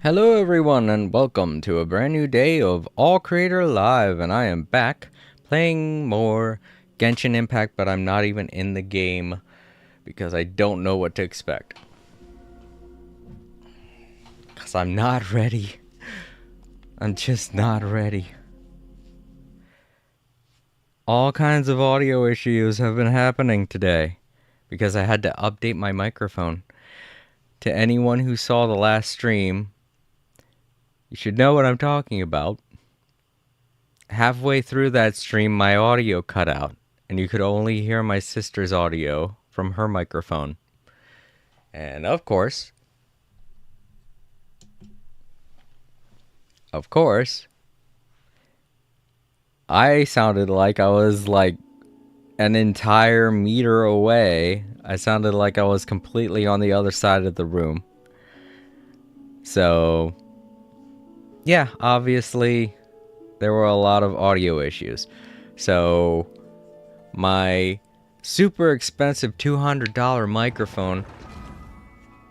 Hello everyone and welcome to a brand new day of All Creator Live, and I am back playing more Genshin Impact, but I'm not even in the game because I don't know what to expect. Because I'm not ready. I'm just not ready. All kinds of audio issues have been happening today because I had to update my microphone. To anyone who saw the last stream, you should know what I'm talking about. Halfway through that stream, my audio cut out, and you could only hear my sister's audio from her microphone. And of course, I sounded like I was like an entire meter away. I sounded like I was completely on the other side of the room. So, yeah, obviously there were a lot of audio issues. So, my super expensive $200 microphone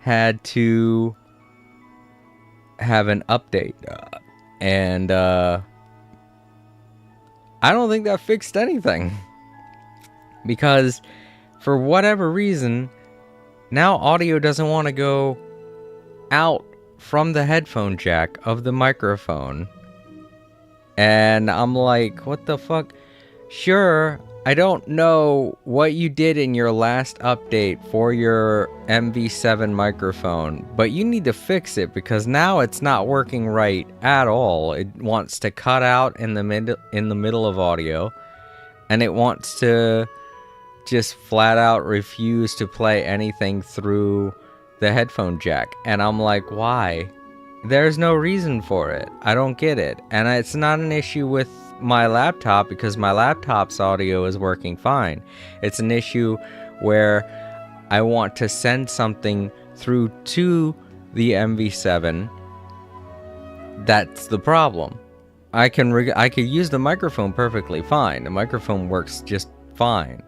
had to have an update. And I don't think that fixed anything. Because for whatever reason, now audio doesn't want to go out from the headphone jack of the microphone. And I'm like, what the fuck? Sure, I don't know what you did in your last update for your MV7 microphone, but you need to fix it because now it's not working right at all. It wants to cut out in the middle of audio, and it wants to just flat out refuse to play anything through the headphone jack. And I'm like, why? There's no reason for it. I don't get it. And it's not an issue with my laptop because my laptop's audio is working fine. It's an issue where I want to send something through to the MV7. That's the problem. I could use the microphone perfectly fine. The microphone works just fine.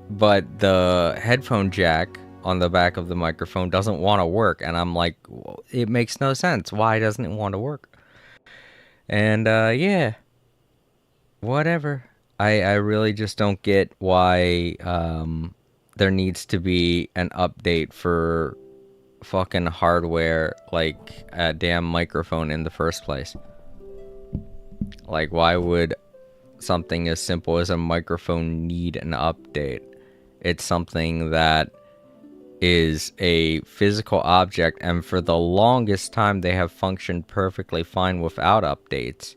But the headphone jack on the back of the microphone doesn't want to work, and I'm like, well, it makes no sense. Why doesn't it want to work? And yeah, whatever. I really just don't get why there needs to be an update for fucking hardware like a damn microphone in the first place. Like, why would something as simple as a microphone need an update? It's something that is a physical object, and for the longest time they have functioned perfectly fine without updates.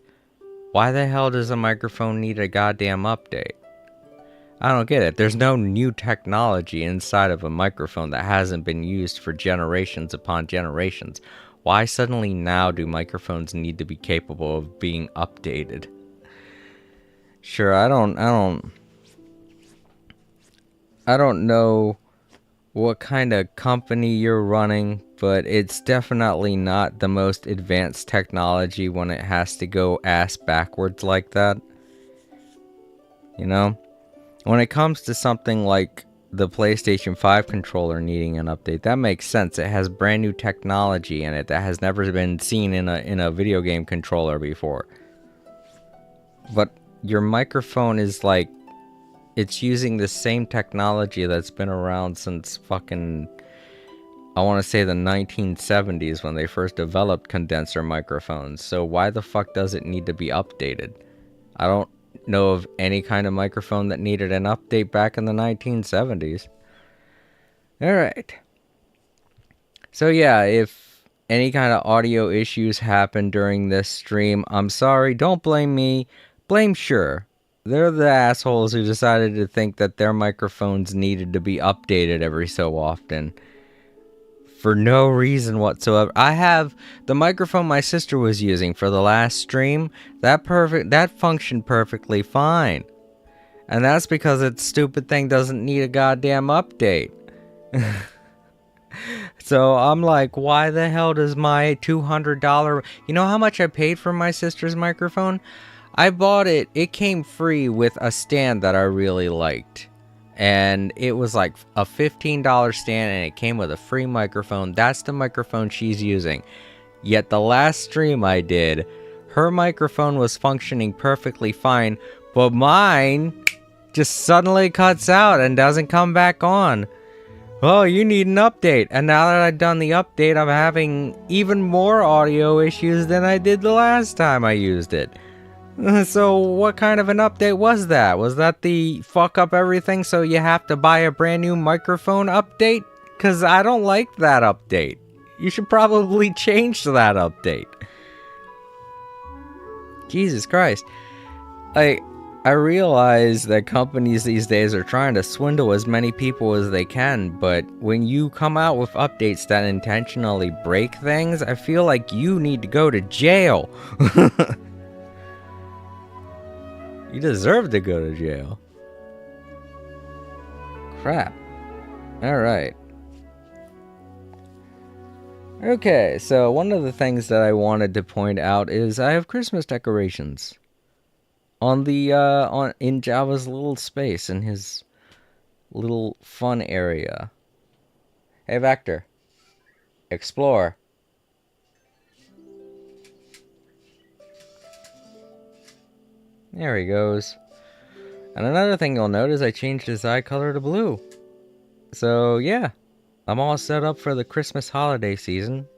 Why the hell does a microphone need a goddamn update? I don't get it. There's no new technology inside of a microphone that hasn't been used for generations upon generations. Why suddenly now do microphones need to be capable of being updated? Sure, I don't know what kind of company you're running, but it's definitely not the most advanced technology when it has to go ass backwards like that. You know? When it comes to something like the PlayStation 5 controller needing an update, that makes sense. It has brand new technology in it that has never been seen in a video game controller before. But your microphone is like, it's using the same technology that's been around since fucking, I want to say the 1970s when they first developed condenser microphones. So why the fuck does it need to be updated? I don't know of any kind of microphone that needed an update back in the 1970s. Alright. So yeah, if any kind of audio issues happen during this stream, I'm sorry. Don't blame me. Blame Shure. They're the assholes who decided to think that their microphones needed to be updated every so often. For no reason whatsoever. I have the microphone my sister was using for the last stream. That functioned perfectly fine. And that's because its stupid thing doesn't need a goddamn update. So I'm like, why the hell does my $200... You know how much I paid for my sister's microphone? I bought it. It came free with a stand that I really liked. And it was like a $15 stand, and it came with a free microphone. That's the microphone she's using. Yet the last stream I did, her microphone was functioning perfectly fine, but mine just suddenly cuts out and doesn't come back on. Oh, you need an update. And now that I've done the update, I'm having even more audio issues than I did the last time I used it. So what kind of an update was that? Was that the fuck up everything so you have to buy a brand new microphone update? Because I don't like that update. You should probably change that update. Jesus Christ. I realize that companies these days are trying to swindle as many people as they can, but when you come out with updates that intentionally break things, I feel like you need to go to jail. You deserve to go to jail. Crap. Alright. Okay, so one of the things that I wanted to point out is I have Christmas decorations on the in Java's little space in his little fun area. Hey Vector, explore. There he goes. And another thing you'll notice, I changed his eye color to blue. So yeah, I'm all set up for the Christmas holiday season.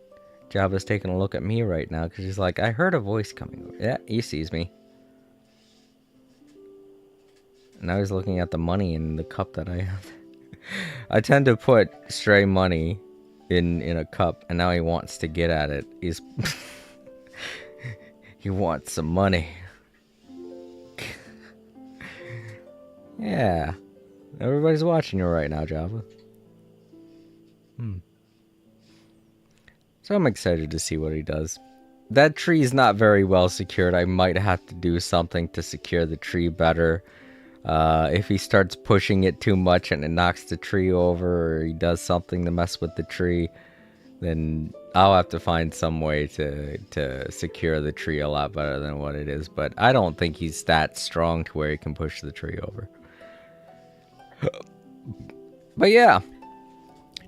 Java's taking a look at me right now because he's like, I heard a voice coming. Yeah, he sees me. Now he's looking at the money in the cup that I have. I tend to put stray money in a cup, and now he wants to get at it. He's he wants some money. Yeah. Everybody's watching you right now, Java. So I'm excited to see what he does. That tree's not very well secured. I might have to do something to secure the tree better. If he starts pushing it too much and it knocks the tree over, or he does something to mess with the tree, then I'll have to find some way to secure the tree a lot better than what it is. But I don't think he's that strong to where he can push the tree over. But yeah,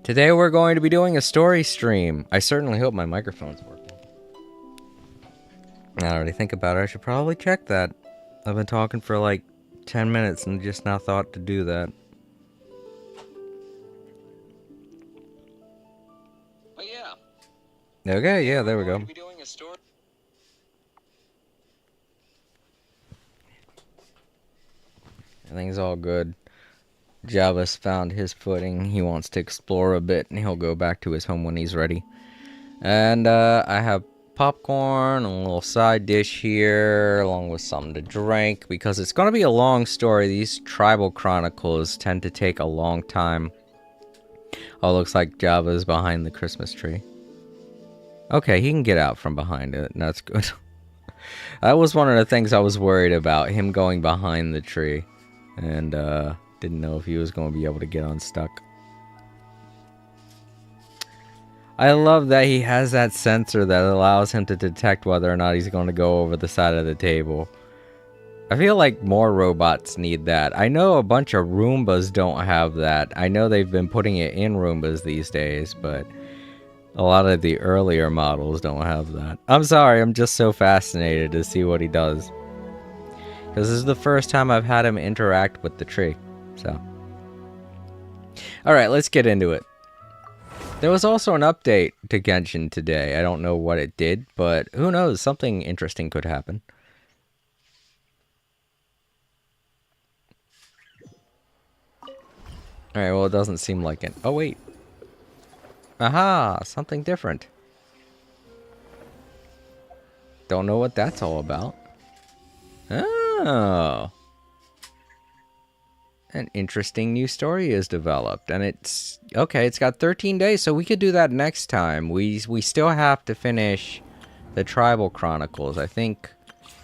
today we're going to be doing a story stream. I certainly hope my microphone's working. Now that I think about it, I should probably check that. I've been talking for like 10 minutes and just now thought to do that. But yeah. Okay, yeah, there we go. Everything's all good. Java's found his footing. He wants to explore a bit, and he'll go back to his home when he's ready. And I have popcorn, a little side dish here, along with something to drink, because it's going to be a long story. These tribal chronicles tend to take a long time. Oh, looks like Java's behind the Christmas tree. Okay, he can get out from behind it, and that's good. That was one of the things I was worried about, him going behind the tree. And, didn't know if he was going to be able to get unstuck. I love that he has that sensor that allows him to detect whether or not he's going to go over the side of the table. I feel like more robots need that. I know a bunch of Roombas don't have that. I know they've been putting it in Roombas these days, but a lot of the earlier models don't have that. I'm sorry, I'm just so fascinated to see what he does. Because this is the first time I've had him interact with the tree. So, alright, let's get into it. There was also an update to Genshin today. I don't know what it did, but who knows, something interesting could happen. Alright, well, it doesn't seem like it. Oh, wait. Aha, something different. Don't know what that's all about. Oh. An interesting new story is developed, and it's okay. It's got 13 days, so we could do that next time. We still have to finish the Tribal Chronicles. I think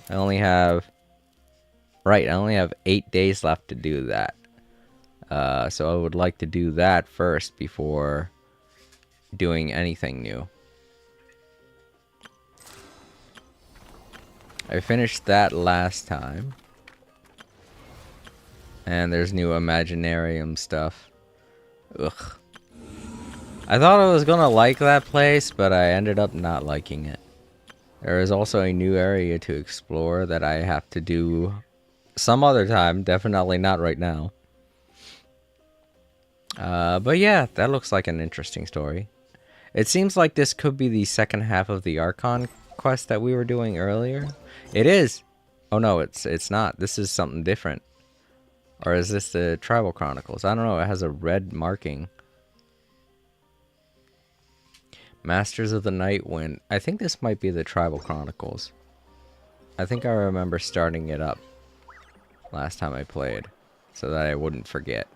I only have 8 days left to do that. So I would like to do that first before doing anything new. I finished that last time. And there's new Imaginarium stuff. Ugh. I thought I was gonna like that place, but I ended up not liking it. There is also a new area to explore that I have to do some other time. Definitely not right now. But yeah, that looks like an interesting story. It seems like this could be the second half of the Archon quest that we were doing earlier. It is. Oh no, it's not. This is something different. Or is this the Tribal Chronicles? I don't know. It has a red marking. Masters of the Night Wind. I think this might be the Tribal Chronicles. I think I remember starting it up last time I played, so that I wouldn't forget.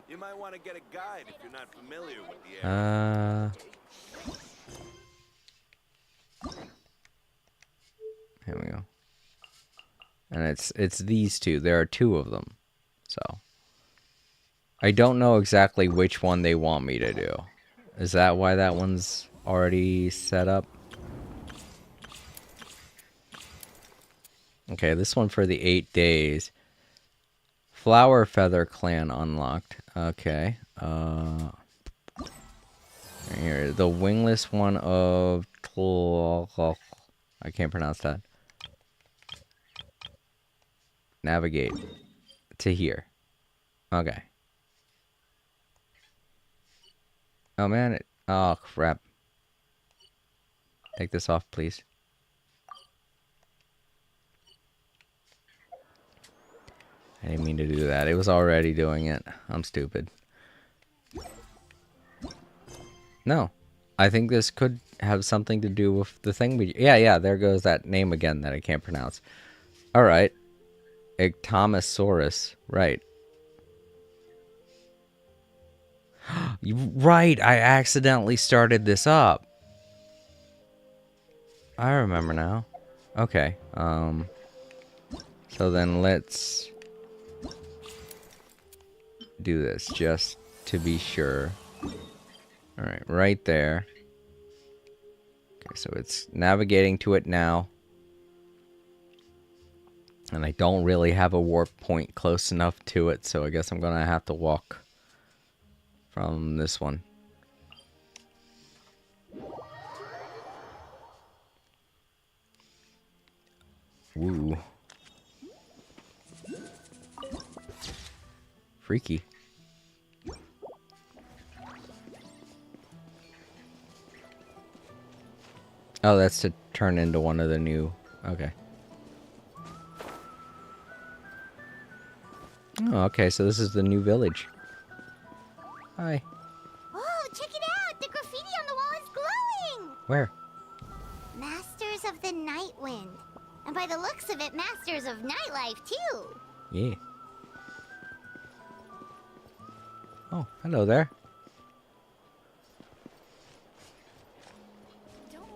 You might want to get a guide if you're not familiar with the area. Here we go. And it's these two. There are two of them. So I don't know exactly which one they want me to do. Is that why that one's already set up? Okay, this one for the 8 days. Flower Feather Clan unlocked. Okay. Here, the wingless one of... I can't pronounce that. Navigate to here. Okay. Oh man, oh crap. Take this off, please. I didn't mean to do that. It was already doing it. I'm stupid. No. I think this could have something to do with the thing we... Yeah, there goes that name again that I can't pronounce. Alright. Ictomosaurus. Right. Right, I accidentally started this up. I remember now. Okay. So then let's do this just to be sure. Alright, right there. Okay, so it's navigating to it now. And I don't really have a warp point close enough to it, so I guess I'm gonna have to walk from this one. Woo. Freaky. Oh, that's to turn into one of the new... Okay. Oh, okay, so this is the new village. Hi. Oh, check it out! The graffiti on the wall is glowing! Where? Masters of the Night Wind. And by the looks of it, Masters of Nightlife, too. Yeah. Oh, hello there. Don't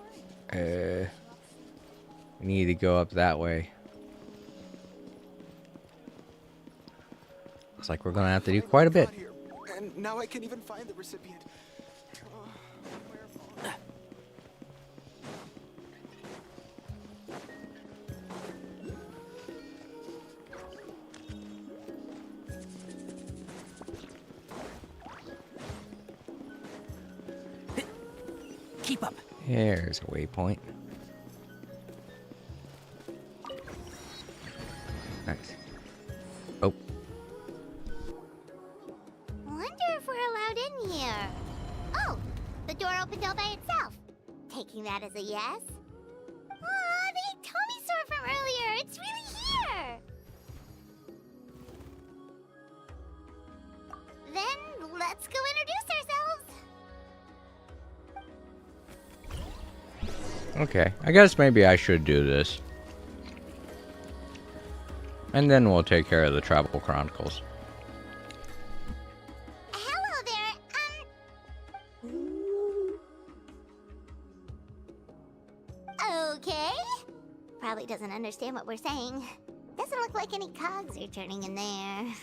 worry. We need to go up that way. Looks like we're gonna have to do quite a bit. And now I can even find the recipient. Keep up. Here's a waypoint. Nice. Oh. Wonder if we're allowed in here. Oh, the door opened all by itself. Taking that as a yes? Aw, the Atomisaur from earlier. It's really here. Then let's go introduce ourselves. Okay. I guess maybe I should do this. And then we'll take care of the Tribal Chronicles. Hello there, okay. Probably doesn't understand what we're saying. Doesn't look like any cogs are turning in there.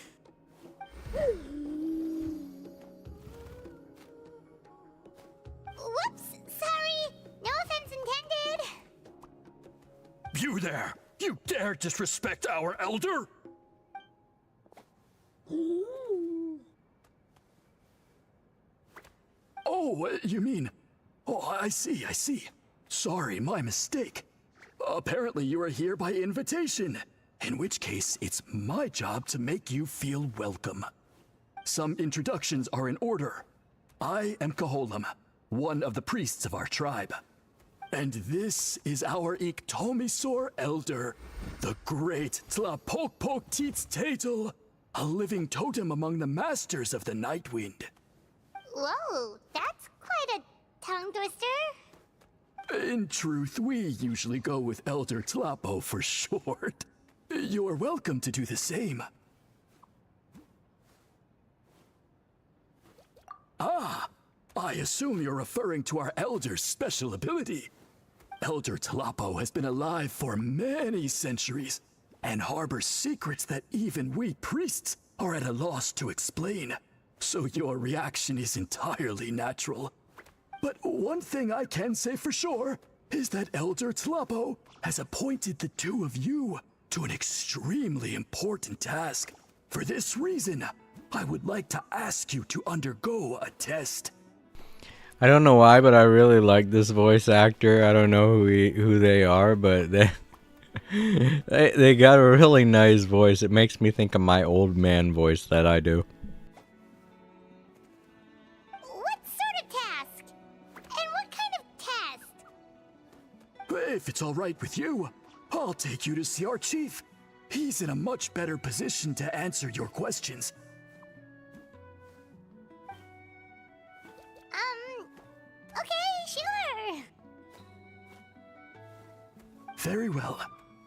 Whoops, sorry. No offense intended. You there! You dare disrespect our elder? Oh, you mean... Oh, I see. Sorry, my mistake. Apparently you are here by invitation. In which case, it's my job to make you feel welcome. Some introductions are in order. I am Kaholam, one of the priests of our tribe. And this is our Iktomisor elder, the great Tlapokpok Teets Tatel, a living totem among the masters of the Night Wind. Whoa, that's quite a tongue twister. In truth, we usually go with Elder Tlapo for short. You're welcome to do the same. Ah, I assume you're referring to our Elder's special ability. Elder Tlapo has been alive for many centuries and harbors secrets that even we priests are at a loss to explain. So your reaction is entirely natural. But one thing I can say for sure is that Elder Tlapo has appointed the two of you to an extremely important task. For this reason, I would like to ask you to undergo a test. I don't know why, but I really like this voice actor. I don't know who they are, but they got a really nice voice. It makes me think of my old man voice that I do. What sort of task? And what kind of test? If it's all right with you, I'll take you to see our chief. He's in a much better position to answer your questions. Okay, sure. Very well.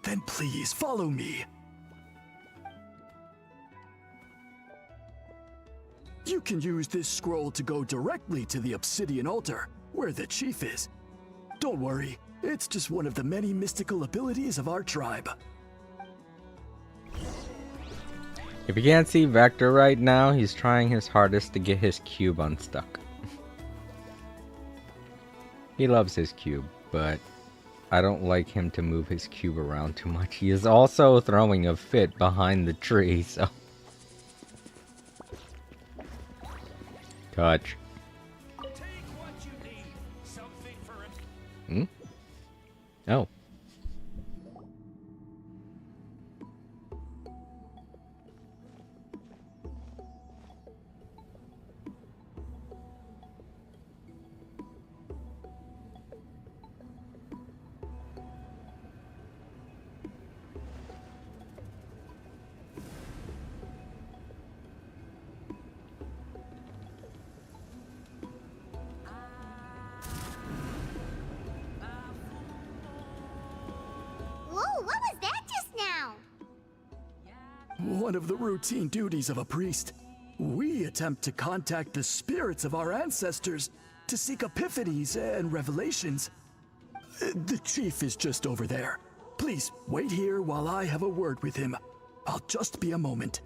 Then please follow me. You can use this scroll to go directly to the obsidian altar, where the chief is. Don't worry, it's just one of the many mystical abilities of our tribe. If you can't see Vector right now, he's trying his hardest to get his cube unstuck. He loves his cube, but I don't like him to move his cube around too much. He is also throwing a fit behind the tree, so... Touch. Hmm? Oh. Whoa, what was that just now? One of the routine duties of a priest. We attempt to contact the spirits of our ancestors to seek epiphanies and revelations. The chief is just over there. Please wait here while I have a word with him. I'll just be a moment.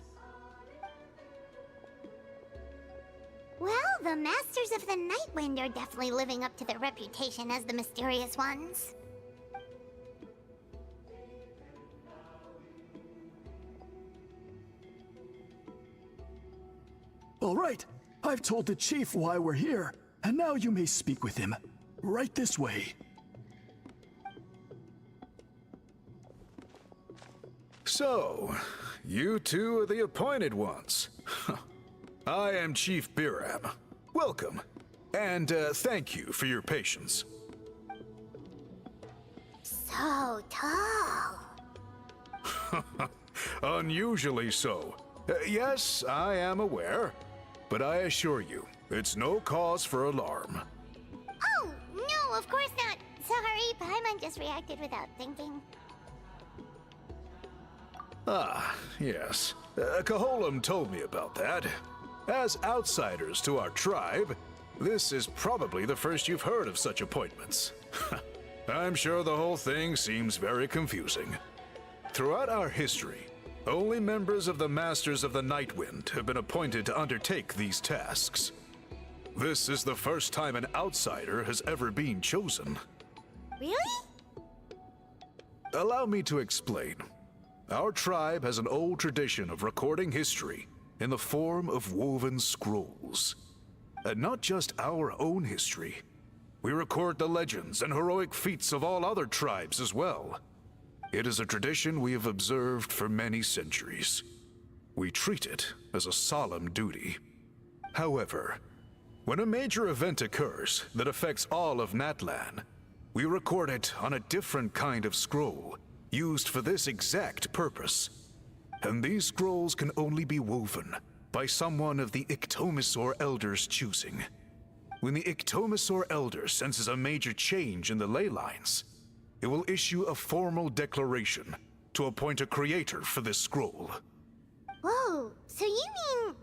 Well, the Masters of the Night Wind are definitely living up to their reputation as the mysterious ones. All right, I've told the chief why we're here, and now you may speak with him. Right this way. So, you two are the appointed ones. I am Chief Biram. Welcome, and thank you for your patience. So tall. Unusually so. Yes, I am aware, but I assure you, it's no cause for alarm. Oh, no, of course not. Sorry, Paimon just reacted without thinking. Ah, yes. Kaholam told me about that. As outsiders to our tribe, this is probably the first you've heard of such appointments. I'm sure the whole thing seems very confusing. Throughout our history, only members of the Masters of the Night Wind have been appointed to undertake these tasks. This is the first time an outsider has ever been chosen. Really? Allow me to explain. Our tribe has an old tradition of recording history in the form of woven scrolls. And not just our own history. We record the legends and heroic feats of all other tribes as well. It is a tradition we have observed for many centuries. We treat it as a solemn duty. However, when a major event occurs that affects all of Natlan, we record it on a different kind of scroll, used for this exact purpose. And these scrolls can only be woven by someone of the Ictomisaur Elder's choosing. When the Ictomisaur Elder senses a major change in the ley lines, it will issue a formal declaration to appoint a creator for this scroll. Whoa, so you mean...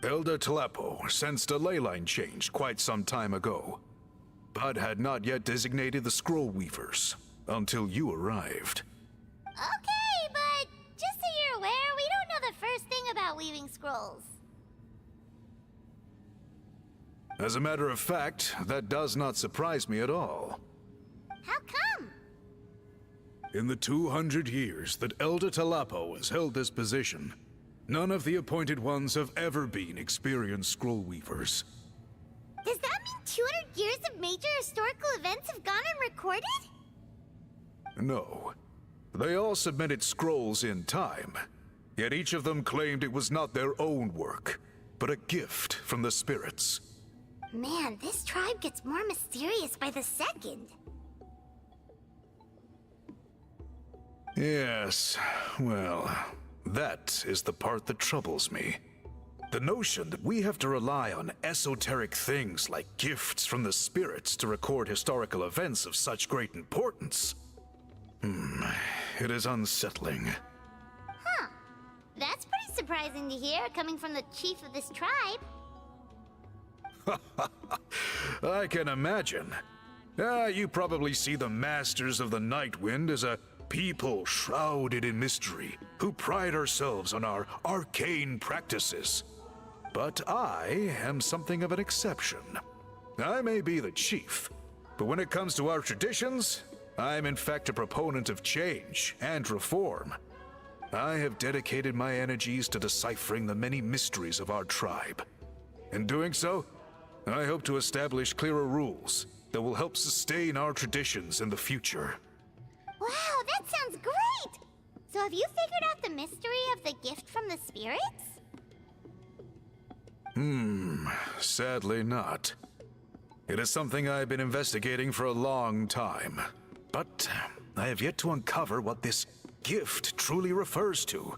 Elder Talapo sensed a ley line change quite some time ago, but had not yet designated the scroll weavers until you arrived. Okay, but just so you're aware, we don't know the first thing about weaving scrolls. As a matter of fact, that does not surprise me at all. How come? In the 200 years that Elder Talapo has held this position, none of the appointed ones have ever been experienced scroll weavers. Does that mean 200 years of major historical events have gone unrecorded? No. They all submitted scrolls in time, yet each of them claimed it was not their own work, but a gift from the spirits. Man, this tribe gets more mysterious by the second. Yes, well, that is the part that troubles me. The notion that we have to rely on esoteric things like gifts from the spirits to record historical events of such great importance. It is unsettling. Huh. That's pretty surprising to hear, coming from the chief of this tribe. I can imagine. You probably see the Masters of the Night Wind as a people shrouded in mystery, who pride ourselves on our arcane practices. But I am something of an exception. I may be the chief, but when it comes to our traditions, I am in fact a proponent of change and reform. I have dedicated my energies to deciphering the many mysteries of our tribe. In doing so, I hope to establish clearer rules that will help sustain our traditions in the future. Wow, that sounds great! So have you figured out the mystery of the gift from the spirits? Sadly not. It is something I've been investigating for a long time, but I have yet to uncover what this gift truly refers to.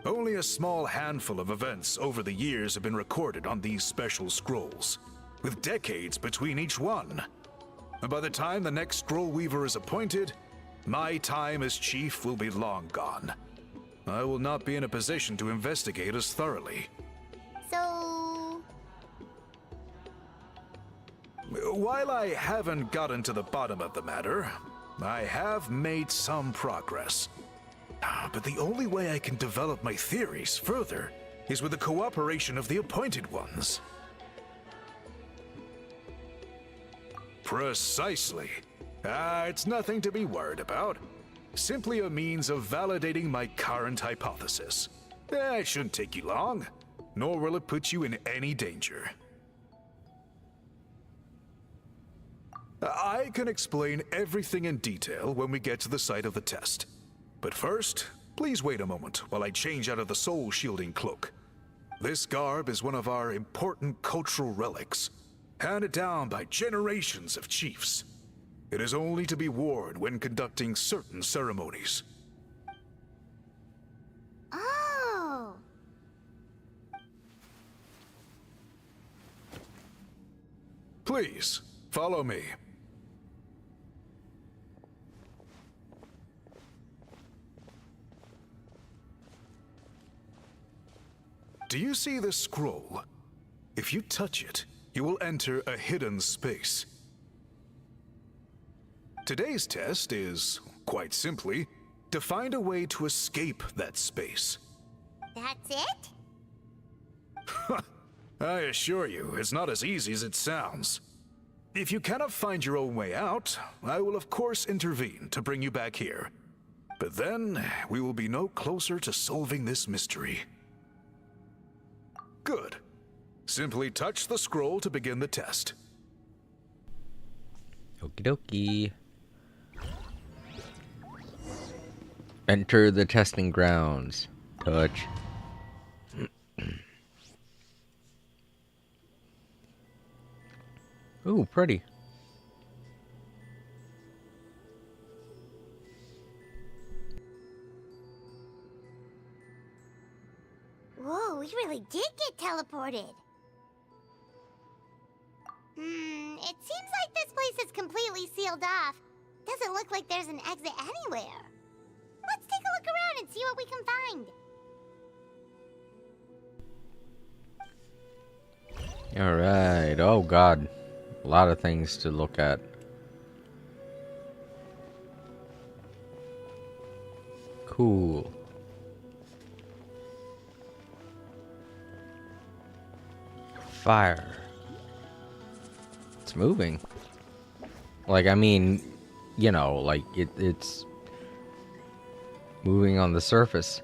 Only a small handful of events over the years have been recorded on these special scrolls, with decades between each one. And by the time the next scroll weaver is appointed, my time as chief will be long gone. I will not be in a position to investigate as thoroughly. So... While I haven't gotten to the bottom of the matter, I have made some progress. But the only way I can develop my theories further is with the cooperation of the appointed ones. Precisely. It's nothing to be worried about. Simply a means of validating my current hypothesis. It shouldn't take you long, nor will it put you in any danger. I can explain everything in detail when we get to the site of the test. But first, please wait a moment while I change out of the soul-shielding cloak. This garb is one of our important cultural relics, handed down by generations of chiefs. It is only to be worn when conducting certain ceremonies. Oh... Please, follow me. Do you see this scroll? If you touch it, you will enter a hidden space. Today's test is, quite simply, to find a way to escape that space. That's it? I assure you, it's not as easy as it sounds. If you cannot find your own way out, I will of course intervene to bring you back here. But then, we will be no closer to solving this mystery. Good. Simply touch the scroll to begin the test. Okie dokie. Enter the testing grounds. Touch. Ooh, pretty. Whoa, we really did get teleported. It seems like this place is completely sealed off. Doesn't look like there's an exit anywhere. Let's take a look around and see what we can find. Alright. Oh, God. A lot of things to look at. Cool. Fire. It's moving. Like, I mean, you know, like, it's moving on the surface.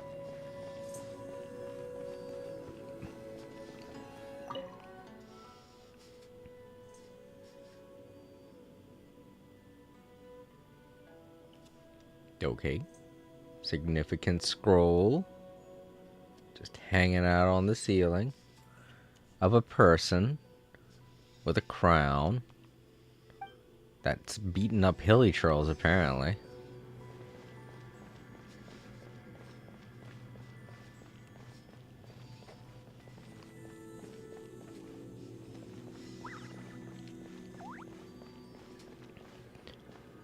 Okay. Significant scroll. Just hanging out on the ceiling. Of a person. With a crown. That's beating up hilly trolls, apparently.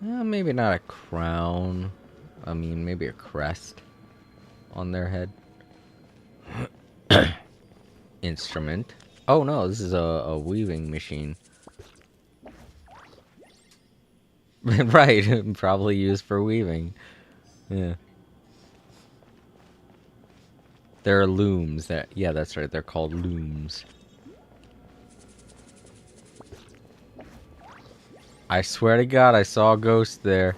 Maybe not a crown. I mean, maybe a crest on their head. Instrument. Oh no, this is a weaving machine. Right, probably used for weaving. Yeah. There are looms. Yeah, that's right. They're called looms. I swear to God, I saw a ghost there.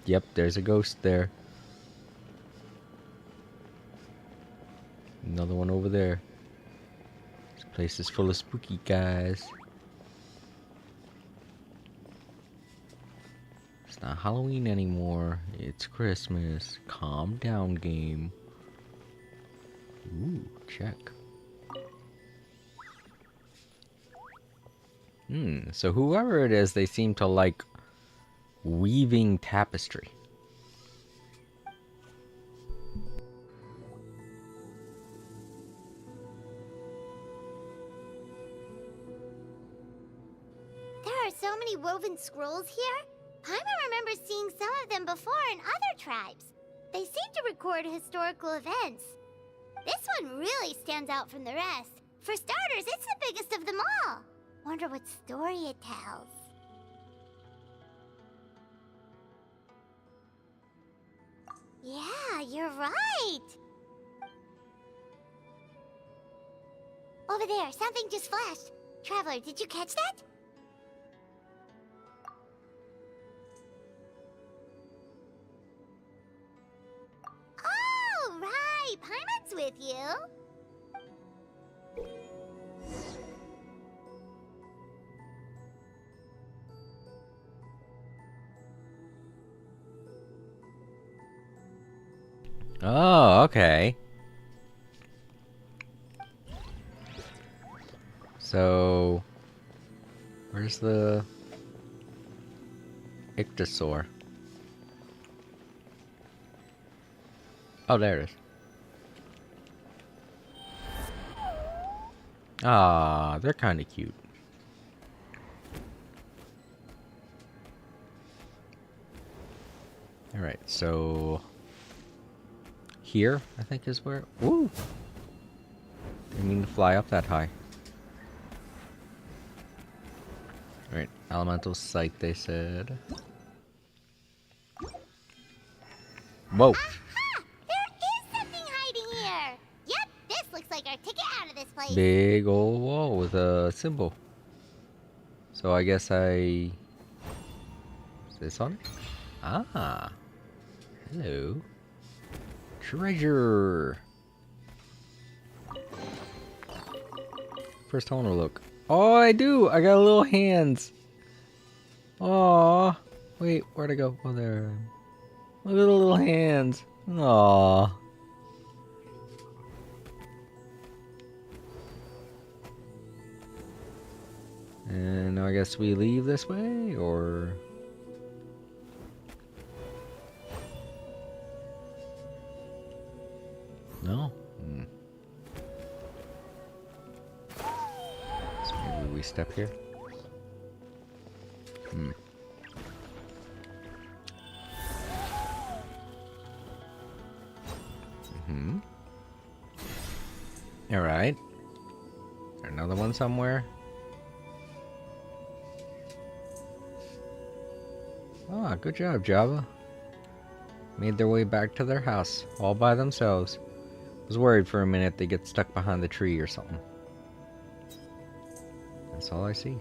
Yep, there's a ghost there. Another one over there. This place is full of spooky guys. It's not Halloween anymore. It's Christmas. Calm down, game. Ooh, check. So whoever it is, they seem to like weaving tapestry. There are so many woven scrolls here. Paimon remembers seeing some of them before in other tribes. They seem to record historical events. This one really stands out from the rest. For starters, it's the biggest of them all. Wonder what story it tells. Yeah, you're right. Over there, something just flashed. Traveler, did you catch that? Oh, right. Paimon's with you. Oh, okay. So, where's the ichthyosaur? Oh, there it is. Ah, they're kind of cute. All right, so here, I think is where. Woo! Didn't mean to fly up that high. All right, elemental sight. They said. Whoa! Aha! There is something hiding here. Yep, this looks like our ticket out of this place. Big old wall with a symbol. So I guess Is this on it? Ah. Hello. Treasure. First I want to look. Oh, I do. I got little hands. Oh. Wait, where'd I go? Oh, there. Look at the little hands. Aw. And now I guess we leave this way, or... No? Hmm. So maybe we step here? Hmm. Mm-hmm. Alright. Another one somewhere? Ah, good job, Java. Made their way back to their house, all by themselves. Was worried for a minute they get stuck behind the tree or something. That's all I see.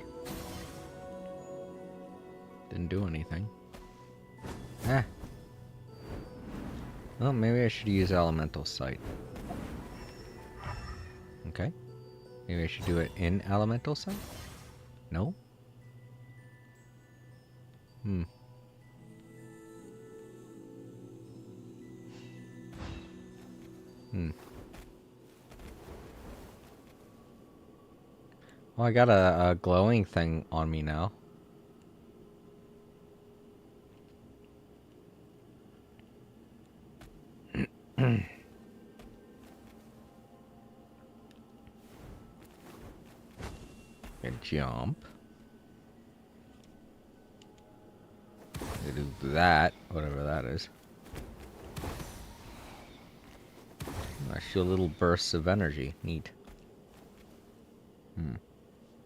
Didn't do anything. Ah. Well, maybe I should use Elemental Sight. Okay. Maybe I should do it in Elemental Sight? No? Hmm. Well, I got a glowing thing on me now. Good jump. I do that, whatever that is. I feel little bursts of energy. Neat.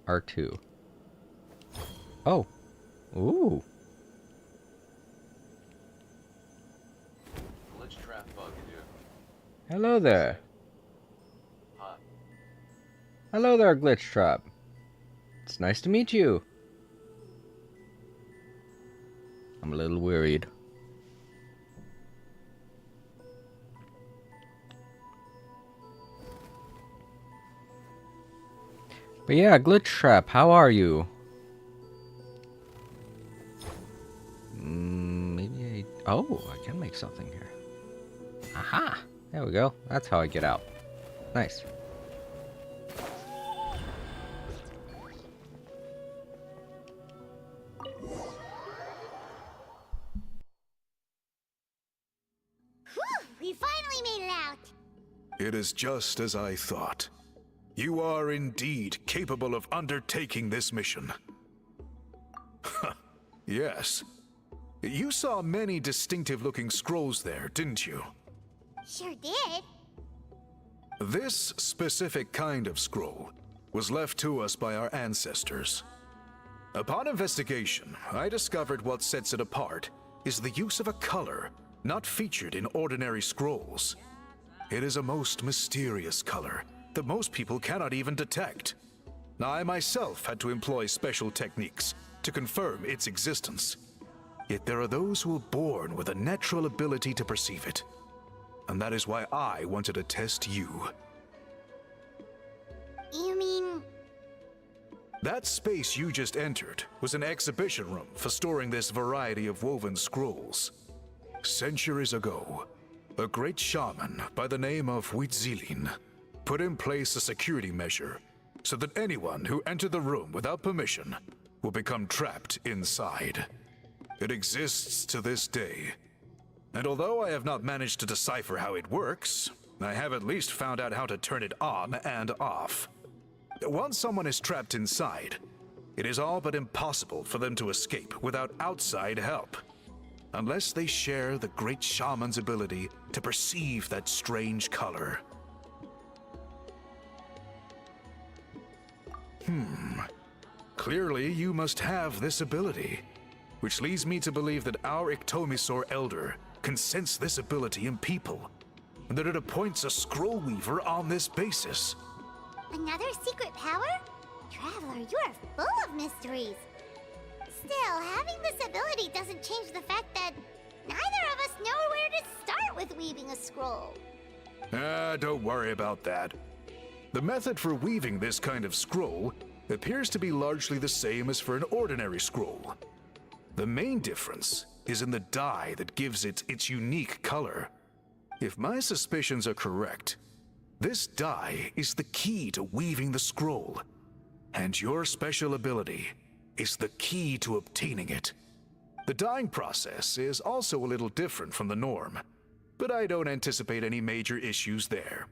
R2. Oh. Ooh. Glitch trap bug here. Hello there. Hi. Hello there, Glitch Trap. It's nice to meet you. I'm a little worried. But yeah, Glitch Trap, how are you? Maybe I... Oh, I can make something here. Aha! There we go. That's how I get out. Nice. Whew, we finally made it out. It is just as I thought. You are indeed capable of undertaking this mission. Yes. You saw many distinctive-looking scrolls there, didn't you? Sure did. This specific kind of scroll was left to us by our ancestors. Upon investigation, I discovered what sets it apart is the use of a color not featured in ordinary scrolls. It is a most mysterious color that most people cannot even detect. I myself had to employ special techniques to confirm its existence. Yet there are those who are born with a natural ability to perceive it. And that is why I wanted to test you. You mean... That space you just entered was an exhibition room for storing this variety of woven scrolls. Centuries ago, a great shaman by the name of Huitzilin put in place a security measure so that anyone who entered the room without permission will become trapped inside. It exists to this day. And although I have not managed to decipher how it works, I have at least found out how to turn it on and off. Once someone is trapped inside, it is all but impossible for them to escape without outside help. Unless they share the great shaman's ability to perceive that strange color. Clearly, you must have this ability, which leads me to believe that our Ictomisaur Elder can sense this ability in people, and that it appoints a scroll weaver on this basis. Another secret power? Traveler, you are full of mysteries. Still, having this ability doesn't change the fact that neither of us know where to start with weaving a scroll. Don't worry about that. The method for weaving this kind of scroll appears to be largely the same as for an ordinary scroll. The main difference is in the dye that gives it its unique color. If my suspicions are correct, this dye is the key to weaving the scroll, and your special ability is the key to obtaining it. The dyeing process is also a little different from the norm, but I don't anticipate any major issues there.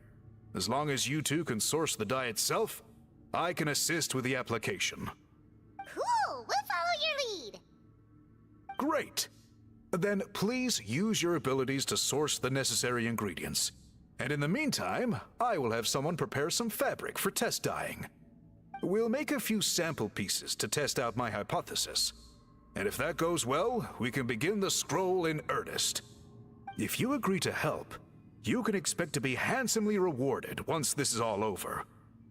As long as you two can source the dye itself, I can assist with the application. Cool, we'll follow your lead. Great! Then please use your abilities to source the necessary ingredients. And in the meantime, I will have someone prepare some fabric for test dyeing. We'll make a few sample pieces to test out my hypothesis. And if that goes well, we can begin the scroll in earnest. If you agree to help, you can expect to be handsomely rewarded once this is all over.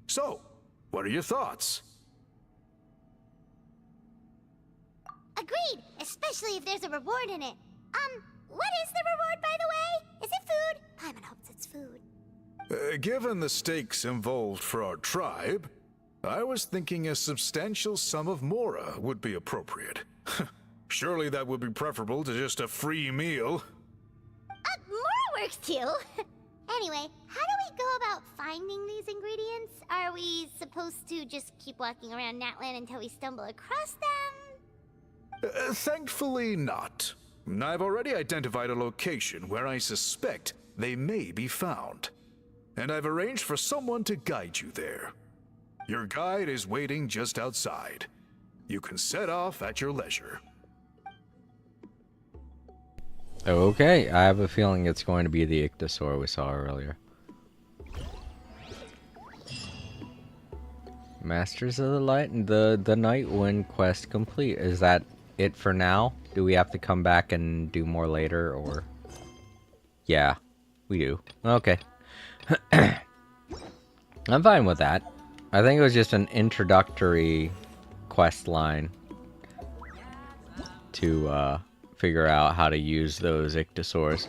So, what are your thoughts? Agreed, especially if there's a reward in it. What is the reward, by the way? Is it food? Paimon hopes it's food. Given the stakes involved for our tribe, I was thinking a substantial sum of mora would be appropriate. Surely that would be preferable to just a free meal. More works too. Anyway, how do we go about finding these ingredients? Are we supposed to just keep walking around Natlan until we stumble across them? Thankfully not. I've already identified a location where I suspect they may be found. And I've arranged for someone to guide you there. Your guide is waiting just outside. You can set off at your leisure. Okay, I have a feeling it's going to be the Ichthyosaur we saw earlier. Masters of the Light and the Night Wind quest complete. Is that it for now? Do we have to come back and do more later, or? Yeah, we do. Okay. I'm fine with that. I think it was just an introductory quest line to figure out how to use those Ichthyosaurs.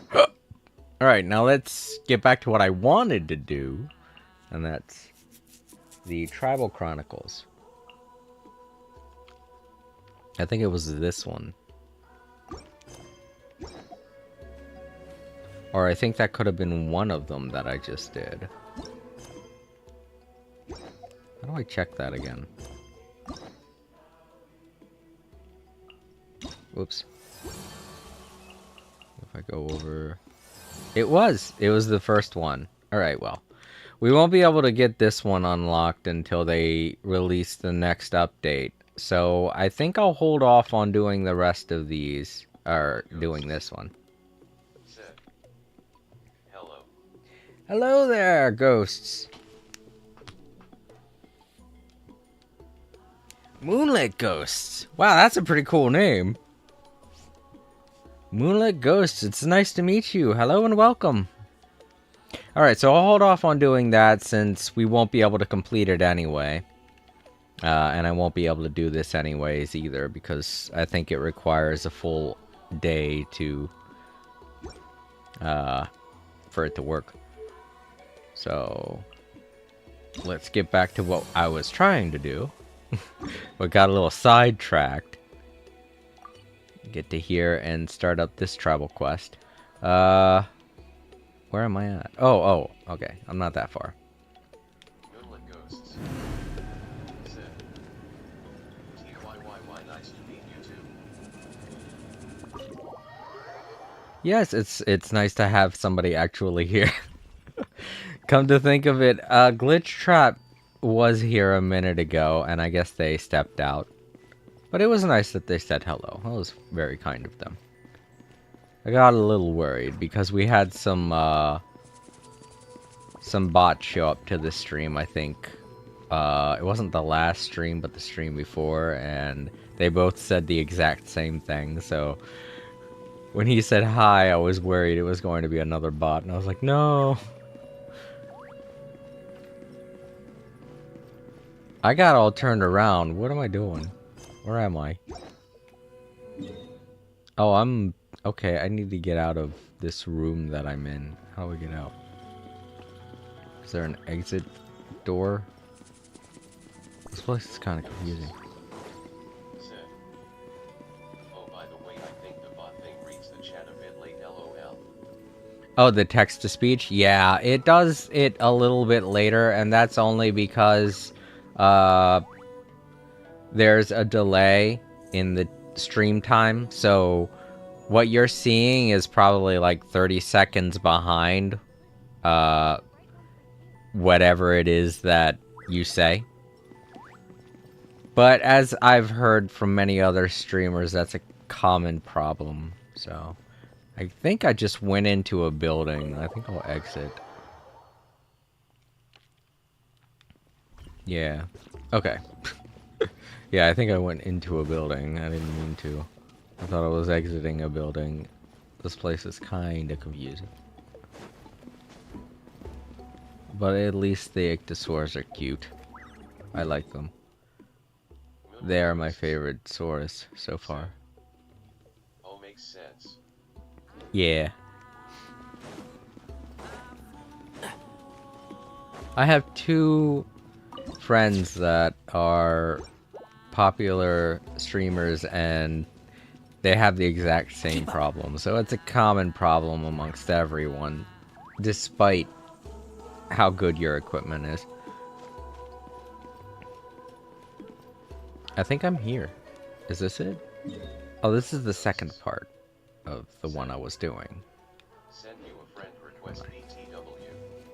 Alright, now let's get back to what I wanted to do, and that's the Tribal Chronicles. I think it was this one. Or I think that could have been one of them that I just did. How do I check that again? Whoops. If I go over... It was the first one. Alright, well. We won't be able to get this one unlocked until they release the next update. So I think I'll hold off on doing the rest of these, or doing this one. Hello. Hello there, ghosts. Moonlit Ghosts. Wow, that's a pretty cool name. Moonlit Ghosts, it's nice to meet you. Hello and welcome. Alright, so I'll hold off on doing that since we won't be able to complete it anyway. And I won't be able to do this anyways either, because I think it requires a full day to for it to work. So let's get back to what I was trying to do. We got a little sidetracked. Get to here and start up this tribal quest. Where am I at? Oh, okay. I'm not that far. Moonlit Ghosts. Nice to meet you too. Yes, it's nice to have somebody actually here. Come to think of it, Glitch Trap was here a minute ago, and I guess they stepped out. But it was nice that they said hello. That was very kind of them. I got a little worried because we had some bots show up to the stream, I think. It wasn't the last stream, but the stream before, and they both said the exact same thing, so when he said hi, I was worried it was going to be another bot, and I was like, no. I got all turned around. What am I doing? Where am I? Oh, I'm... Okay, I need to get out of this room that I'm in. How do we get out? Is there an exit door? This place is kind of confusing. Oh, by the way, I think the bot thing reads the chat a bit late, lol. Oh, the text-to-speech? Yeah, it does it a little bit later, and that's only because there's a delay in the stream time, so what you're seeing is probably like 30 seconds behind whatever it is that you say. But as I've heard from many other streamers, that's a common problem, so... I think I just went into a building. I think I'll exit. Yeah. Okay. Yeah, I think I went into a building. I didn't mean to. I thought I was exiting a building. This place is kinda confusing. But at least the ichthyosaurs are cute. I like them. They are my favorite saurus so far. Oh, makes sense. Yeah. I have two friends that are popular streamers and they have the exact same problem. So it's a common problem amongst everyone, despite how good your equipment is. I think I'm here. Is this it? Oh, this is the second part of the one I was doing. Send you a friend request BTW.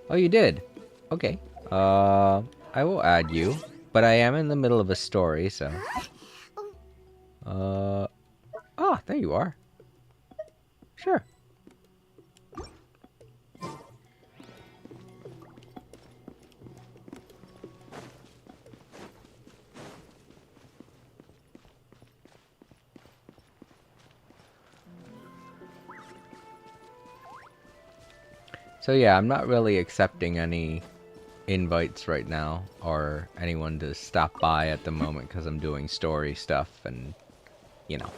Oh, you did? Okay. I will add you, but I am in the middle of a story, so... Ah, there you are. Sure. So yeah, I'm not really accepting any invites right now, or anyone to stop by at the moment, because I'm doing story stuff, and, you know.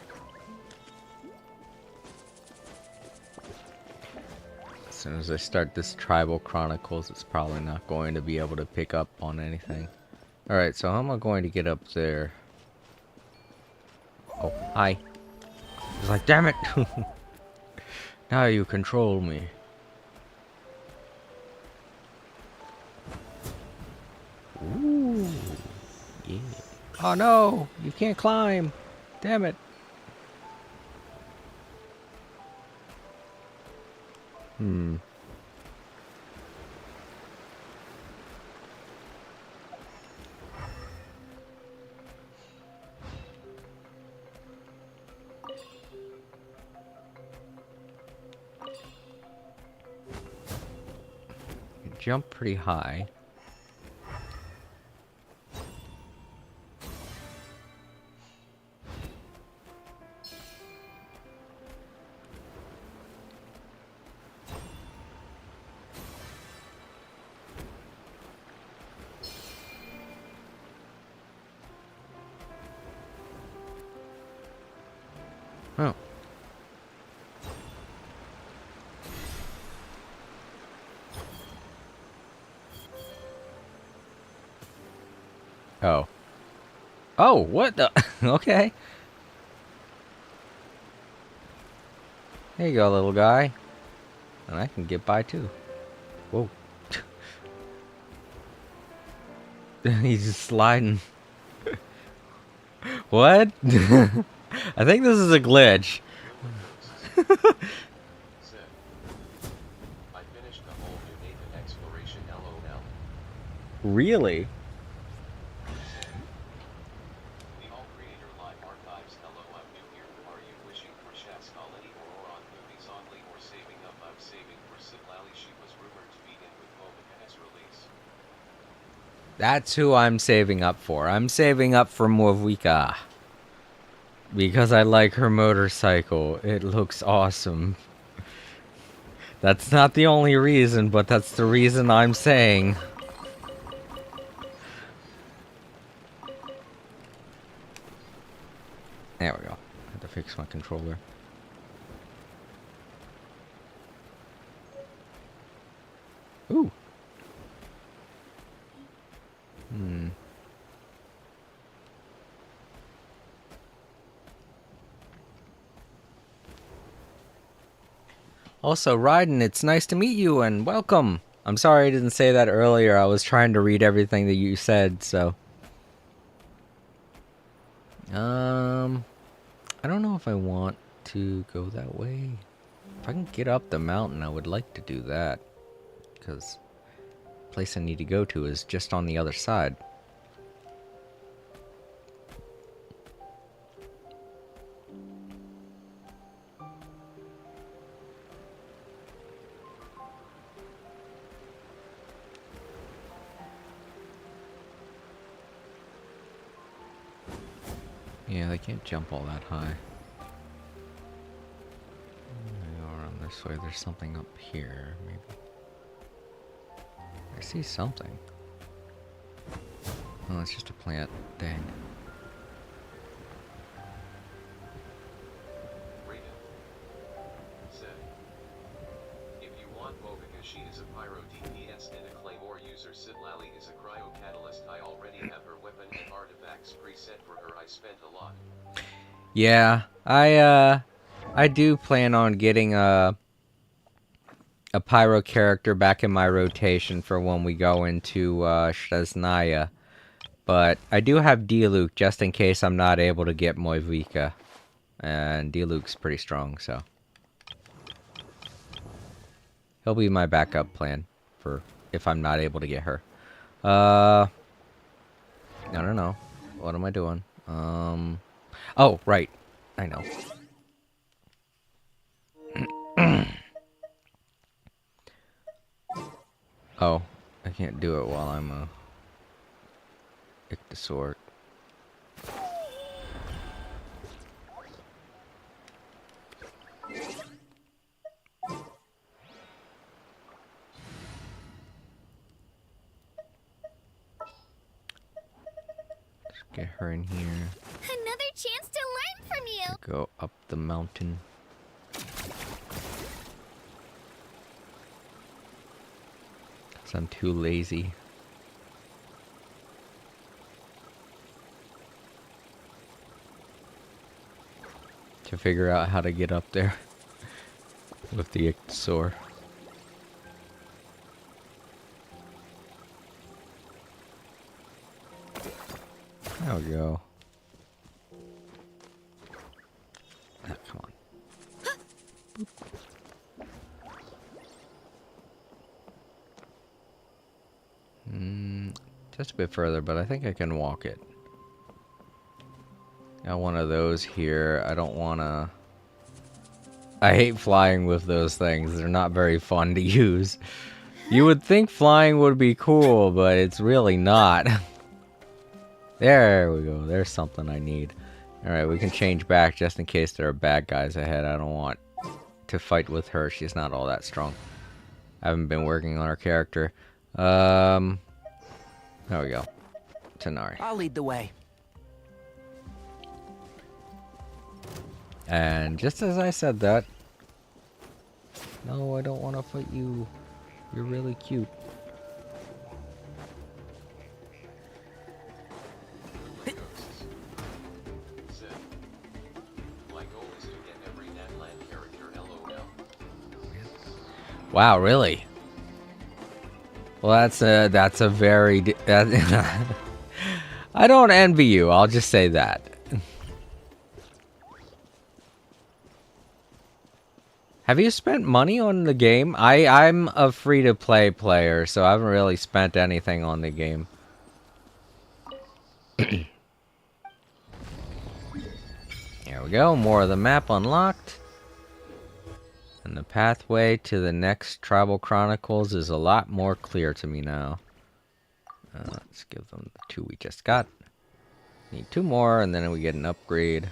As soon as I start this Tribal Chronicles, it's probably not going to be able to pick up on anything. Alright, so how am I going to get up there? Oh, hi. It's like, damn it! Now you control me. Ooh, yeah. Oh no, you can't climb. Damn it. You jump pretty high. Oh. Oh. Oh, what the? Okay. There you go, little guy. And I can get by too. Whoa. He's just sliding. What? I think this is a glitch. Sid, I finished the whole New Nathan exploration, lol. Really? The All Creator Live Archives, hello, I'm new here. Are you wishing for Shaskali or on movies only or saving up? I'm saving for Siblali. She was rumored to be in with Momoka's release. That's who I'm saving up for. I'm saving up for Morvika. Because I like her motorcycle. It looks awesome. That's not the only reason, but that's the reason I'm saying. There we go. I have to fix my controller. Also, Ryden, it's nice to meet you and welcome. I'm sorry I didn't say that earlier. I was trying to read everything that you said, so. I don't know if I want to go that way. If I can get up the mountain, I would like to do that. Because the place I need to go to is just on the other side. Yeah, they can't jump all that high. Around this way, there's something up here, maybe. I see something. Oh, it's just a plant. Dang. Raiden said, if you want Mobica, she is a pyro DPS and a claymore user. Sitlali is a cryo catalyst. I already have her weapon and artifacts preset for her. I spent a lot. Yeah, I do plan on getting a pyro character back in my rotation for when we go into Shresnaya. But I do have Diluc just in case I'm not able to get Moivika. And Diluc's pretty strong, so. He'll be my backup plan for if I'm not able to get her. I don't know. What am I doing? Oh, right. I know. Oh, I can't do it while I'm a Ichthysort. Let's get her in here. Another chance to learn from you. Go up the mountain. Cause I'm too lazy. To figure out how to get up there with the Ichthysor. There we go. Ah, come on. Just a bit further, but I think I can walk it. Got one of those here. I don't want to... I hate flying with those things. They're not very fun to use. You would think flying would be cool, but it's really not. There we go. There's something I need. Alright, we can change back just in case there are bad guys ahead. I don't want to fight with her. She's not all that strong. I haven't been working on her character. There we go. Tanari. I'll lead the way. And just as I said that... No, I don't want to fight you. You're really cute. Said, my goal is to get every Natlan character. LOL. Wow, really? Well, that's a very... I don't envy you, I'll just say that. Have you spent money on the game? I'm a free-to-play player, so I haven't really spent anything on the game. There we go, more of the map unlocked. And the pathway to the next Tribal Chronicles is a lot more clear to me now. Let's give them the 2 we just got. Need 2 more, and then we get an upgrade.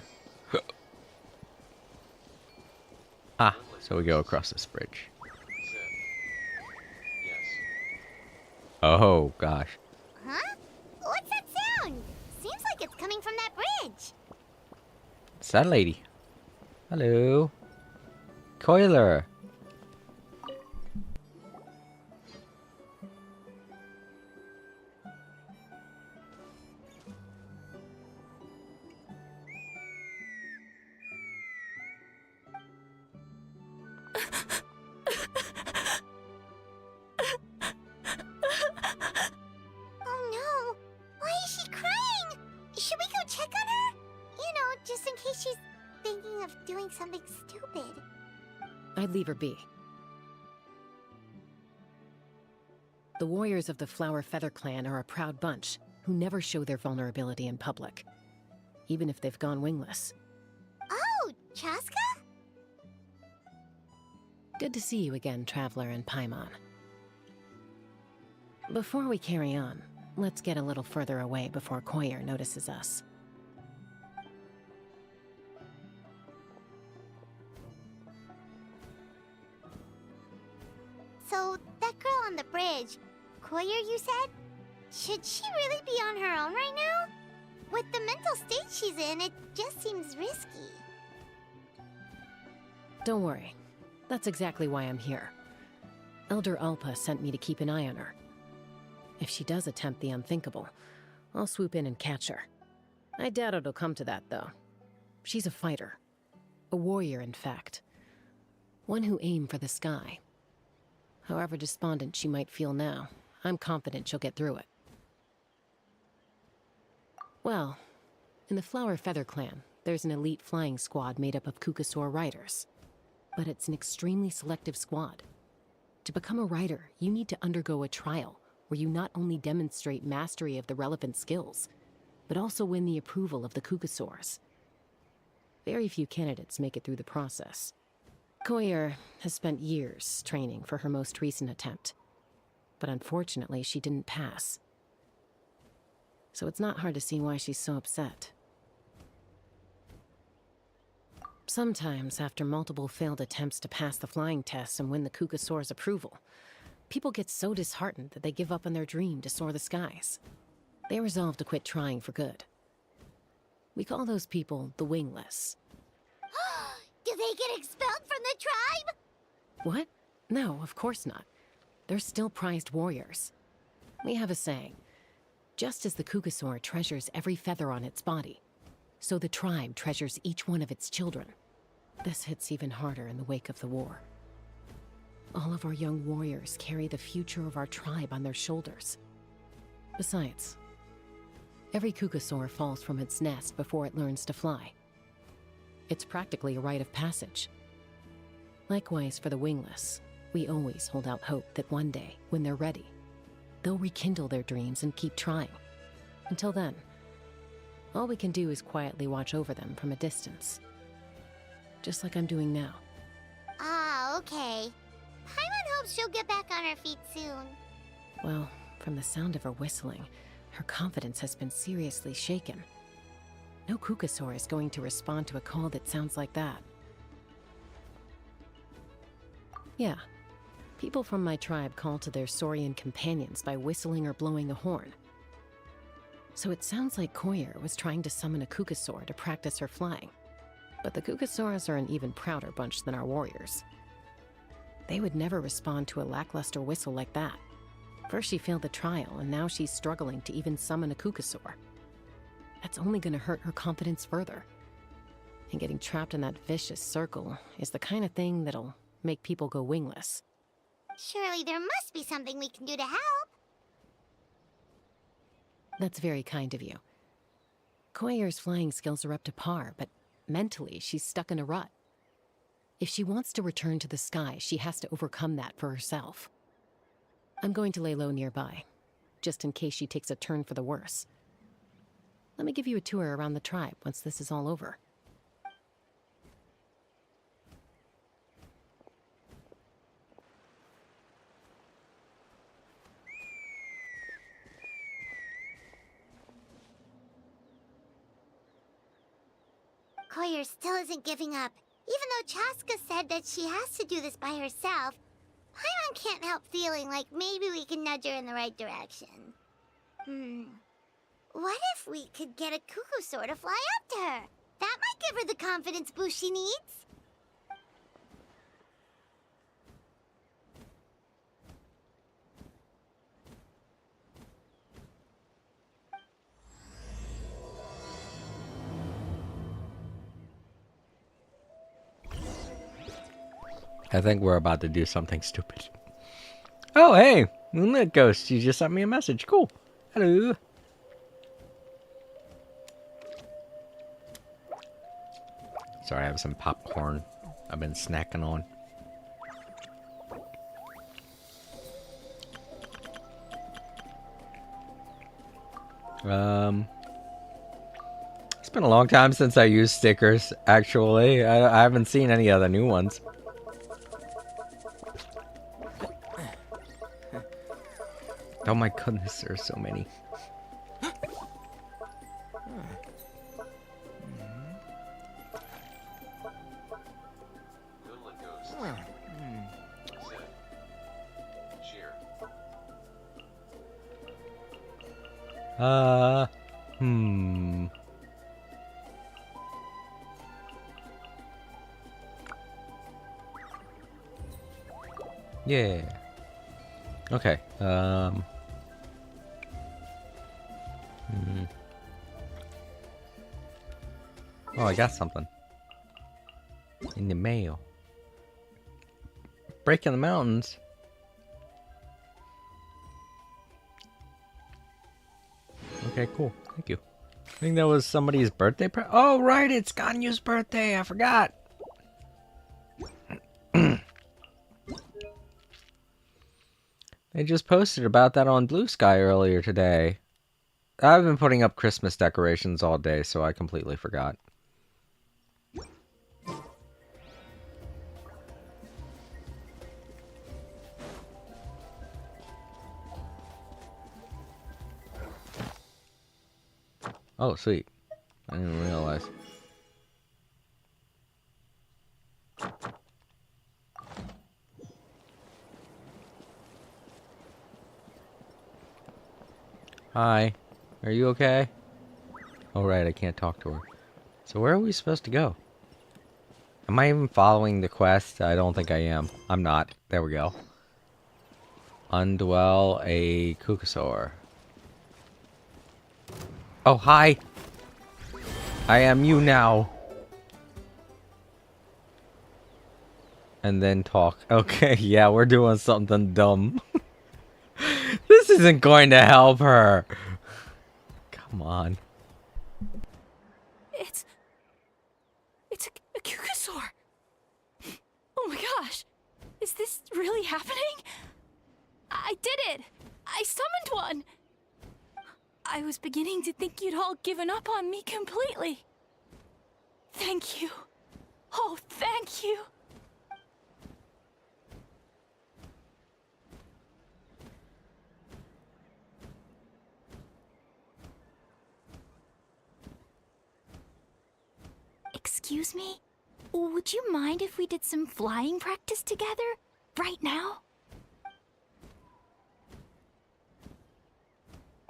Ah, so we go across this bridge. Said, yes. Oh, gosh. Huh? What's that sound? Seems like it's coming from that bridge. It's that lady. Hello. Coiler. Oh no! Why is she crying? Should we go check on her? You know, just in case she's thinking of doing something stupid. I'd leave her be. The warriors of the Flower Feather clan are a proud bunch who never show their vulnerability in public, even if they've gone wingless. Oh, Chaska? Good to see you again, Traveler and Paimon. Before we carry on, let's get a little further away before Koyer notices us. So, that girl on the bridge, Koyer, you said? Should she really be on her own right now? With the mental state she's in, it just seems risky. Don't worry. That's exactly why I'm here. Elder Alpa sent me to keep an eye on her. If she does attempt the unthinkable, I'll swoop in and catch her. I doubt it'll come to that, though. She's a fighter. A warrior, in fact. One who aimed for the sky. However despondent she might feel now, I'm confident she'll get through it. Well, in the Flower Feather clan, there's an elite flying squad made up of Kukasaur riders. But it's an extremely selective squad. To become a rider, you need to undergo a trial where you not only demonstrate mastery of the relevant skills, but also win the approval of the Kukasaurs. Very few candidates make it through the process. Koyer has spent years training for her most recent attempt, but unfortunately she didn't pass. So it's not hard to see why she's so upset. Sometimes, after multiple failed attempts to pass the flying test and win the Kukasaur's approval, people get so disheartened that they give up on their dream to soar the skies. They resolve to quit trying for good. We call those people the wingless. Do they get expelled from the tribe? What? No, of course not. They're still prized warriors. We have a saying. Just as the Kukasaur treasures every feather on its body, so the tribe treasures each one of its children. This hits even harder in the wake of the war. All of our young warriors carry the future of our tribe on their shoulders. Besides, every Kukasaur falls from its nest before it learns to fly. It's practically a rite of passage. Likewise for the wingless, we always hold out hope that one day, when they're ready, they'll rekindle their dreams and keep trying. Until then, all we can do is quietly watch over them from a distance. Just like I'm doing now. Ah, okay. Paimon hopes she'll get back on her feet soon. Well, from the sound of her whistling, her confidence has been seriously shaken. No Kukasaur is going to respond to a call that sounds like that. Yeah, people from my tribe call to their Saurian companions by whistling or blowing a horn. So it sounds like Koyer was trying to summon a Kukasaur to practice her flying. But the Kukasaurs are an even prouder bunch than our warriors. They would never respond to a lackluster whistle like that. First she failed the trial, and now she's struggling to even summon a Kukasaur. That's only going to hurt her confidence further. And getting trapped in that vicious circle is the kind of thing that'll make people go wingless. Surely there must be something we can do to help. That's very kind of you. Koyer's flying skills are up to par, but mentally she's stuck in a rut. If she wants to return to the sky, she has to overcome that for herself. I'm going to lay low nearby, just in case she takes a turn for the worse. Let me give you a tour around the tribe once this is all over. Koyer still isn't giving up. Even though Chaska said that she has to do this by herself, Paimon can't help feeling like maybe we can nudge her in the right direction. What if we could get a Kukasaur to fly up to her? That might give her the confidence boost she needs. I think we're about to do something stupid. Oh, hey, Moonlit Ghost, you just sent me a message. Cool. Hello. Sorry, I have some popcorn I've been snacking on. It's been a long time since I used stickers, actually. I haven't seen any other new ones. Oh my goodness, there are so many. Moonlit Ghost. Zip. Cheer. Yeah. Okay. Oh, I got something. In the mail. Breaking the mountains. Okay, cool. Thank you. I think that was somebody's birthday oh, right, it's Ganyu's birthday. I forgot. They just posted about that on Blue Sky earlier today. I've been putting up Christmas decorations all day, so I completely forgot. Oh, sweet. I didn't realize. Hi. Are you okay? Oh, right, I can't talk to her. So where are we supposed to go? Am I even following the quest? I don't think I am. I'm not. There we go. Undwell a Kukasaur. Oh, hi! I am you now! And then talk. Okay, yeah, we're doing something dumb. This isn't going to help her! Come on. It's a Kukasaur. Oh my gosh. Is this really happening? I did it. I summoned one. I was beginning to think you'd all given up on me completely. Thank you. Oh, thank you. Excuse me? Would you mind if we did some flying practice together? Right now?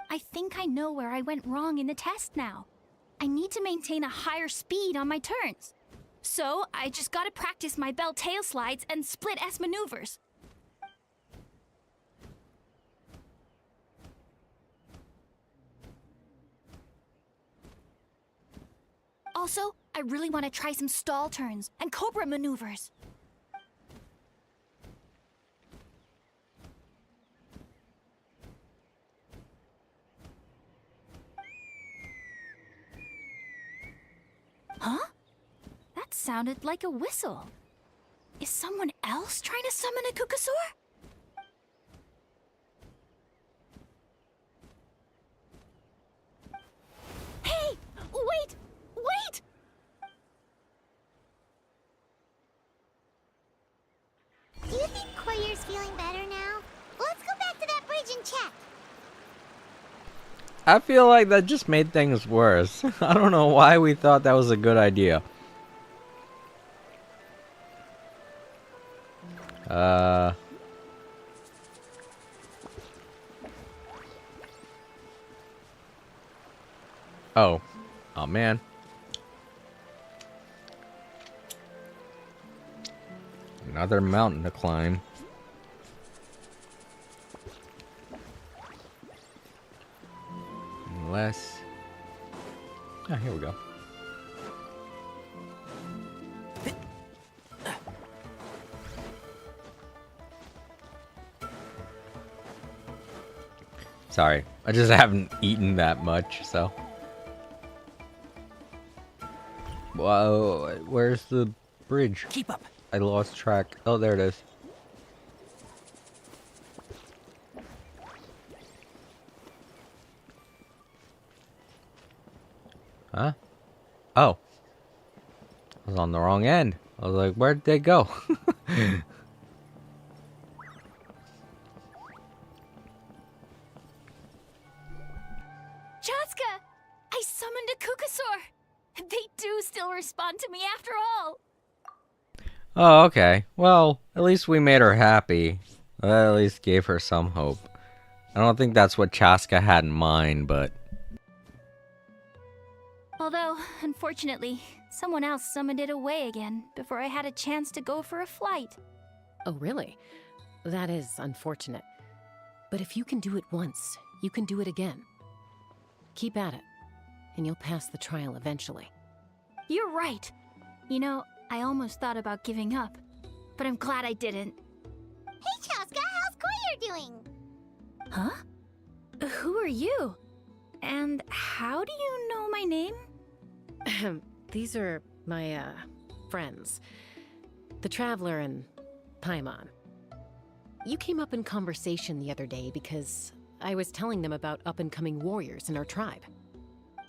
I think I know where I went wrong in the test now. I need to maintain a higher speed on my turns. So, I just gotta practice my bell tail slides and split S maneuvers. Also, I really want to try some stall turns and cobra maneuvers. Huh? That sounded like a whistle. Is someone else trying to summon a Kukasaur? Hey! Wait! Wait! Do you think Koyer's feeling better now? Let's go back to that bridge and check. I feel like that just made things worse. I don't know why we thought that was a good idea. Oh. Oh, man. Another mountain to climb. Unless... Oh, here we go. Sorry, I just haven't eaten that much, so. Whoa, where's the bridge? Keep up. I lost track. Oh, there it is. Huh? Oh. I was on the wrong end. I was like, where'd they go? Chaska! I summoned a Kukasaur! They do still respond to me after all! Oh, okay. Well, at least we made her happy. That at least gave her some hope. I don't think that's what Chaska had in mind, but... Although, unfortunately, someone else summoned it away again before I had a chance to go for a flight. Oh, really? That is unfortunate. But if you can do it once, you can do it again. Keep at it, and you'll pass the trial eventually. You're right. You know, I almost thought about giving up, but I'm glad I didn't. Hey, Chaska, how's Koyer doing? Huh? Who are you? And how do you know my name? These are my, friends. The Traveler and Paimon. You came up in conversation the other day because I was telling them about up-and-coming warriors in our tribe.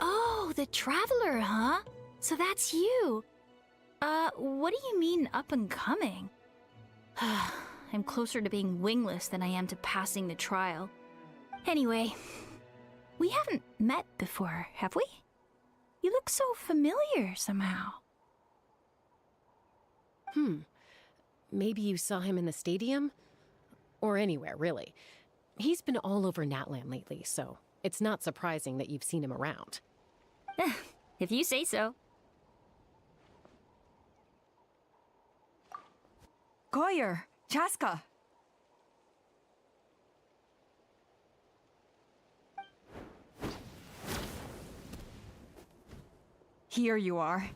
Oh, the Traveler, huh? So that's you. What do you mean up-and-coming? I'm closer to being wingless than I am to passing the trial. Anyway, we haven't met before, have we? You look so familiar somehow. Maybe you saw him in the stadium? Or anywhere, really. He's been all over Natlan lately, so it's not surprising that you've seen him around. If you say so. Koyer, Chaska. Here you are.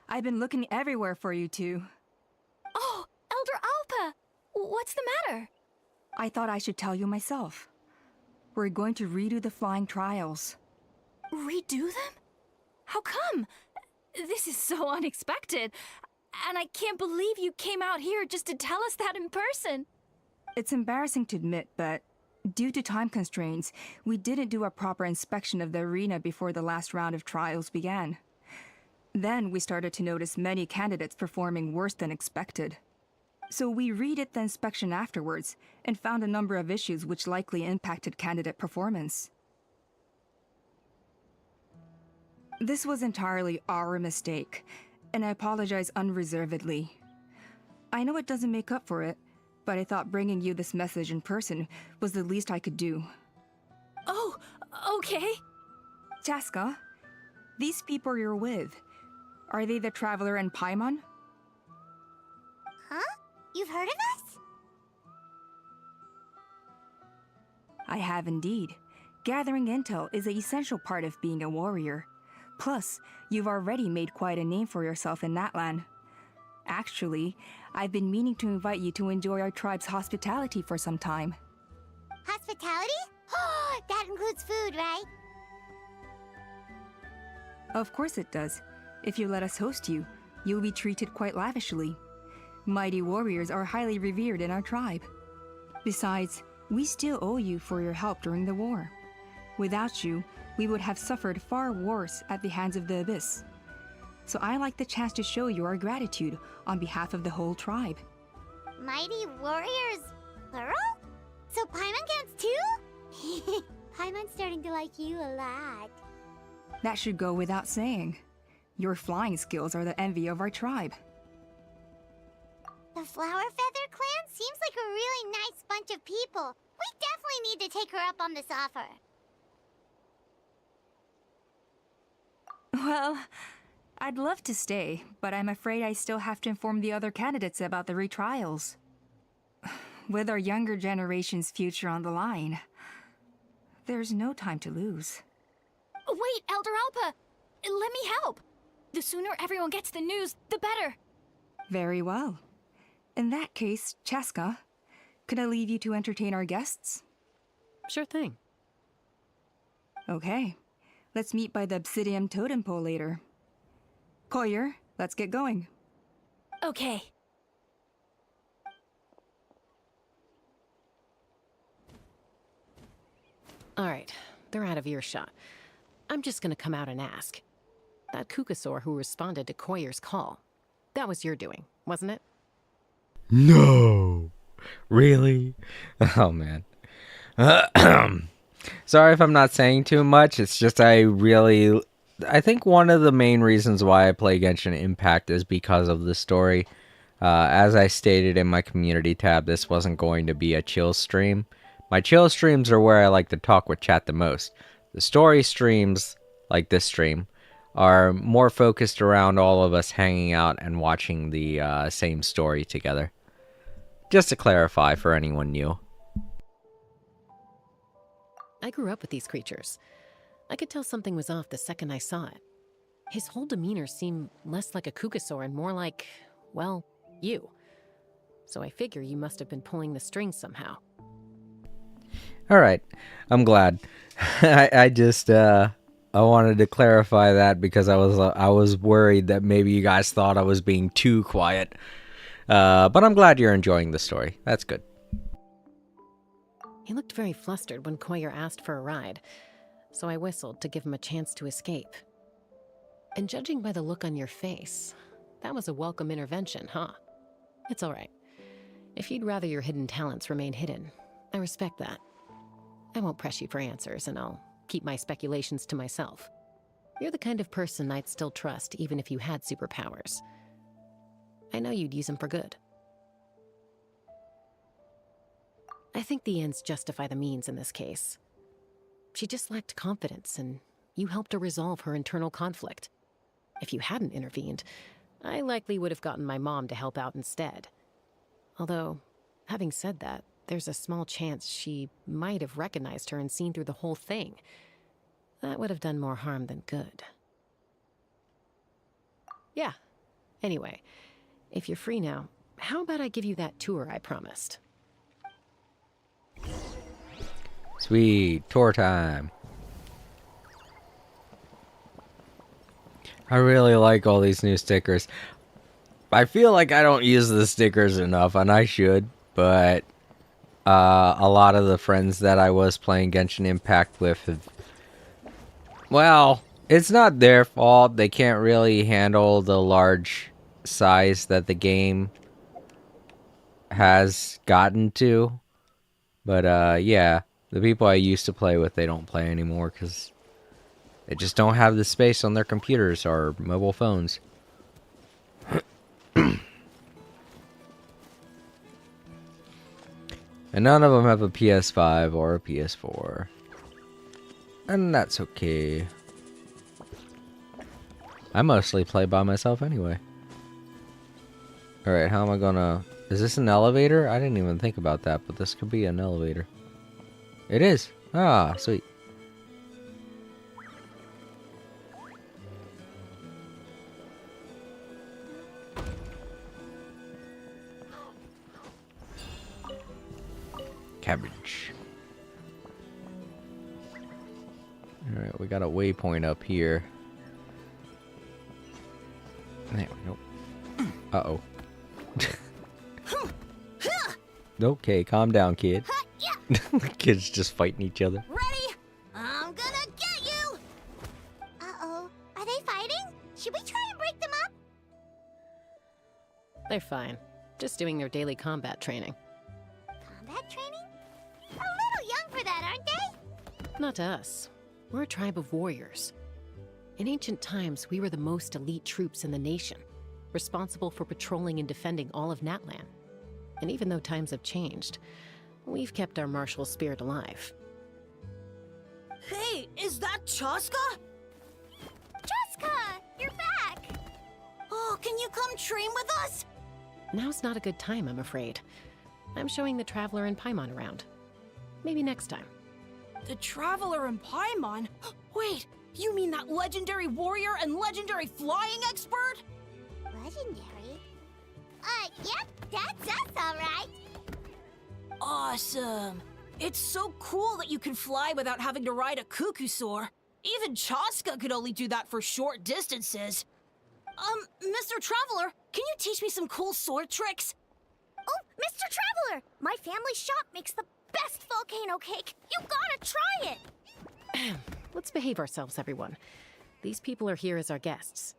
I've been looking everywhere for you two. Oh, Elder Alpa! What's the matter? I thought I should tell you myself. We're going to redo the flying trials. Redo them? How come? This is so unexpected. And I can't believe you came out here just to tell us that in person. It's embarrassing to admit, but due to time constraints, we didn't do a proper inspection of the arena before the last round of trials began. Then we started to notice many candidates performing worse than expected. So we redid the inspection afterwards and found a number of issues which likely impacted candidate performance. This was entirely our mistake, and I apologize unreservedly. I know it doesn't make up for it, but I thought bringing you this message in person was the least I could do. Oh, okay. Chaska, these people you're with, are they the Traveler and Paimon? Huh? You've heard of us? I have indeed. Gathering intel is an essential part of being a warrior. Plus, you've already made quite a name for yourself in Natlan. Actually, I've been meaning to invite you to enjoy our tribe's hospitality for some time. Hospitality? Oh, that includes food, right? Of course it does. If you let us host you, you'll be treated quite lavishly. Mighty warriors are highly revered in our tribe. Besides, we still owe you for your help during the war. Without you, we would have suffered far worse at the hands of the Abyss. So I like the chance to show you our gratitude on behalf of the whole tribe. Mighty warriors, plural? So Paimon counts too? Paimon's starting to like you a lot. That should go without saying. Your flying skills are the envy of our tribe. The Flower Feather clan seems like a really nice bunch of people. We definitely need to take her up on this offer. Well, I'd love to stay, but I'm afraid I still have to inform the other candidates about the retrials. With our younger generation's future on the line, there's no time to lose. Wait, Elder Alpa! Let me help! The sooner everyone gets the news, the better! Very well. In that case, Chaska, could I leave you to entertain our guests? Sure thing. Okay, let's meet by the obsidian totem pole later. Collier, let's get going. Okay. All right, they're out of earshot. I'm just gonna come out and ask. That Kukasaur who responded to Koyer's call, that was your doing, wasn't it? No. Really? Oh, man. Sorry if I'm not saying too much. It's just I think one of the main reasons why I play Genshin Impact is because of the story. As I stated in my community tab, this wasn't going to be a chill stream. My chill streams are where I like to talk with chat the most. The story streams, like this stream, are more focused around all of us hanging out and watching the same story together. Just to clarify for anyone new. I grew up with these creatures. I could tell something was off the second I saw it. His whole demeanor seemed less like a Kukasaur and more like, well, you. So I figure you must have been pulling the strings somehow. Alright, I'm glad. I wanted to clarify that because I was worried that maybe you guys thought I was being too quiet. But I'm glad you're enjoying the story. That's good. He looked very flustered when Koyer asked for a ride, so I whistled to give him a chance to escape. And judging by the look on your face, that was a welcome intervention, huh? It's all right. If you'd rather your hidden talents remain hidden, I respect that. I won't press you for answers, and I'll keep my speculations to myself. You're the kind of person I'd still trust even if you had superpowers. I know you'd use them for good. I think the ends justify the means in this case. She just lacked confidence, and you helped her resolve her internal conflict. If you hadn't intervened, I likely would have gotten my mom to help out instead. Although, having said that, there's a small chance she might have recognized her and seen through the whole thing. That would have done more harm than good. Yeah. Anyway, if you're free now, how about I give you that tour I promised? Sweet, tour time. I really like all these new stickers. I feel like I don't use the stickers enough, and I should, but a lot of the friends that I was playing Genshin Impact with have... Well, it's not their fault. They can't really handle the large size that the game has gotten to. But, yeah, the people I used to play with, they don't play anymore because they just don't have the space on their computers or mobile phones. And none of them have a PS5 or a PS4. And that's okay. I mostly play by myself anyway. Alright, how am I gonna... Is this an elevator? I didn't even think about that, but this could be an elevator. It is! Ah, sweet. Cabbage. Alright, we got a waypoint up here. There we go. Uh-oh. Okay, calm down, kid. The kids just fighting each other. Ready? I'm gonna get you! Uh-oh. Are they fighting? Should we try and break them up? They're fine. Just doing their daily combat training. Combat training? A little young for that, aren't they? Not to us. We're a tribe of warriors. In ancient times, we were the most elite troops in the nation, responsible for patrolling and defending all of Natlan. And even though times have changed, we've kept our martial spirit alive. Hey, is that Chaska? Jessica, you're back! Oh, can you come train with us? Now's not a good time, I'm afraid. I'm showing the Traveler and Paimon around. Maybe next time. The Traveler and Paimon? Wait, you mean that legendary warrior and legendary flying expert? Legendary? Yep, that's us, alright. Awesome. It's so cool that you can fly without having to ride a cuckoo-soar. Even Chaska could only do that for short distances. Mr. Traveler, can you teach me some cool sword tricks? Oh, Mr. Traveler! My family shop makes the best volcano cake. You gotta try it! Let's behave ourselves, everyone. These people are here as our guests.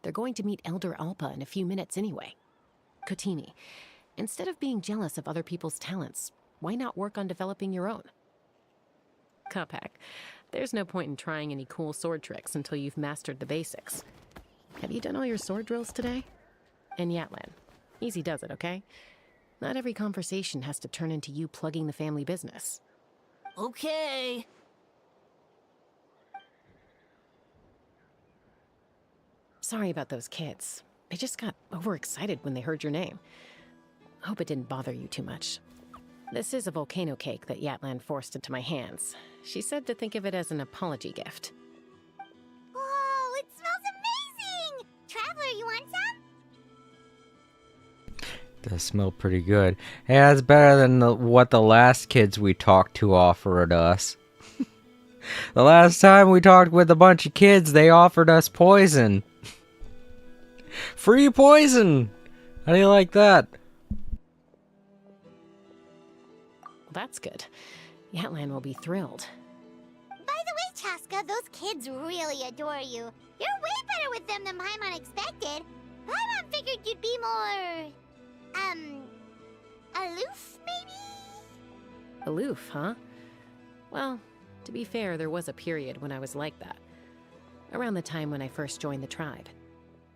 They're going to meet Elder Alpa in a few minutes anyway. Kotini, instead of being jealous of other people's talents, why not work on developing your own? Kapak, there's no point in trying any cool sword tricks until you've mastered the basics. Have you done all your sword drills today? And Yatlan, easy does it, okay? Not every conversation has to turn into you plugging the family business. Okay. Sorry about those kids. They just got overexcited when they heard your name. Hope it didn't bother you too much. This is a volcano cake that Yatlan forced into my hands. She said to think of it as an apology gift. Whoa, it smells amazing! Traveler, you want some? Does smell pretty good. Hey, that's better than what the last kids we talked to offered us. The last time we talked with a bunch of kids, they offered us poison. Free poison! How do you like that? Well, that's good. Yatlan will be thrilled. By the way, Chaska, those kids really adore you. You're way better with them than Paimon expected. Paimon figured you'd be more... aloof, maybe? Aloof, huh? Well, to be fair, there was a period when I was like that. Around the time when I first joined the tribe.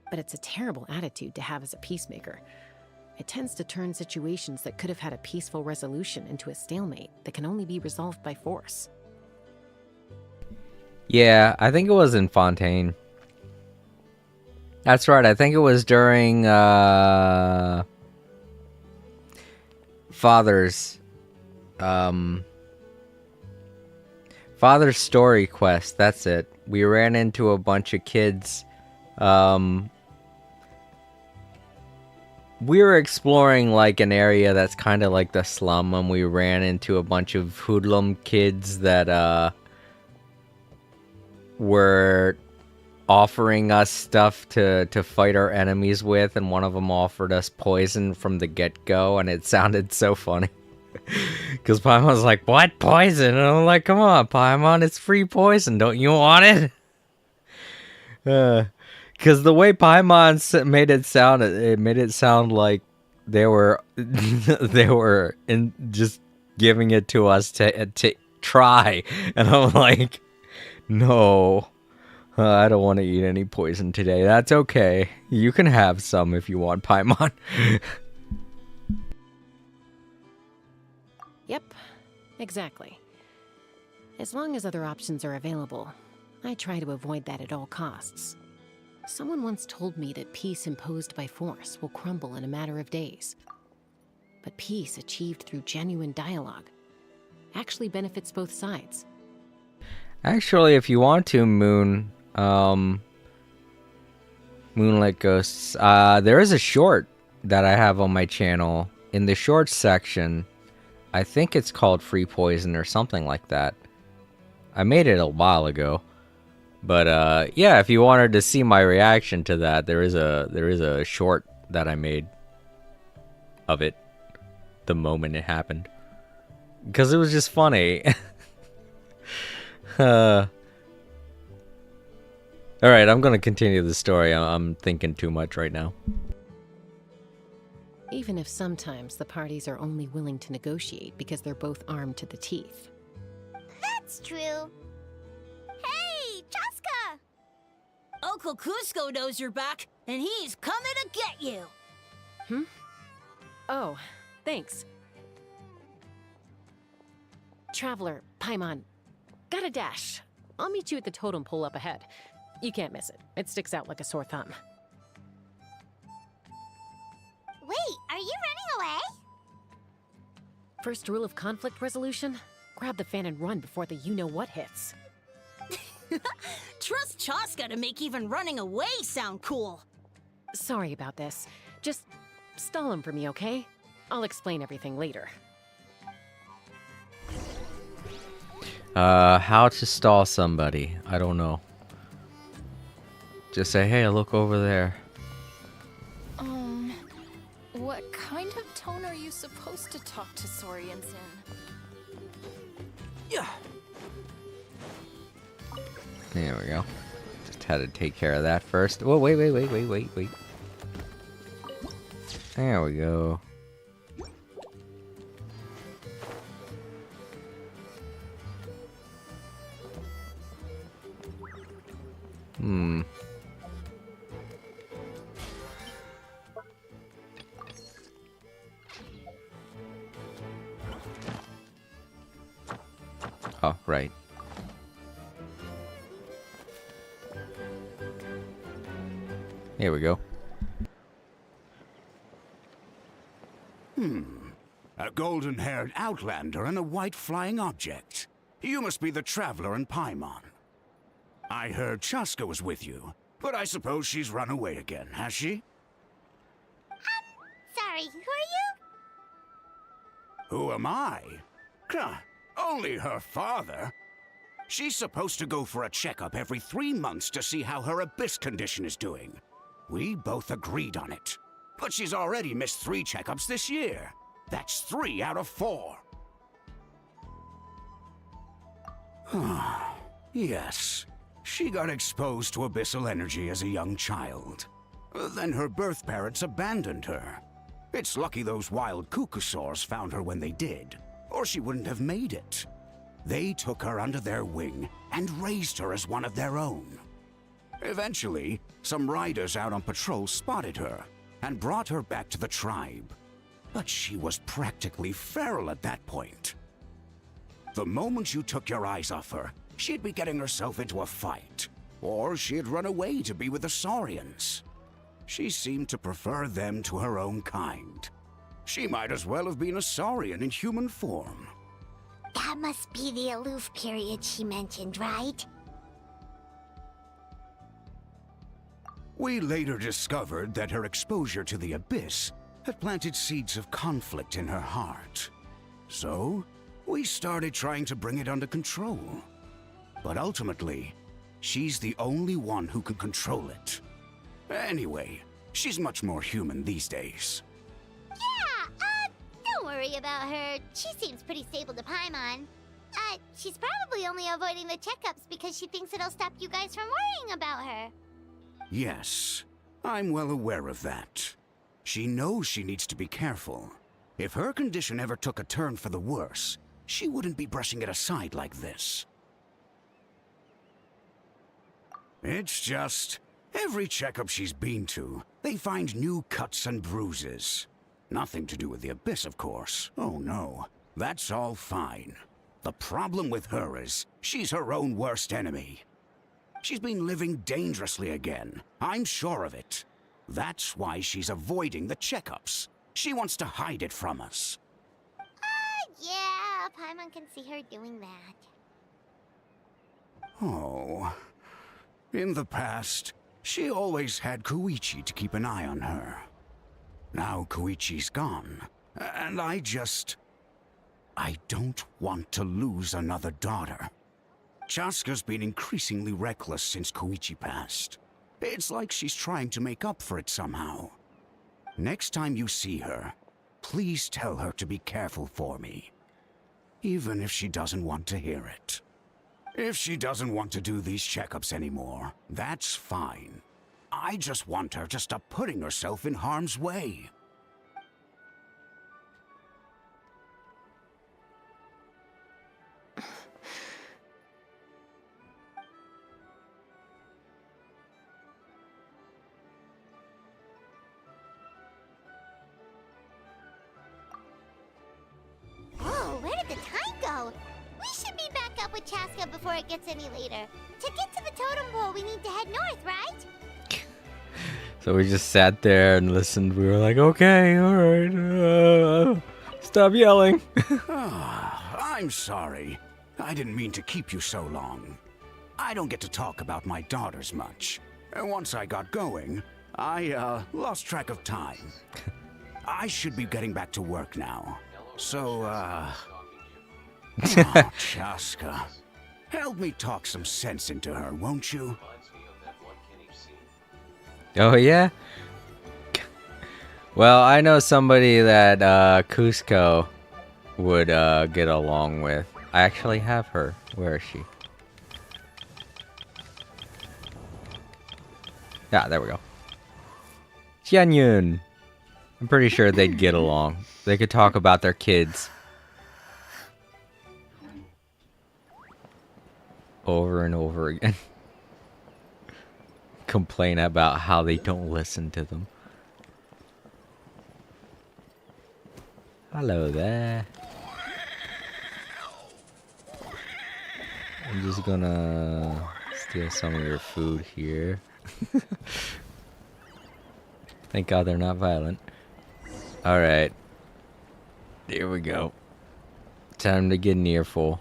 But it's a terrible attitude to have as a peacemaker. It tends to turn situations that could have had a peaceful resolution into a stalemate that can only be resolved by force. Yeah, I think it was in Fontaine. That's right, I think it was during, Father's story quest, that's it. We ran into a bunch of kids, we were exploring like an area that's kind of like the slum, and we ran into a bunch of hoodlum kids that were offering us stuff to fight our enemies with, and one of them offered us poison from the get-go, and it sounded so funny. Because Paimon was like, what, poison? And I'm like, come on, Paimon, it's free poison, don't you want it? Because the way Paimon made it sound like they were just giving it to us to try, and I'm like, no, I don't want to eat any poison today. That's okay. You can have some if you want, Paimon. Yep, exactly. As long as other options are available, I try to avoid that at all costs. Someone once told me that peace imposed by force will crumble in a matter of days. But peace achieved through genuine dialogue actually benefits both sides. Actually, if you want to, Moonlight Ghosts, there is a short that I have on my channel. In the shorts section, I think it's called Free Poison or something like that. I made it a while ago. But yeah, if you wanted to see my reaction to that, there is a short that I made of it the moment it happened, because it was just funny. All right, I'm gonna continue the story. I'm thinking too much right now. Even if sometimes the parties are only willing to negotiate because they're both armed to the teeth. That's true. Hey, Chaska! Uncle Cusco knows you're back, and he's coming to get you. Oh, thanks. Traveler, Paimon, got a dash. I'll meet you at the totem pole up ahead. You can't miss it. It sticks out like a sore thumb. Wait, are you running away? First rule of conflict resolution? Grab the fan and run before the you-know-what hits. Trust Chaska to make even running away sound cool. Sorry about this. Just stall him for me, okay? I'll explain everything later. How to stall somebody. I don't know. Just say, hey, look over there. What kind of tone are you supposed to talk to Saurians in? Yeah. There we go. Just had to take care of that first. Oh, wait. There we go. Oh, right. Here we go. A golden-haired outlander and a white flying object. You must be the traveler in Paimon. I heard Chaska was with you, but I suppose she's run away again, has she? Sorry, who are you? Who am I? Only her father. She's supposed to go for a checkup every 3 months to see how her abyss condition is doing. We both agreed on it. But she's already missed 3 checkups this year. That's 3 out of 4. Yes. She got exposed to abyssal energy as a young child. Then her birth parents abandoned her. It's lucky those wild cuckoosaurs found her when they did, or she wouldn't have made it. They took her under their wing and raised her as one of their own. Eventually, some riders out on patrol spotted her and brought her back to the tribe. But she was practically feral at that point. The moment you took your eyes off her, she'd be getting herself into a fight, or she'd run away to be with the Saurians. She seemed to prefer them to her own kind. She might as well have been a Saurian in human form. That must be the aloof period she mentioned, right? We later discovered that her exposure to the abyss had planted seeds of conflict in her heart. So, we started trying to bring it under control. But ultimately, she's the only one who can control it. Anyway, she's much more human these days. Yeah, don't worry about her. She seems pretty stable to Paimon. She's probably only avoiding the checkups because she thinks it'll stop you guys from worrying about her. Yes, I'm well aware of that. She knows she needs to be careful. If her condition ever took a turn for the worse, she wouldn't be brushing it aside like this. It's just, every checkup she's been to, they find new cuts and bruises. Nothing to do with the abyss, of course. Oh no, that's all fine. The problem with her is, she's her own worst enemy. She's been living dangerously again. I'm sure of it. That's why she's avoiding the checkups. She wants to hide it from us. Yeah, Paimon can see her doing that. Oh. In the past, she always had Koichi to keep an eye on her. Now Koichi's gone, and I don't want to lose another daughter. Chaska's been increasingly reckless since Koichi passed. It's like she's trying to make up for it somehow. Next time you see her, please tell her to be careful for me. Even if she doesn't want to hear it. If she doesn't want to do these checkups anymore, that's fine. I just want her to stop putting herself in harm's way. Whoa, where did the time go? We should be back up with Chaska before it gets any later. To get to the totem pole, we need to head north, right? So we just sat there and listened. We were like, okay, alright. Stop yelling. I'm sorry. I didn't mean to keep you so long. I don't get to talk about my daughters much. And once I got going, I lost track of time. I should be getting back to work now. So, oh, Chaska. Help me talk some sense into her, won't you? Reminds me of that one Kenny scene. Oh, yeah? Well, I know somebody that Cusco would get along with. I actually have her. Where is she? Yeah, there we go. Xianyun. I'm pretty sure they'd get along. They could talk about their kids. Over and over again. Complain about how they don't listen to them. Hello there. I'm just gonna steal some of your food here. Thank God they're not violent. Alright. Here we go. Time to get near full.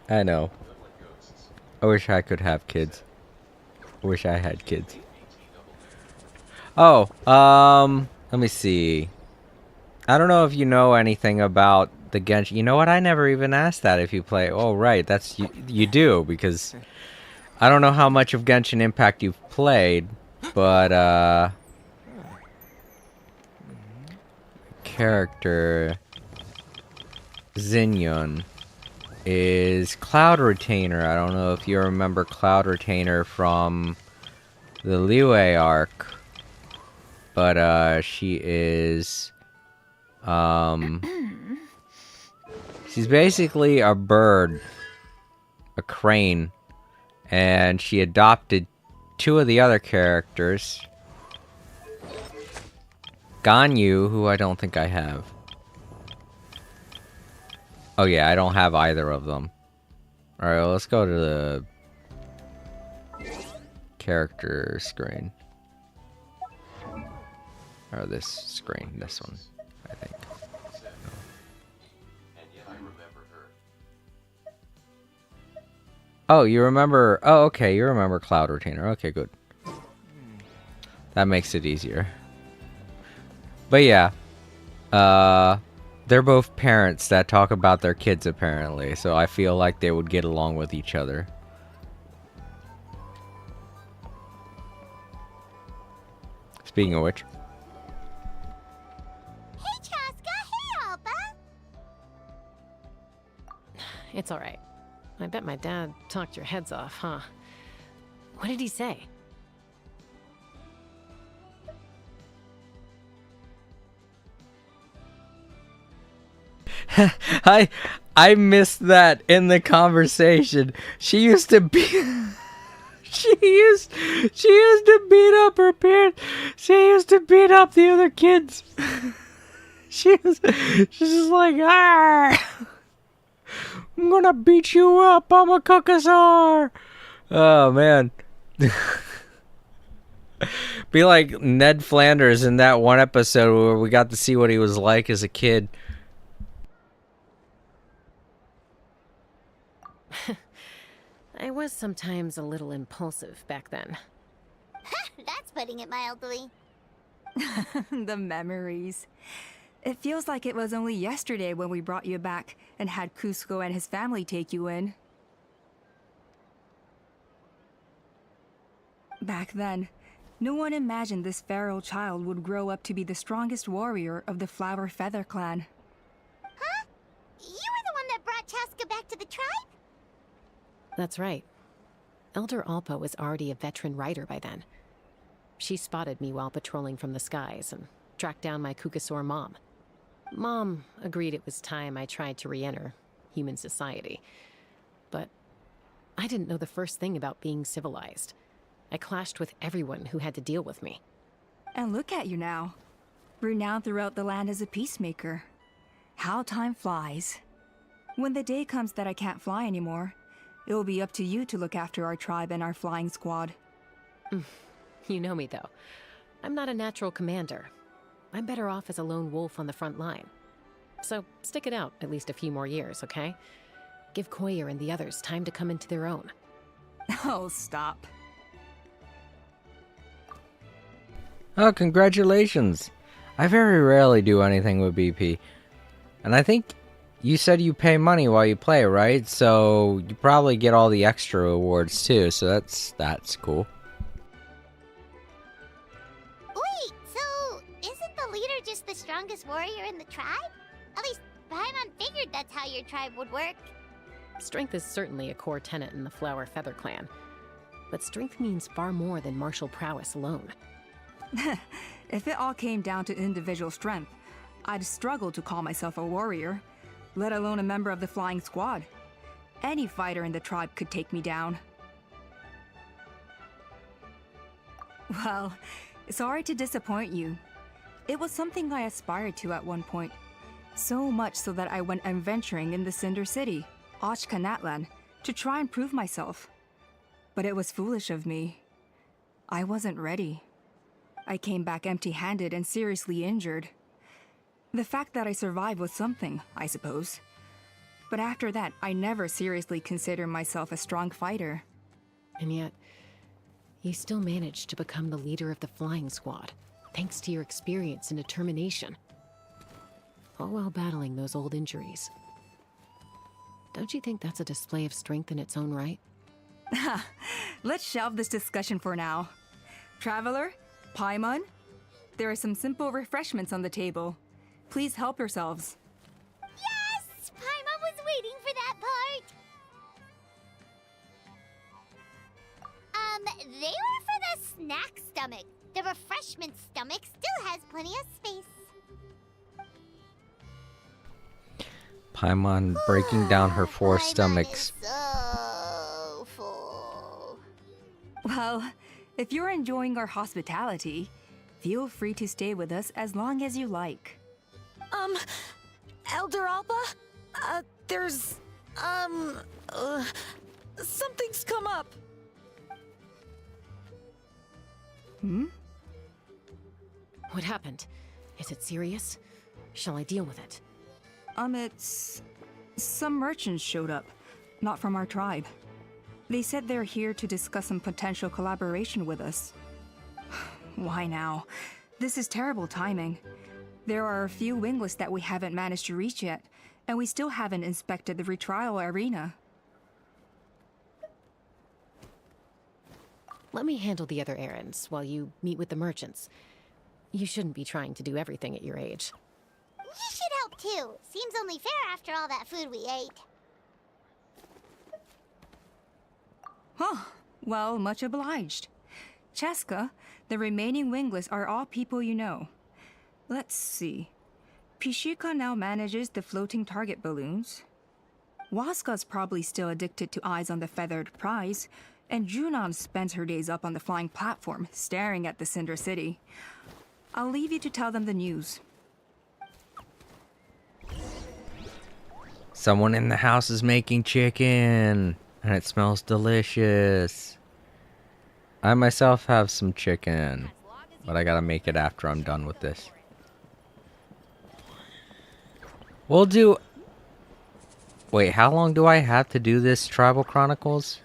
I know. I wish I could have kids. I wish I had kids. Oh, let me see. I don't know if you know anything about the Genshin. You know what? I never even asked that if you play. Oh, right. That's you do, because I don't know how much of Genshin Impact you've played, but character Xinyun is Cloud Retainer. I don't know if you remember Cloud Retainer from the Liyue arc, but she is she's basically a bird, a crane, and she adopted two of the other characters, Ganyu, who I don't think I have. Oh yeah, I don't have either of them. Alright, well, let's go to the character screen. Or this screen, this one, I think. And yet I remember her. Oh, you remember... Oh, okay, you remember Cloud Retainer. Okay, good. That makes it easier. But yeah. They're both parents that talk about their kids, apparently. So I feel like they would get along with each other. Speaking of which... Hey, Chaska! Hey, Alba! It's alright. I bet my dad talked your heads off, huh? What did he say? I missed that in the conversation. She used to be... she used to beat up her parents. She used to beat up the other kids. She's just like, ah, I'm gonna beat you up. I'm a Cuckasar. Oh man. Be like Ned Flanders in that one episode where we got to see what he was like as a kid. I was sometimes a little impulsive back then. That's putting it mildly. The memories. It feels like it was only yesterday when we brought you back and had Cusco and his family take you in. Back then, no one imagined this feral child would grow up to be the strongest warrior of the Flower Feather clan. Huh? You were the one that brought Chaska back to the tribe? That's right. Elder Alpa was already a veteran rider by then. She spotted me while patrolling from the skies and tracked down my Cuckasor mom. Mom agreed it was time I tried to re-enter human society. But I didn't know the first thing about being civilized. I clashed with everyone who had to deal with me. And look at you now. Renowned throughout the land as a peacemaker. How time flies. When the day comes that I can't fly anymore, it will be up to you to look after our tribe and our flying squad. You know me, though. I'm not a natural commander. I'm better off as a lone wolf on the front line. So stick it out at least a few more years, okay? Give Koyer and the others time to come into their own. Oh, stop. Oh, congratulations. I very rarely do anything with BP. And I think you said you pay money while you play, right? So you probably get all the extra rewards too, so that's cool. Wait, so isn't the leader just the strongest warrior in the tribe? At least Paimon figured that's how your tribe would work. Strength is certainly a core tenet in the Flower Feather clan. But strength means far more than martial prowess alone. If it all came down to individual strength, I'd struggle to call myself a warrior, let alone a member of the flying squad. Any fighter in the tribe could take me down. Well, sorry to disappoint you. It was something I aspired to at one point. So much so that I went adventuring in the Cinder City, Ashkanatlan, to try and prove myself. But it was foolish of me. I wasn't ready. I came back empty-handed and seriously injured. The fact that I survived was something, I suppose. But after that, I never seriously considered myself a strong fighter. And yet, you still managed to become the leader of the flying squad, thanks to your experience and determination. All while battling those old injuries. Don't you think that's a display of strength in its own right? Let's shelve this discussion for now. Traveler, Paimon, there are some simple refreshments on the table. Please help yourselves. Yes! Paimon was waiting for that part! They were for the snack stomach. The refreshment stomach still has plenty of space. Paimon breaking down her 4 Paimon stomachs. is so full. Well, if you're enjoying our hospitality, feel free to stay with us as long as you like. Elder Alba? There's, something's come up. Hmm? What happened? Is it serious? Shall I deal with it? It's... Some merchants showed up, not from our tribe. They said they're here to discuss some potential collaboration with us. Why now? This is terrible timing. There are a few wingless that we haven't managed to reach yet, and we still haven't inspected the retrial arena. Let me handle the other errands while you meet with the merchants. You shouldn't be trying to do everything at your age. You should help too. Seems only fair after all that food we ate. Huh. Well, much obliged. Cheska, the remaining wingless are all people you know. Let's see. Pishika now manages the floating target balloons. Waska's probably still addicted to eyes on the feathered prize, and Junon spends her days up on the flying platform, staring at the Cinder City. I'll leave you to tell them the news. Someone in the house is making chicken, and it smells delicious. I myself have some chicken, but I gotta make it after I'm done with this. We'll do... Wait, how long do I have to do this Tribal Chronicles?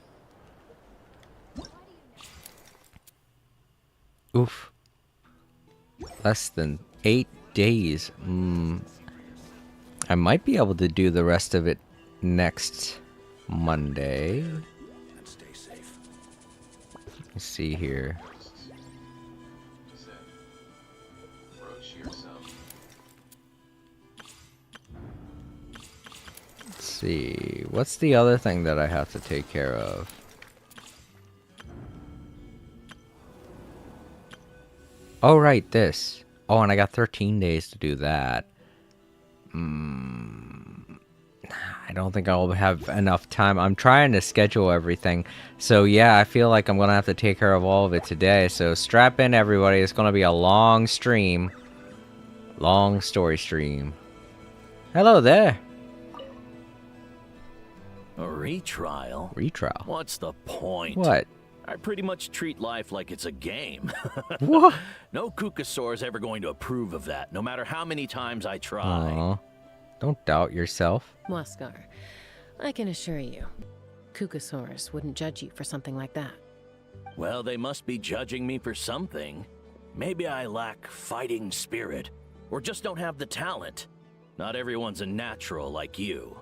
Oof. Less than 8 days. I might be able to do the rest of it next Monday. And stay safe. Let's see here. Let's see. What's the other thing that I have to take care of? Oh, right, this. Oh, and I got 13 days to do that. I don't think I'll have enough time. I'm trying to schedule everything. So, yeah, I feel like I'm going to have to take care of all of it today. So, strap in, everybody. It's going to be a long stream. Long story stream. Hello there. A retrial? Retrial? What's the point? What? I pretty much treat life like it's a game. What? No Kukasaur's ever going to approve of that, no matter how many times I try. Aw. Don't doubt yourself. Waskar, I can assure you, Kukasaurus wouldn't judge you for something like that. Well, they must be judging me for something. Maybe I lack fighting spirit, or just don't have the talent. Not everyone's a natural like you.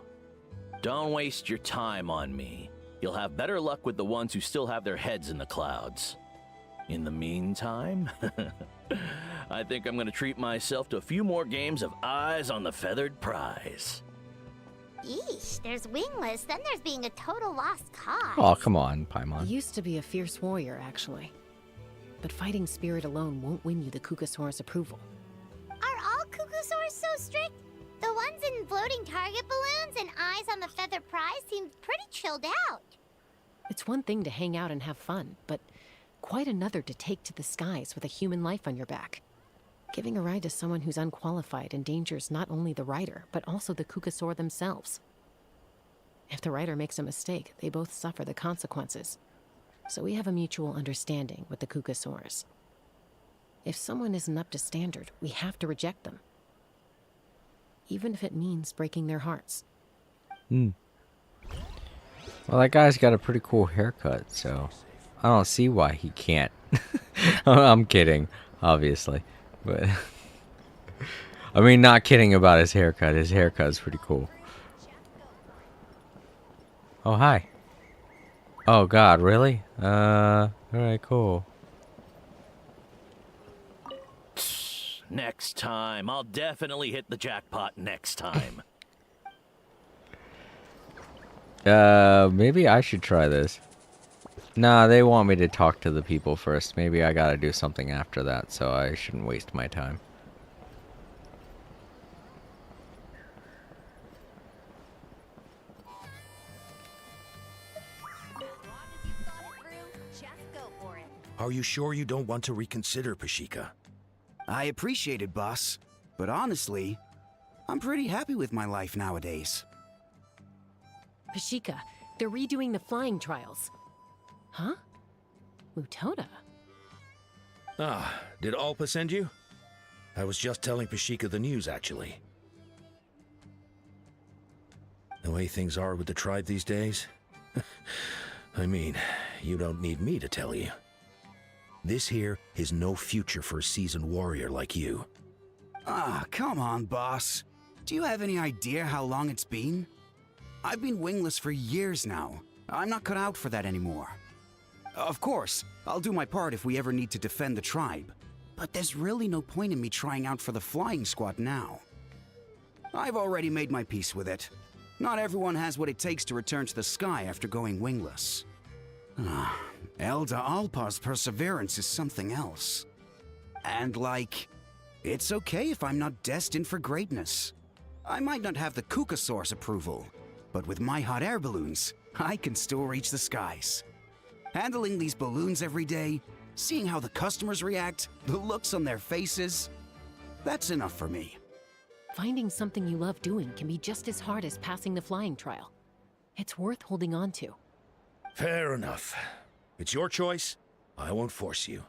Don't waste your time on me. You'll have better luck with the ones who still have their heads in the clouds. In the meantime, I think I'm gonna treat myself to a few more games of Eyes on the Feathered Prize. Yeesh, there's wingless, then there's being a total lost cause. Oh, come on, You Paimon. used to be a fierce warrior, actually. But fighting spirit alone won't win you the Kukasaur's approval. Are all Kukusaurs so strict? The ones in floating target balloons and Eyes on the Feather Prize seemed pretty chilled out. It's one thing to hang out and have fun, but quite another to take to the skies with a human life on your back. Giving a ride to someone who's unqualified endangers not only the rider, but also the Kukasaur themselves. If the rider makes a mistake, they both suffer the consequences. So we have a mutual understanding with the Kukasaurs. If someone isn't up to standard, we have to reject them. Even if it means breaking their hearts. Well, that guy's got a pretty cool haircut, so I don't see why he can't. I'm kidding, obviously. But I mean, not kidding about his haircut. His haircut's pretty cool. Oh, hi. Oh, God, really? Alright, cool. Next time. I'll definitely hit the jackpot next time. Maybe I should try this. Nah, they want me to talk to the people first. Maybe I gotta do something after that, so I shouldn't waste my time. Are you sure you don't want to reconsider, Pashika? I appreciate it, boss. But honestly, I'm pretty happy with my life nowadays. Pashika, they're redoing the flying trials. Huh? Mutoda? Ah, did Alpa send you? I was just telling Pashika the news, actually. The way things are with the tribe these days? I mean, you don't need me to tell you. This here is no future for a seasoned warrior like you. Ah, come on, boss. Do you have any idea how long it's been? I've been wingless for years now. I'm not cut out for that anymore. Of course, I'll do my part if we ever need to defend the tribe. But there's really no point in me trying out for the flying squad now. I've already made my peace with it. Not everyone has what it takes to return to the sky after going wingless. Elder Alpa's perseverance is something else. And it's okay if I'm not destined for greatness. I might not have the Kukasaur's approval, but with my hot air balloons, I can still reach the skies. Handling these balloons every day, seeing how the customers react, the looks on their faces, that's enough for me. Finding something you love doing can be just as hard as passing the flying trial. It's worth holding on to. Fair enough. It's your choice. I won't force you.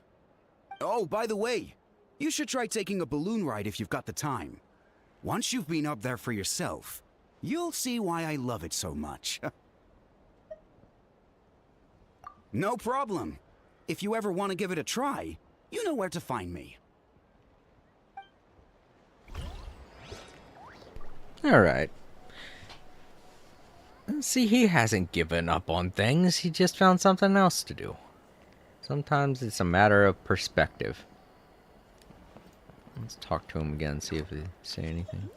Oh, by the way, you should try taking a balloon ride if you've got the time. Once you've been up there for yourself, you'll see why I love it so much. No problem. If you ever want to give it a try, you know where to find me. Alright. See, he hasn't given up on things. He just found something else to do. Sometimes it's a matter of perspective. Let's talk to him again, see if he say anything.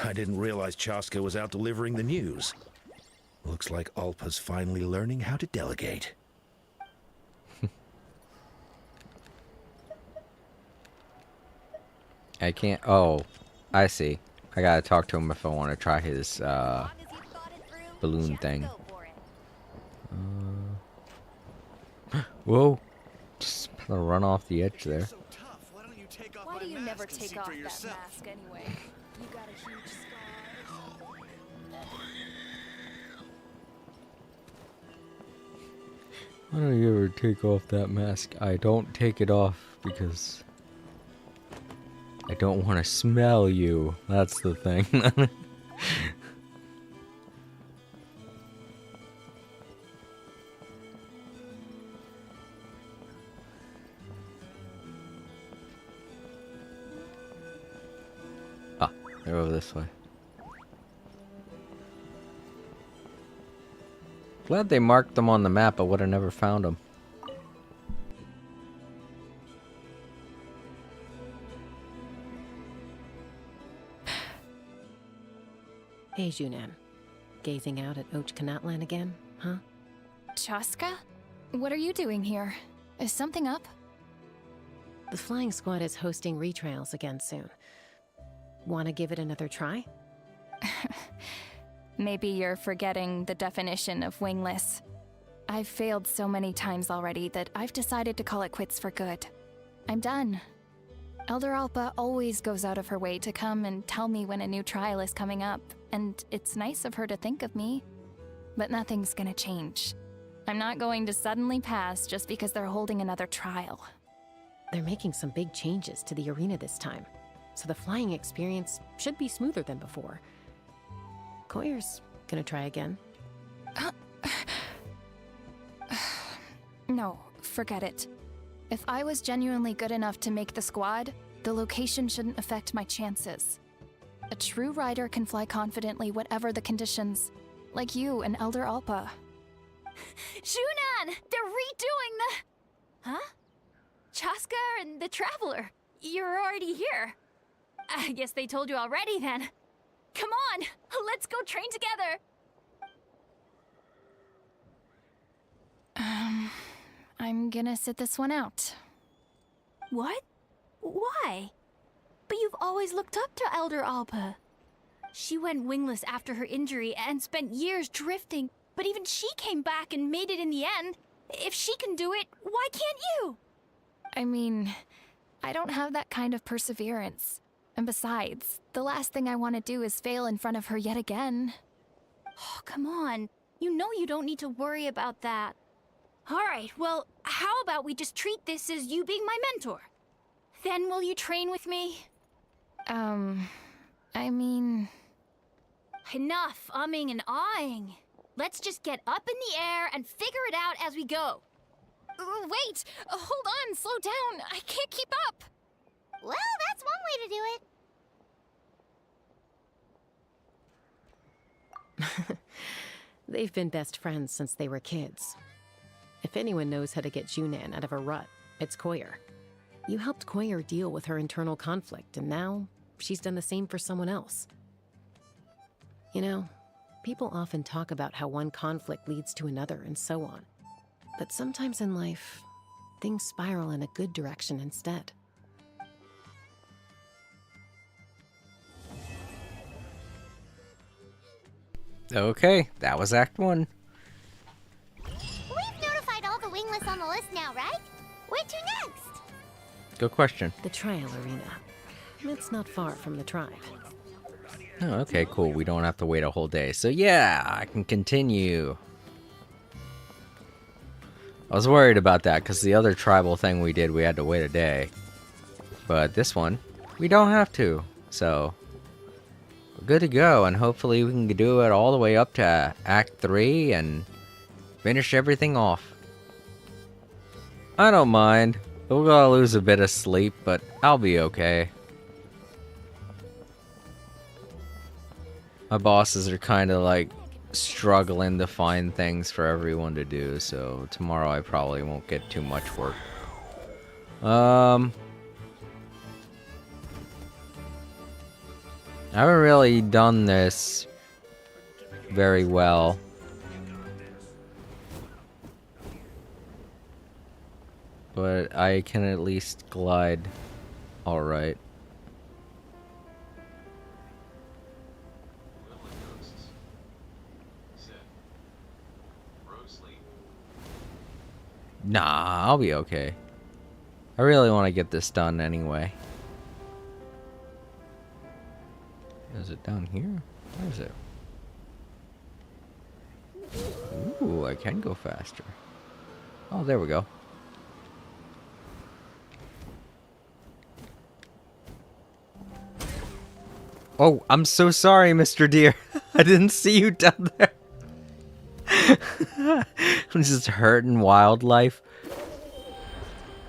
I didn't realize Chaska was out delivering the news. Looks like Alpa's finally learning how to delegate. I can't... Oh, I see. I gotta talk to him if I want to try his, balloon thing. Whoa. Just gonna run off the edge there. Why do you never take off that mask anyway? You got a huge scar. Why don't you ever take off that mask? I don't take it off because I don't want to smell you. That's the thing. Go this way. Glad they marked them on the map. I would have never found them. Hey, Junan. Gazing out at Ochkanatlan again, huh? Chaska? What are you doing here? Is something up? The flying squad is hosting retrials again soon. Wanna give it another try? Maybe you're forgetting the definition of wingless. I've failed so many times already that I've decided to call it quits for good. I'm done. Elder Alpa always goes out of her way to come and tell me when a new trial is coming up, and it's nice of her to think of me. But nothing's gonna change. I'm not going to suddenly pass just because they're holding another trial. They're making some big changes to the arena this time, so the flying experience should be smoother than before. Koyer's gonna try again. No, forget it. If I was genuinely good enough to make the squad, the location shouldn't affect my chances. A true rider can fly confidently whatever the conditions, like you and Elder Alpa. Junan! They're redoing the... Huh? Chaska and the Traveler. You're already here. I guess they told you already then. Come on, let's go train together. I'm gonna sit this one out. What? Why? But you've always looked up to Elder Alpa. She went wingless after her injury and spent years drifting, but even she came back and made it in the end. If she can do it, why can't you? I mean, I don't have that kind of perseverance. And besides, the last thing I want to do is fail in front of her yet again. Oh, come on. You know you don't need to worry about that. All right, well, how about we just treat this as you being my mentor? Then will you train with me? I mean... Enough umming and ahhing. Let's just get up in the air and figure it out as we go. Wait! Hold on, slow down. I can't keep up. Well, that's one way to do it. They've been best friends since they were kids. If anyone knows how to get Junan out of a rut, it's Koyer. You helped Koyer deal with her internal conflict, and now she's done the same for someone else. You know, people often talk about how one conflict leads to another and so on. But sometimes in life, things spiral in a good direction instead. Okay, that was Act 1. We've notified all the wingless on the list now, right? Where to next? Good question. The trial arena. It's not far from the tribe. Oh, okay, cool. We don't have to wait a whole day. So yeah, I can continue. I was worried about that because the other tribal thing we did, we had to wait a day. But this one, we don't have to. So, we're good to go. And hopefully we can do it all the way up to Act 3 and finish everything off. I don't mind. We're gonna lose a bit of sleep, but I'll be okay. My bosses are kind of like struggling to find things for everyone to do, so tomorrow I probably won't get too much work. I haven't really done this very well. But I can at least glide alright. Nah, I'll be okay. I really want to get this done anyway. Is it down here? Where is it? Ooh, I can go faster. Oh, there we go. Oh, I'm so sorry, Mr. Deer. I didn't see you down there. I'm just hurting wildlife.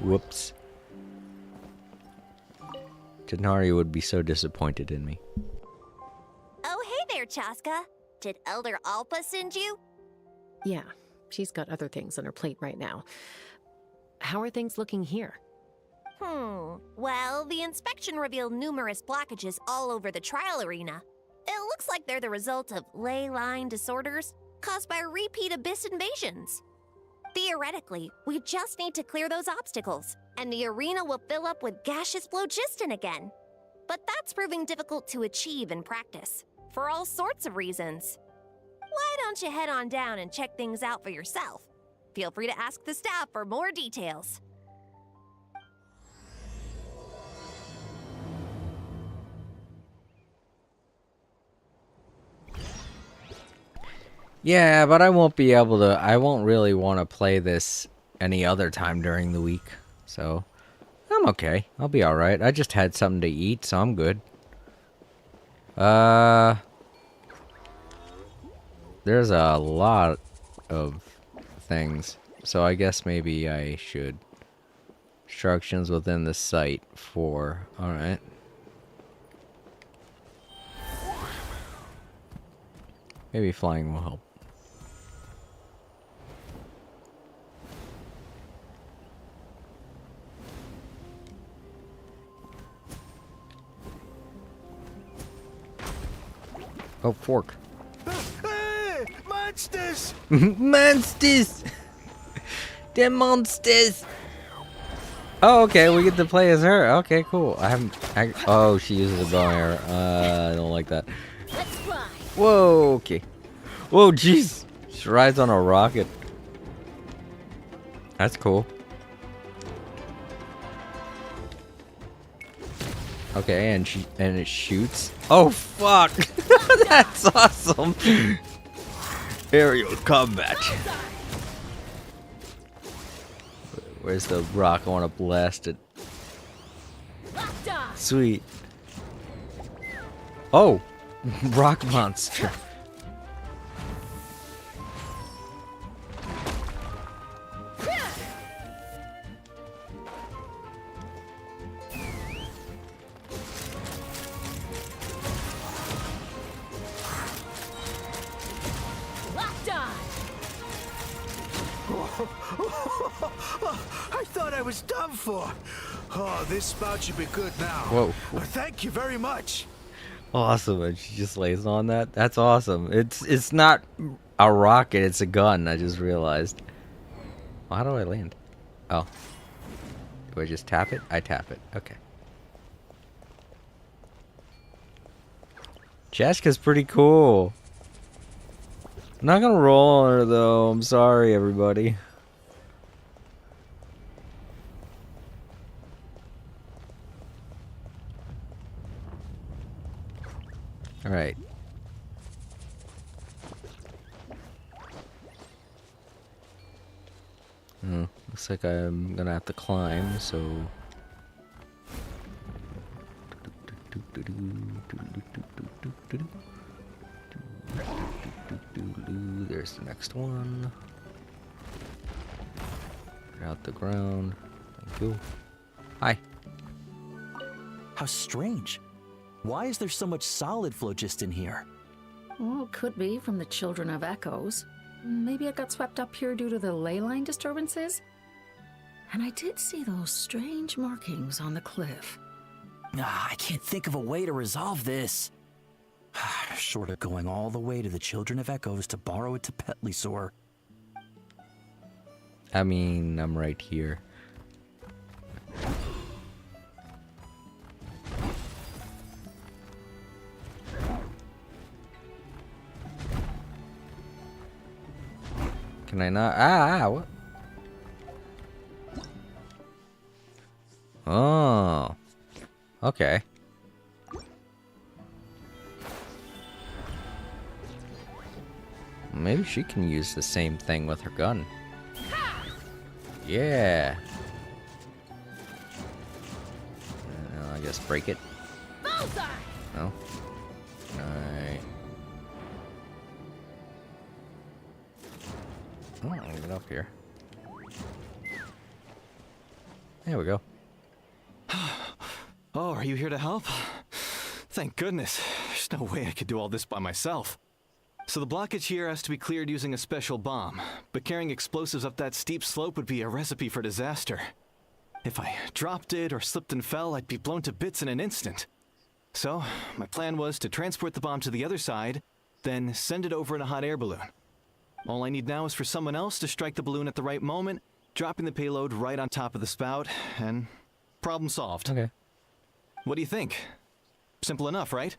Whoops. Denari would be so disappointed in me. Oh, hey there, Chaska. Did Elder Alpa send you? Yeah, she's got other things on her plate right now. How are things looking here? Well, the inspection revealed numerous blockages all over the trial arena. It looks like they're the result of ley line disorders caused by repeat abyss invasions. Theoretically, we just need to clear those obstacles, and the arena will fill up with gaseous phlogiston again. But that's proving difficult to achieve in practice, for all sorts of reasons. Why don't you head on down and check things out for yourself? Feel free to ask the staff for more details. Yeah, but I won't be able to. I won't really want to play this any other time during the week. So, I'm okay. I'll be alright. I just had something to eat, so I'm good. There's a lot of things. So I guess maybe I should. Instructions within the site for. Alright. Maybe flying will help. Oh, fork. Hey, monsters! Monsters! They're monsters! Oh, okay, we get to play as her. Okay, cool. Oh, she uses a bow and arrow. I don't like that. Let's fly. Whoa, okay. Whoa, jeez. She rides on a rocket. That's cool. Okay, and it shoots. Oh fuck! That's awesome. Aerial combat. Where's the rock? I want to blast it. Sweet. Oh, rock monster. I thought I was done for. Oh, this spout should be good now. Whoa. Thank you very much. Awesome, and she just lays on that. That's awesome. It's not a rocket, it's a gun. I just realized. How do I land? Oh. Do I just tap it? I tap it. Okay. Chaska's pretty cool. I'm not gonna roll on her though. I'm sorry, everybody. All right. Looks like I'm gonna have to climb, so. There's the next one. Get out the ground. Thank you. Hi. How strange. Why is there so much solid phlogiston here? Well, it could be from the Children of Echoes. Maybe it got swept up here due to the ley line disturbances? And I did see those strange markings on the cliff. I can't think of a way to resolve this. Short of going all the way to the Children of Echoes to borrow it to Petlisaur. I mean, I'm right here. Can I not? What? Oh. Okay. Maybe she can use the same thing with her gun. Yeah. I guess break it. No. Alright. Oh, I'll get up here. There we go. Oh, are you here to help? Thank goodness. There's There's no way I could do all this by myself. So the blockage here has to be cleared using a special bomb, but carrying explosives up that steep slope would be a recipe for disaster. If I dropped it or slipped and fell, I'd be blown to bits in an instant. So, my plan was to transport the bomb to the other side, then send it over in a hot air balloon. All I need now is for someone else to strike the balloon at the right moment, dropping the payload right on top of the spout, and problem solved. Okay. What do you think? Simple enough, right?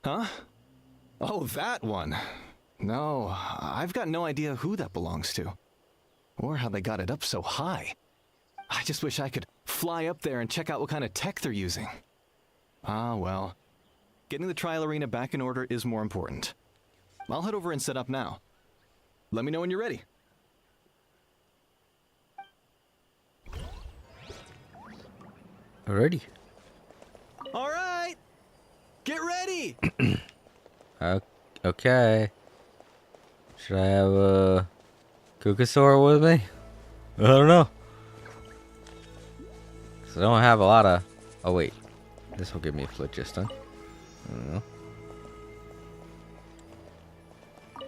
Huh? Oh, that one. No, I've got no idea who that belongs to. Or how they got it up so high. I just wish I could fly up there and check out what kind of tech they're using. Ah, well. Getting the trial arena back in order is more important. I'll head over and set up now. Let me know when you're ready. Alrighty. All right! Get ready! Okay. Should I have a Kukasaur with me? I don't know. 'Cause I don't have a lot of... Oh, wait. This will give me a Phlogiston. I don't know.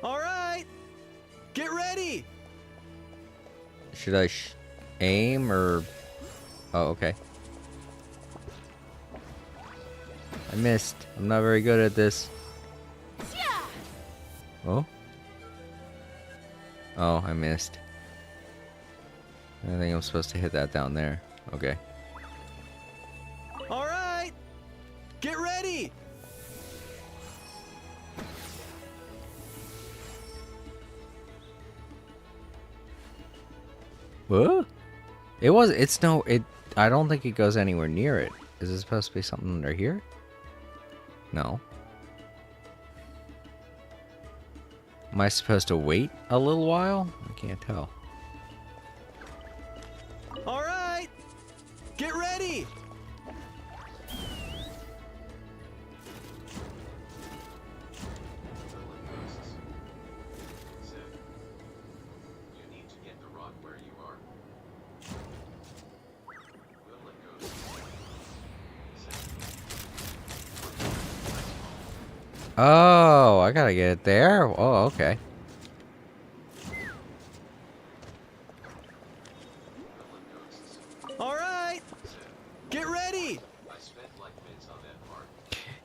All right! Get ready! Should I aim or... Oh, okay. I missed. I'm not very good at this. Oh? Oh, I missed. I think I'm supposed to hit that down there. Okay. All right! Get ready! What? It was... It's no... It... I don't think it goes anywhere near it. Is it supposed to be something under here? No. Am I supposed to wait a little while? I can't tell. All right! Get ready! Oh, I gotta get it there? Oh, okay. All right! Get ready!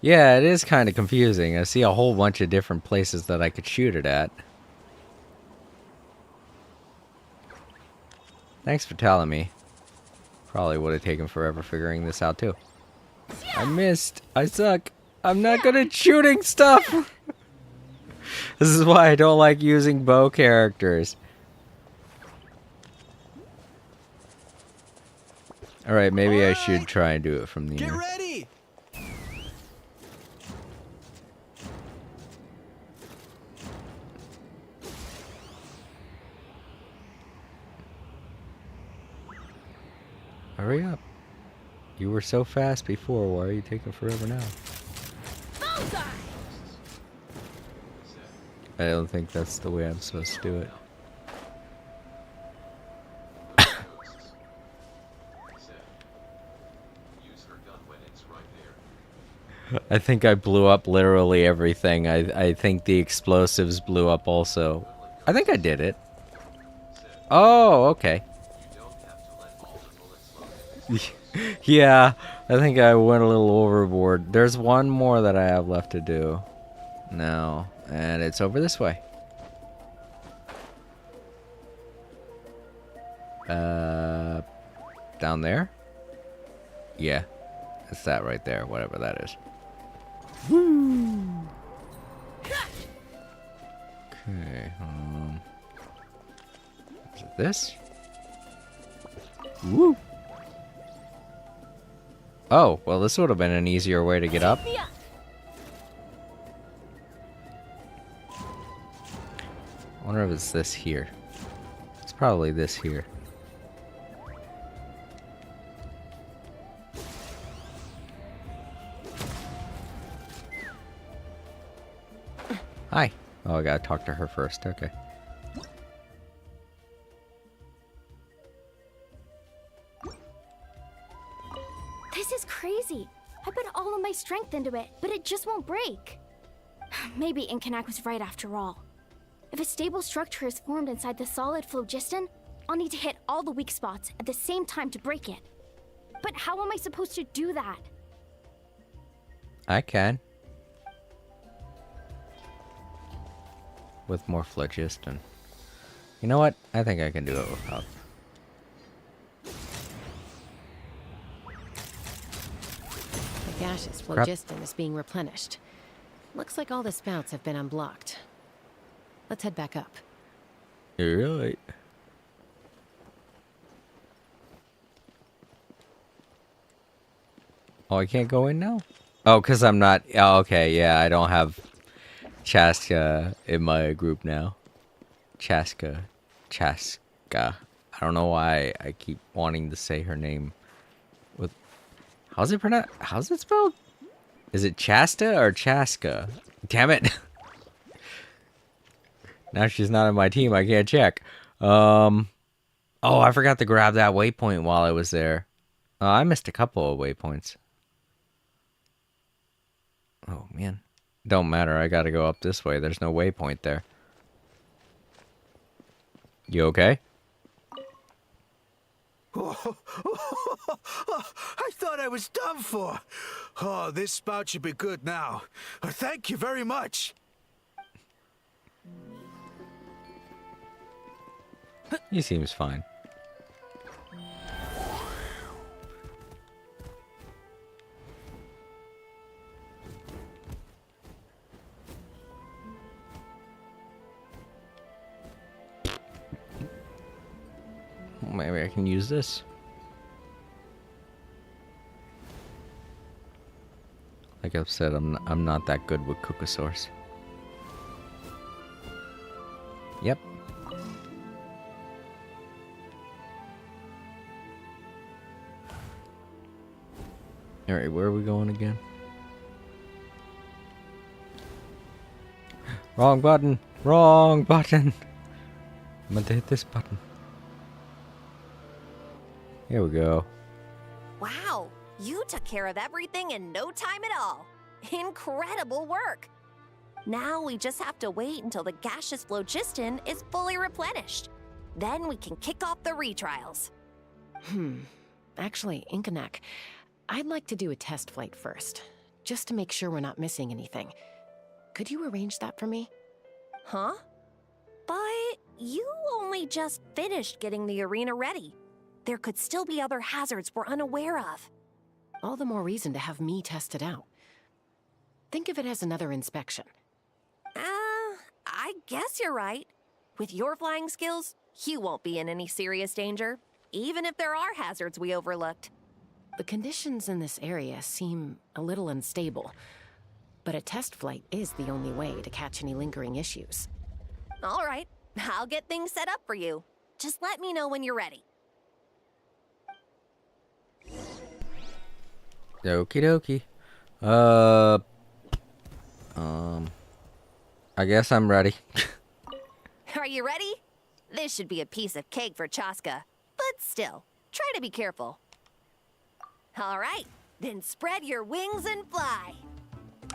Yeah, it is kind of confusing. I see a whole bunch of different places that I could shoot it at. Thanks for telling me. Probably would have taken forever figuring this out too. I missed. I suck. I'm not good at shooting stuff. This is why I don't like using bow characters. Alright, maybe I should try and do it from the Get air. ready! Hurry up. You were so fast before, why are you taking forever now? I don't think that's the way I'm supposed to do it. I think I blew up literally everything. I think the explosives blew up also. I think I did it. Oh, okay. Yeah, I think I went a little overboard. There's one more that I have left to do now, and it's over this way. Down there? Yeah, it's that right there, whatever that is. Woo! Okay, is it this? Woo! Oh, well, this would have been an easier way to get up. I wonder if it's this here. It's probably this here. Hi. Oh, I gotta talk to her first. Okay. This is crazy. I put all of my strength into it, but it just won't break. Maybe Inkanak was right after all. If a stable structure is formed inside the solid phlogiston, I'll need to hit all the weak spots at the same time to break it. But how am I supposed to do that? I can. With more phlogiston. You know what? I think I can do it without. The gaseous phlogiston is being replenished. Looks like all the spouts have been unblocked. Let's head back up. You're right. Oh, I can't go in now? Oh, because I'm not... Oh, okay, yeah, I don't have Chaska in my group now. Chaska. I don't know why I keep wanting to say her name with... How's it pronounced? How's it spelled? Is it Chasta or Chaska? Damn it. Now she's not on my team. I can't check. Oh, I forgot to grab that waypoint while I was there. I missed a couple of waypoints. Oh, man. Don't matter. I gotta go up this way. There's no waypoint there. You okay? Oh, I thought I was done for. Oh, this spout should be good now. Thank you very much. He seems fine. Maybe I can use this. Like I've said, I'm not that good with Kukasaurs. Yep. Alright, where are we going again? Wrong button! Wrong button! I meant to hit this button. Here we go. Wow, you took care of everything in no time at all. Incredible work. Now we just have to wait until the gaseous phlogiston is fully replenished. Then we can kick off the retrials. Actually, Inkanak, I'd like to do a test flight first, just to make sure we're not missing anything. Could you arrange that for me? Huh? But you only just finished getting the arena ready. There could still be other hazards we're unaware of. All the more reason to have me test it out. Think of it as another inspection. I guess you're right. With your flying skills, you won't be in any serious danger, even if there are hazards we overlooked. The conditions in this area seem a little unstable, but a test flight is the only way to catch any lingering issues. All right, I'll get things set up for you. Just let me know when you're ready. Okie dokie. I guess I'm ready. Are you ready? This should be a piece of cake for Chaska, but still, try to be careful. All right, then spread your wings and fly.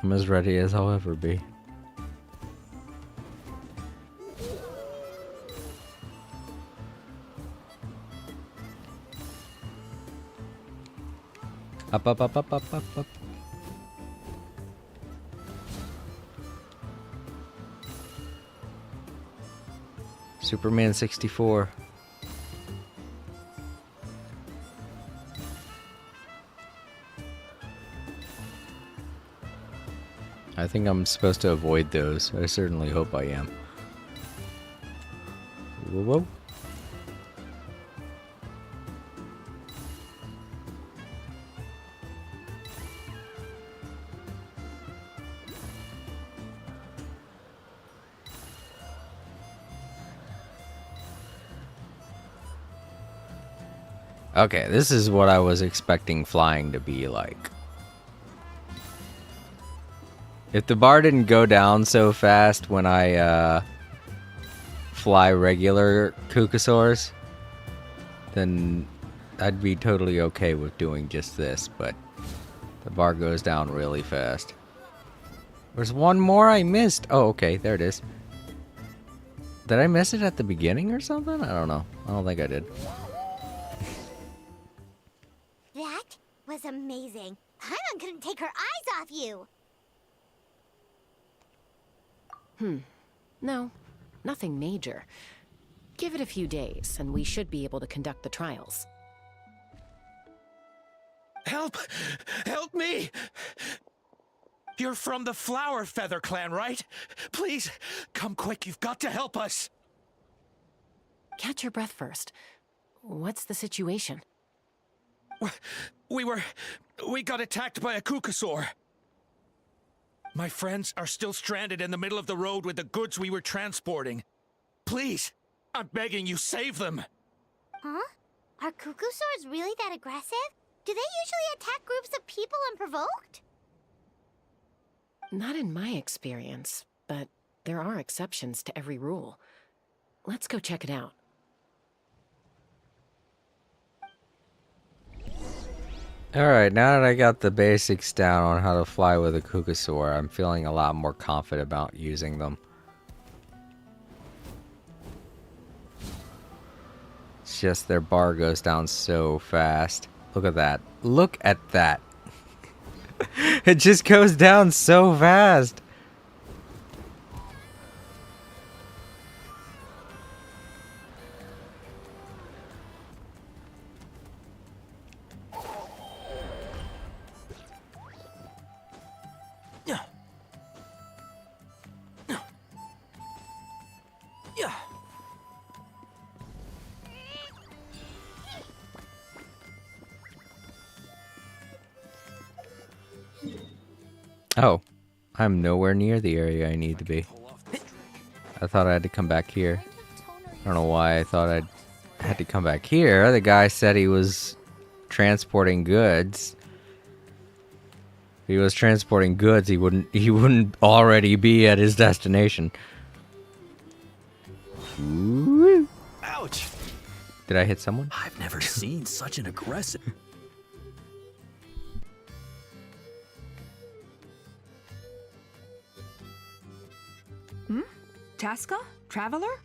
I'm as ready as I'll ever be. Up, up, up, up, up, up, up. Superman 64. I think I'm supposed to avoid those. I certainly hope I am. Whoa, whoa. Okay, this is what I was expecting flying to be like. If the bar didn't go down so fast when I fly regular Kukasaurs, then I'd be totally okay with doing just this, but the bar goes down really fast. There's one more I missed. Oh, okay, there it is. Did I miss it at the beginning or something? I don't know. I don't think I did. That was amazing. Paimon couldn't take her eyes off you. No, nothing major. Give it a few days, and we should be able to conduct the trials. Help! Help me! You're from the Flower Feather clan, right? Please, come quick. You've got to help us. Catch your breath first. What's the situation? We got attacked by a Kukasaur. My friends are still stranded in the middle of the road with the goods we were transporting. Please, I'm begging you, save them. Huh? Are Kukusaurs really that aggressive? Do they usually attack groups of people unprovoked? Not in my experience, but there are exceptions to every rule. Let's go check it out. Alright, now that I got the basics down on how to fly with a Kukasaur, I'm feeling a lot more confident about using them. It's just their bar goes down so fast. Look at that. Look at that. It just goes down so fast. Oh, I'm nowhere near the area I need to be. I thought I had to come back here. I don't know why I thought I had to come back here. The guy said he was transporting goods. If he was transporting goods, he wouldn't already be at his destination. Ooh. Ouch! Did I hit someone? I've never seen such an aggressive... Tasca? Traveler?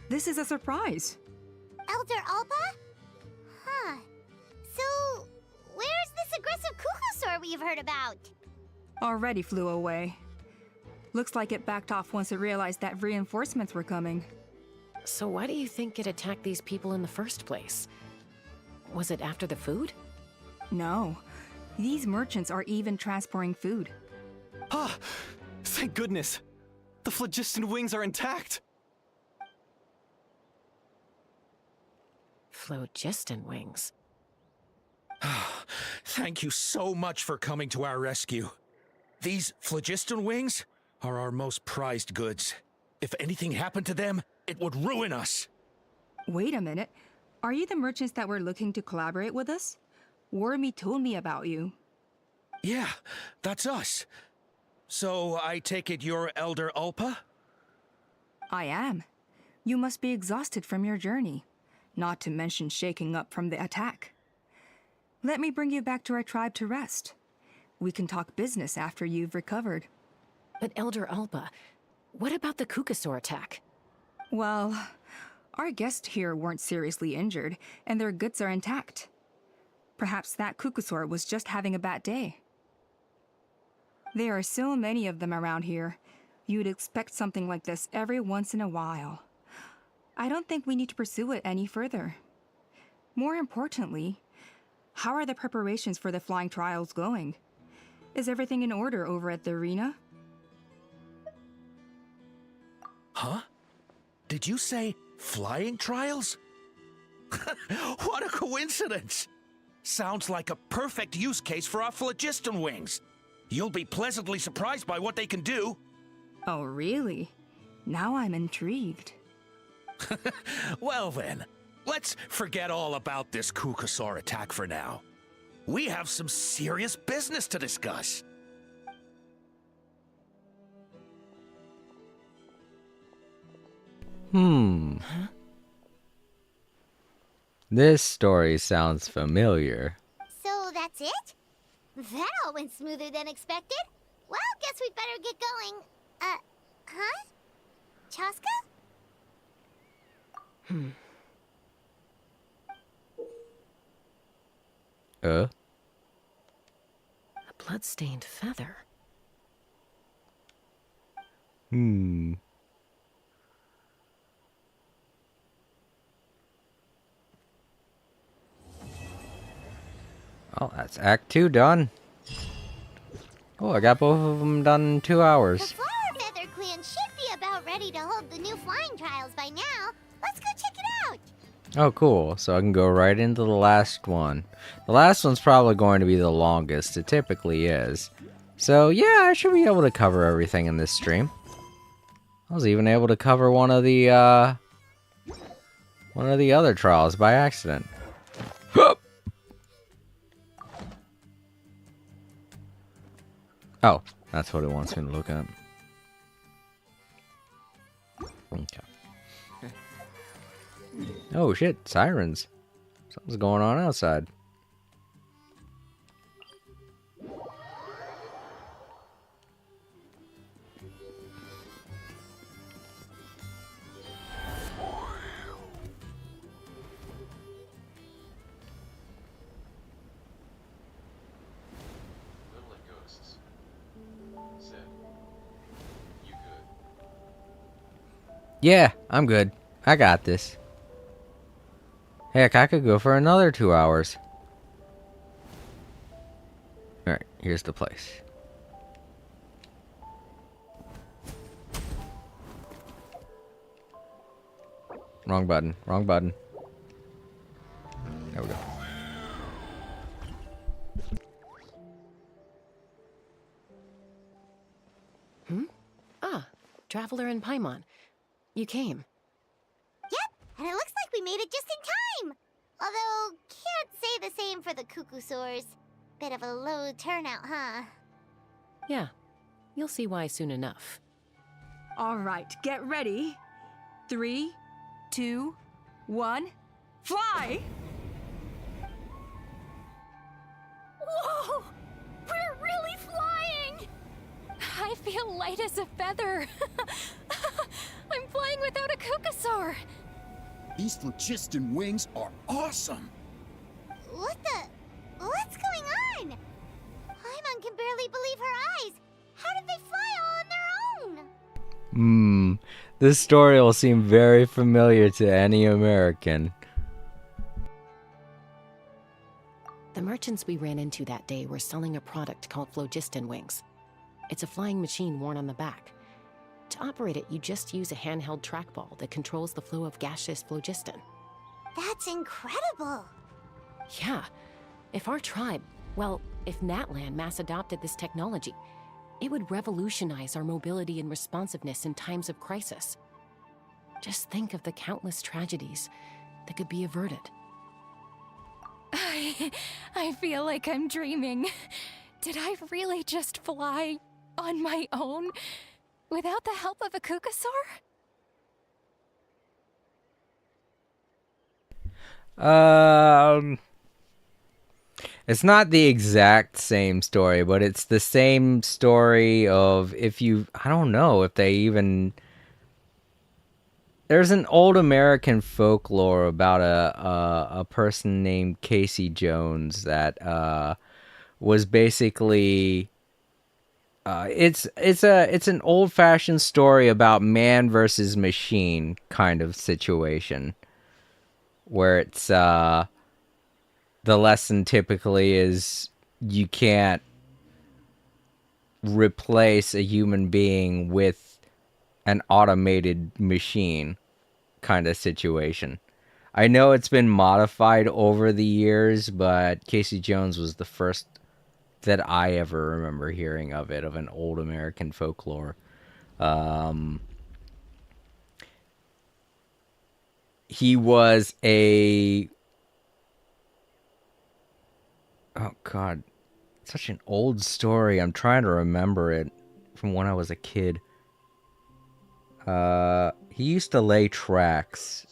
This is a surprise. Elder Alpa? Huh. So, where's this aggressive Kukusaur we've heard about? Already flew away. Looks like it backed off once it realized that reinforcements were coming. So why do you think it attacked these people in the first place? Was it after the food? No. These merchants are even transporting food. Ah! Thank goodness! The phlogiston wings are intact! Phlogiston wings? Thank you so much for coming to our rescue. These phlogiston wings are our most prized goods. If anything happened to them, it would ruin us. Wait a minute. Are you the merchants that were looking to collaborate with us? Wormy told me about you. Yeah, that's us. So I take it you're Elder Alpa? I am. You must be exhausted from your journey, not to mention shaking up from the attack. Let me bring you back to our tribe to rest. We can talk business after you've recovered. But Elder Alpa, what about the Kukasaur attack? Well, our guests here weren't seriously injured, and their goods are intact. Perhaps that Kukasaur was just having a bad day. There are so many of them around here. You'd expect something like this every once in a while. I don't think we need to pursue it any further. More importantly, how are the preparations for the flying trials going? Is everything in order over at the arena? Huh? Did you say flying trials? What a coincidence! Sounds like a perfect use case for our phlogiston wings. You'll be pleasantly surprised by what they can do. Oh, really? Now I'm intrigued. Well then, let's forget all about this Kukasaur attack for now. We have some serious business to discuss. This story sounds familiar. So that's it? That all went smoother than expected. Well, guess we'd better get going. Huh? Chaska? A blood-stained feather. Oh, that's Act 2 done. Oh, I got both of them done in 2 hours. The Flower Feather Clan should be about ready to hold the new flying trials by now. Let's go check it out. Oh, cool. So I can go right into the last one. The last one's probably going to be the longest. It typically is. So, yeah, I should be able to cover everything in this stream. I was even able to cover one of the other trials by accident. Oh, that's what it wants me to look at. Okay. Oh shit, sirens. Something's going on outside. Yeah, I'm good. I got this. Heck, I could go for another 2 hours. Alright, here's the place. Wrong button. Wrong button. There we go. Ah, Traveler in Paimon. You came. Yep, and it looks like we made it just in time. Although, can't say the same for the Cuckoosaurs. Bit of a low turnout, huh? Yeah, you'll see why soon enough. All right, get ready. 3, 2, 1, fly! Whoa! We're really flying! I feel light as a feather. I'm flying without a Cuckoosaur. These phlogiston wings are awesome. What's going on? Paimon can barely believe her eyes. How did they fly all on their own? This story will seem very familiar to any American. The merchants we ran into that day were selling a product called phlogiston wings. It's a flying machine worn on the back. To operate it, you just use a handheld trackball that controls the flow of gaseous phlogiston. That's incredible. Yeah. If our tribe, well, if Natlan mass adopted this technology, it would revolutionize our mobility and responsiveness in times of crisis. Just think of the countless tragedies that could be averted. I feel like I'm dreaming. Did I really just fly on my own without the help of a Cuckoosaur? It's not the exact same story, but it's the same story of I don't know if they even... There's an old American folklore about a person named Casey Jones that was basically... it's an old-fashioned story about man versus machine kind of situation, where it's the lesson typically is you can't replace a human being with an automated machine kind of situation. I know it's been modified over the years, but Casey Jones was the first that I ever remember hearing of it, of an old American folklore. He was a... Oh, God. Such an old story. I'm trying to remember it from when I was a kid. He used to lay tracks.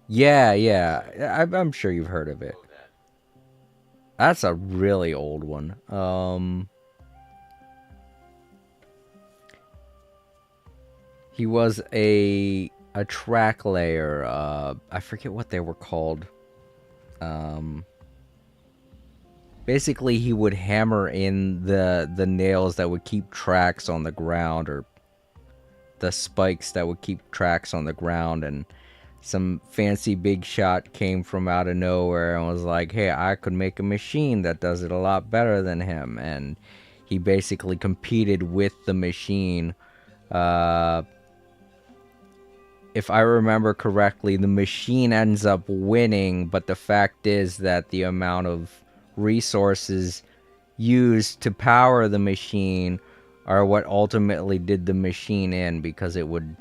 Yeah. I'm sure you've heard of it. That's a really old one. He was a track layer. I forget what they were called. Basically, he would hammer in the nails that would keep tracks on the ground, or the spikes that would keep tracks on the ground, and some fancy big shot came from out of nowhere and was like, hey, I could make a machine that does it a lot better than him. And he basically competed with the machine. If I remember correctly, the machine ends up winning, but the fact is that the amount of resources used to power the machine are what ultimately did the machine in, because it would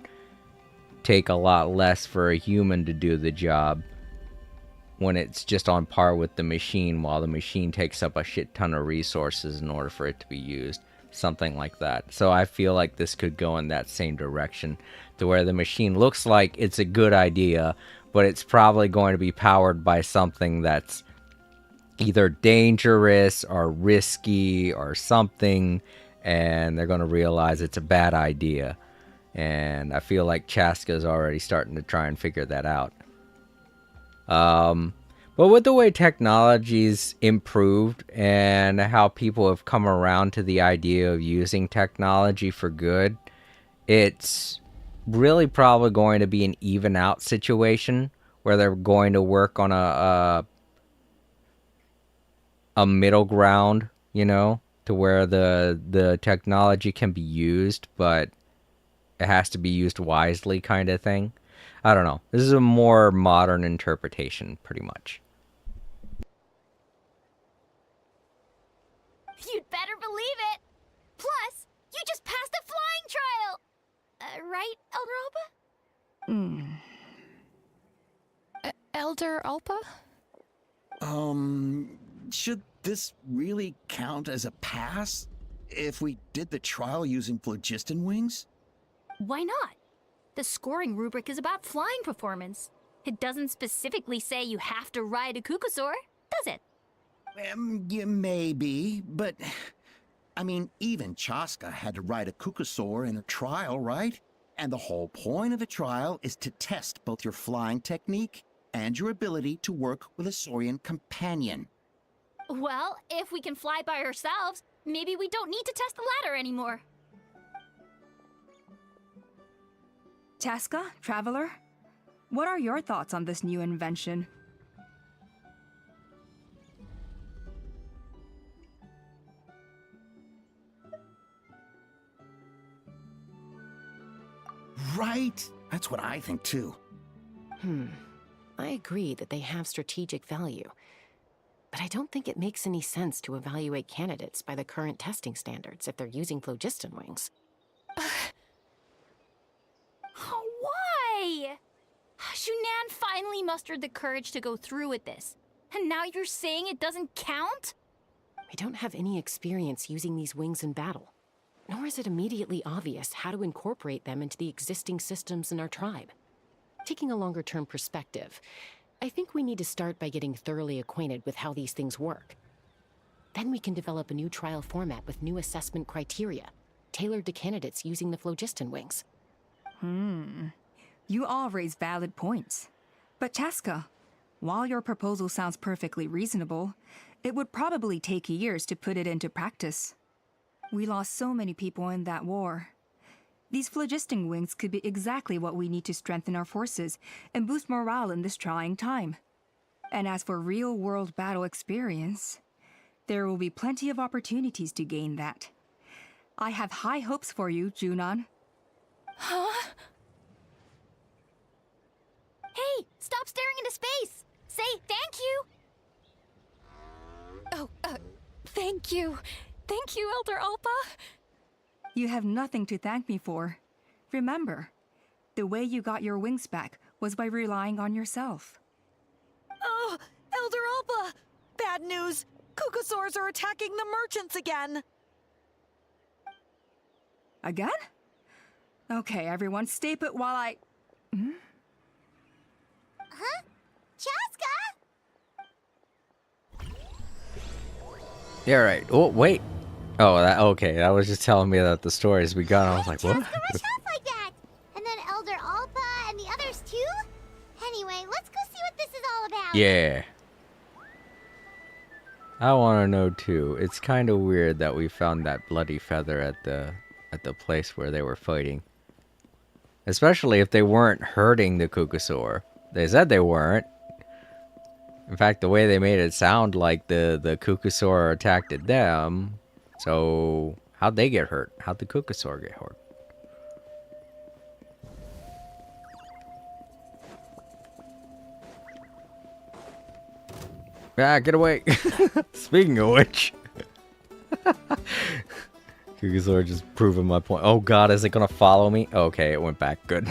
take a lot less for a human to do the job when it's just on par with the machine, while the machine takes up a shit ton of resources in order for it to be used. Something like that. So I feel like this could go in that same direction, to where the machine looks like it's a good idea, but it's probably going to be powered by something that's either dangerous or risky or something, and they're going to realize it's a bad idea. And I feel like Chaska's already starting to try and figure that out. But with the way technology's improved and how people have come around to the idea of using technology for good, it's really probably going to be an even out situation, where they're going to work on a middle ground, you know, to where the technology can be used, but it has to be used wisely, kind of thing. I don't know. This is a more modern interpretation, pretty much. You'd better believe it. Plus, you just passed a flying trial. Right, Elder Alpa? Elder Alpa? Should this really count as a pass if we did the trial using phlogiston wings? Why not? The scoring rubric is about flying performance. It doesn't specifically say you have to ride a Kukusaur, does it? Yeah, maybe, but I mean, even Chaska had to ride a Kukusaur in a trial, right? And the whole point of the trial is to test both your flying technique and your ability to work with a Saurian companion. Well, if we can fly by ourselves, maybe we don't need to test the ladder anymore. Chaska, Traveler, what are your thoughts on this new invention? Right? That's what I think too. I agree that they have strategic value, but I don't think it makes any sense to evaluate candidates by the current testing standards if they're using phlogiston wings. Why? Shunan finally mustered the courage to go through with this. And now you're saying it doesn't count? We don't have any experience using these wings in battle, nor is it immediately obvious how to incorporate them into the existing systems in our tribe. Taking a longer-term perspective, I think we need to start by getting thoroughly acquainted with how these things work. Then we can develop a new trial format with new assessment criteria, tailored to candidates using the phlogiston wings. You all raise valid points. But Chaska, while your proposal sounds perfectly reasonable, it would probably take years to put it into practice. We lost so many people in that war. These phlogiston wings could be exactly what we need to strengthen our forces and boost morale in this trying time. And as for real-world battle experience, there will be plenty of opportunities to gain that. I have high hopes for you, Junon. Huh? Hey, stop staring into space! Say thank you! Oh, thank you. Thank you, Elder Alpa. You have nothing to thank me for. Remember, the way you got your wings back was by relying on yourself. Oh, Elder Alpa! Bad news! Kukusaurs are attacking the merchants again! Again? Okay, everyone, stay put while I... Huh? Chaska? Yeah, right. Oh, wait. Oh, okay. That was just telling me that the stories we got. I was like, what? Chaska, watch out like that! And then Elder Alpa and the others too? Anyway, let's go see what this is all about. Yeah. I want to know too. It's kind of weird that we found that bloody feather at the place where they were fighting. Especially if they weren't hurting the Kukusaur. They said they weren't. In fact, the way they made it sound like the Kukusaur attacked them. So, how'd they get hurt? How'd the Kukusaur get hurt? Ah, get away. Speaking of which. Kukusaur just proving my point. Oh god, is it gonna follow me? Okay, it went back. Good.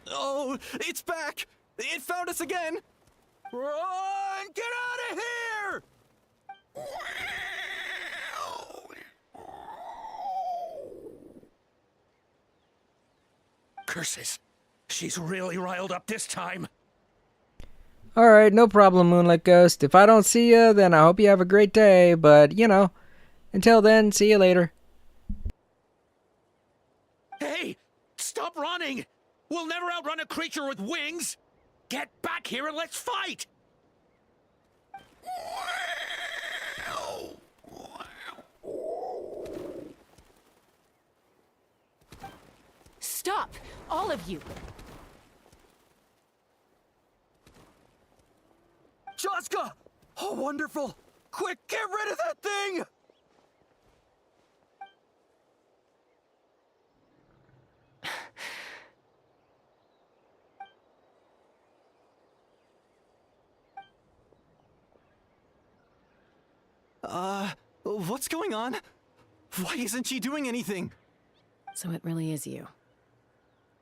Oh, it's back! It found us again! Run! Get out of here! Curses. She's really riled up this time. Alright, no problem, Moonlit Ghost. If I don't see you, then I hope you have a great day. But, you know, until then, see you later. Hey! Stop running! We'll never outrun a creature with wings! Get back here and let's fight! Stop! All of you! Chaska! Oh, wonderful! Quick, get rid of that thing! What's going on? Why isn't she doing anything? So it really is you,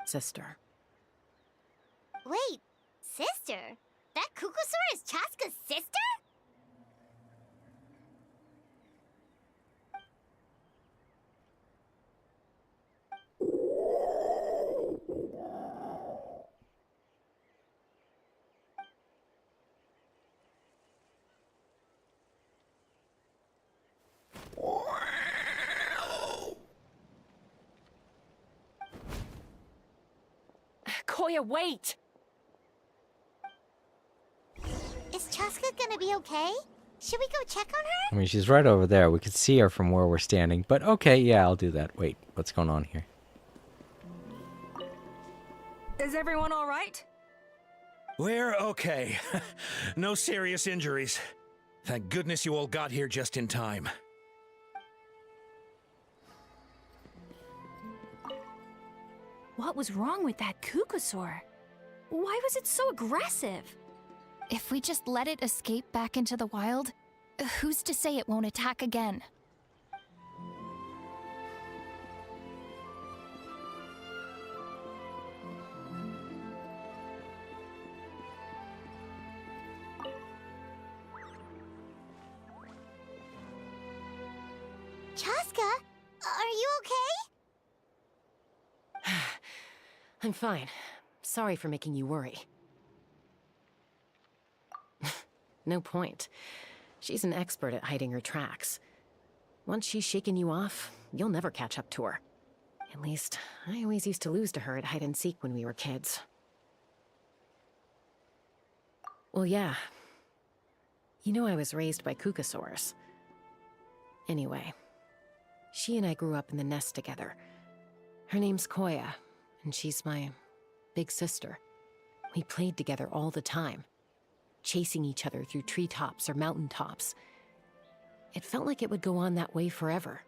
sister. Wait, sister? That Kukusaur is Chaska's sister? Koya, wait! Is Chaska gonna be okay? Should we go check on her? I mean, she's right over there. We could see her from where we're standing. But okay, yeah, I'll do that. Wait, what's going on here? Is everyone all right? We're okay. No serious injuries. Thank goodness you all got here just in time. What was wrong with that Kukusaur? Why was it so aggressive? If we just let it escape back into the wild, who's to say it won't attack again? Chaska, are you okay? I'm fine. Sorry for making you worry. No point. She's an expert at hiding her tracks. Once she's shaken you off, you'll never catch up to her. At least, I always used to lose to her at hide-and-seek when we were kids. Well, yeah. You know I was raised by Kukusaurs. Anyway, she and I grew up in the nest together. Her name's Koya, and she's my big sister. We played together all the time, chasing each other through treetops or mountaintops. It felt like it would go on that way forever.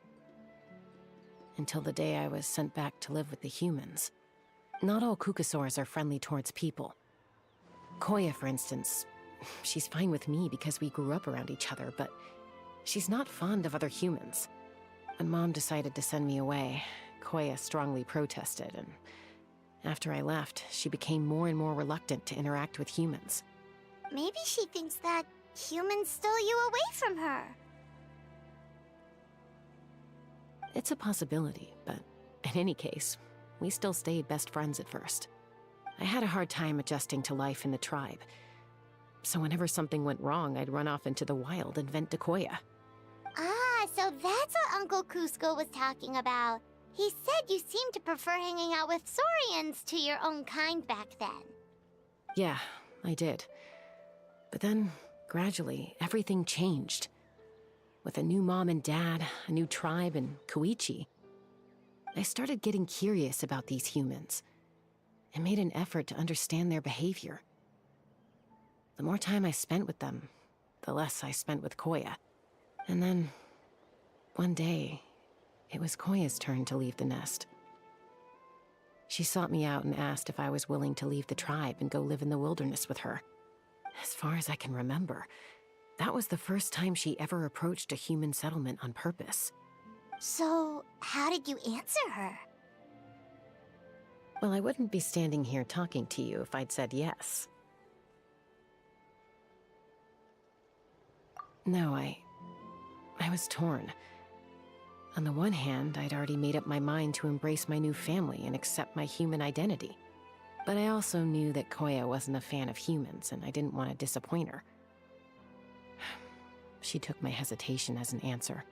Until the day I was sent back to live with the humans. Not all Kukusaurs are friendly towards people. Koya, for instance, she's fine with me because we grew up around each other, but she's not fond of other humans. When Mom decided to send me away, Koya strongly protested, and after I left, she became more and more reluctant to interact with humans. Maybe she thinks that humans stole you away from her. It's a possibility, but in any case, we still stayed best friends at first. I had a hard time adjusting to life in the tribe. So whenever something went wrong, I'd run off into the wild and vent to Koya. Ah, so that's what Uncle Cusco was talking about. He said you seemed to prefer hanging out with Saurians to your own kind back then. Yeah, I did. But then, gradually, everything changed. With a new mom and dad, a new tribe, and Koichi, I started getting curious about these humans and made an effort to understand their behavior. The more time I spent with them, the less I spent with Koya. And then, one day, it was Koya's turn to leave the nest. She sought me out and asked if I was willing to leave the tribe and go live in the wilderness with her. As far as I can remember, that was the first time she ever approached a human settlement on purpose. So, how did you answer her? Well, I wouldn't be standing here talking to you if I'd said yes. No, I was torn. On the one hand, I'd already made up my mind to embrace my new family and accept my human identity. But I also knew that Koya wasn't a fan of humans, and I didn't want to disappoint her. She took my hesitation as an answer.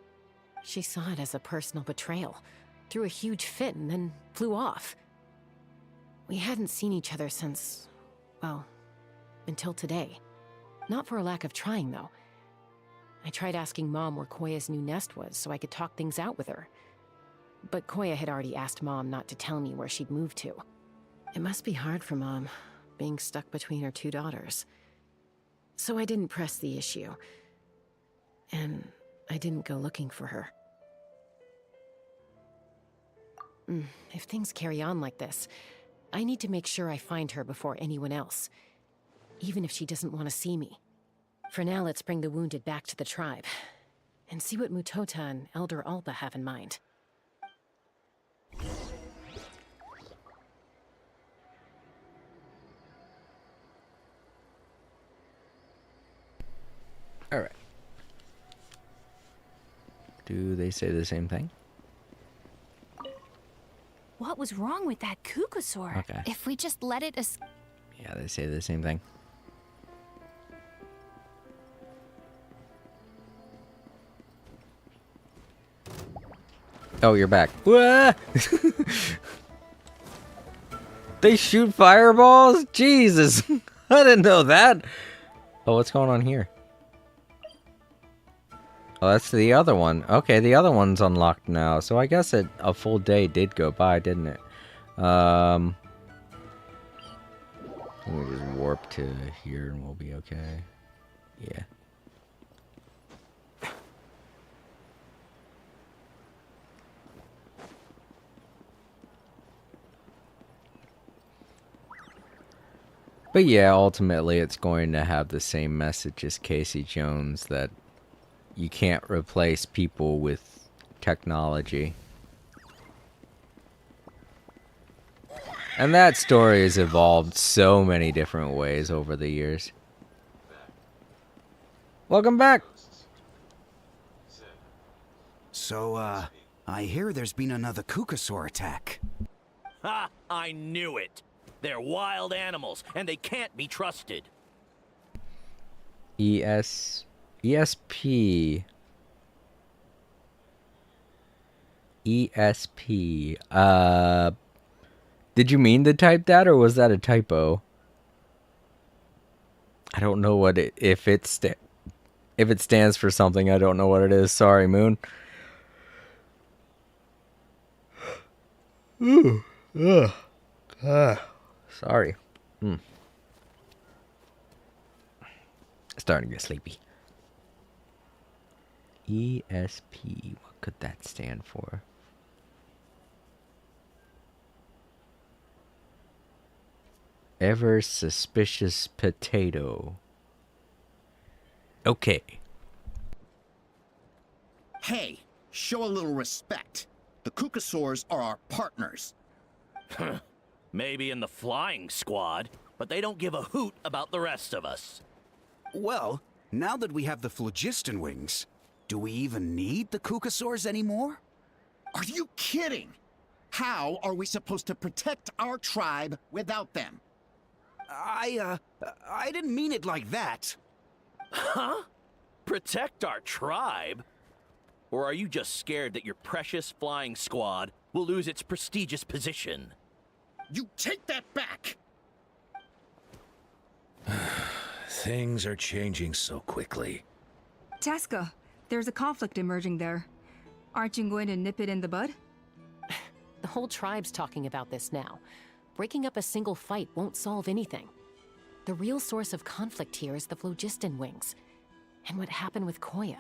She saw it as a personal betrayal, threw a huge fit, and then flew off. We hadn't seen each other since, well, until today. Not for a lack of trying, though. I tried asking Mom where Koya's new nest was so I could talk things out with her. But Koya had already asked Mom not to tell me where she'd moved to. It must be hard for Mom, being stuck between her two daughters. So I didn't press the issue. And I didn't go looking for her. If things carry on like this, I need to make sure I find her before anyone else. Even if she doesn't want to see me. For now, let's bring the wounded back to the tribe. And see what Mutota and Elder Alba have in mind. Alright. Do they say the same thing? What was wrong with that Kukusaur? Okay. If we just let it Yeah, they say the same thing. Oh, you're back. Wah! They shoot fireballs? Jesus! I didn't know that! Oh, what's going on here? Oh, that's the other one. Okay, the other one's unlocked now. So I guess a full day did go by, didn't it? Let me just warp to here and we'll be okay. Yeah. But yeah, ultimately it's going to have the same message as Casey Jones, that you can't replace people with technology. And that story has evolved so many different ways over the years. Welcome back! So, I hear there's been another Kukusaur attack. Ha! I knew it! They're wild animals, and they can't be trusted. ESP. Did you mean to type that, or was that a typo? I don't know what it, if it stands for something. I don't know what it is. Sorry, Moon. Ooh. Ugh. Sorry. Starting to get sleepy. ESP. What could that stand for? Ever suspicious potato. Okay. Hey, show a little respect. The Kukusaurs are our partners. Maybe in the flying squad, but they don't give a hoot about the rest of us. Well, now that we have the phlogiston wings, do we even need the Kukusaurs anymore? Are you kidding? How are we supposed to protect our tribe without them? I didn't mean it like that. Huh? Protect our tribe? Or are you just scared that your precious flying squad will lose its prestigious position? You take that back! Things are changing so quickly. Chaska, there's a conflict emerging there. Aren't you going to nip it in the bud? The whole tribe's talking about this now. Breaking up a single fight won't solve anything. The real source of conflict here is the phlogiston wings, and what happened with Koya.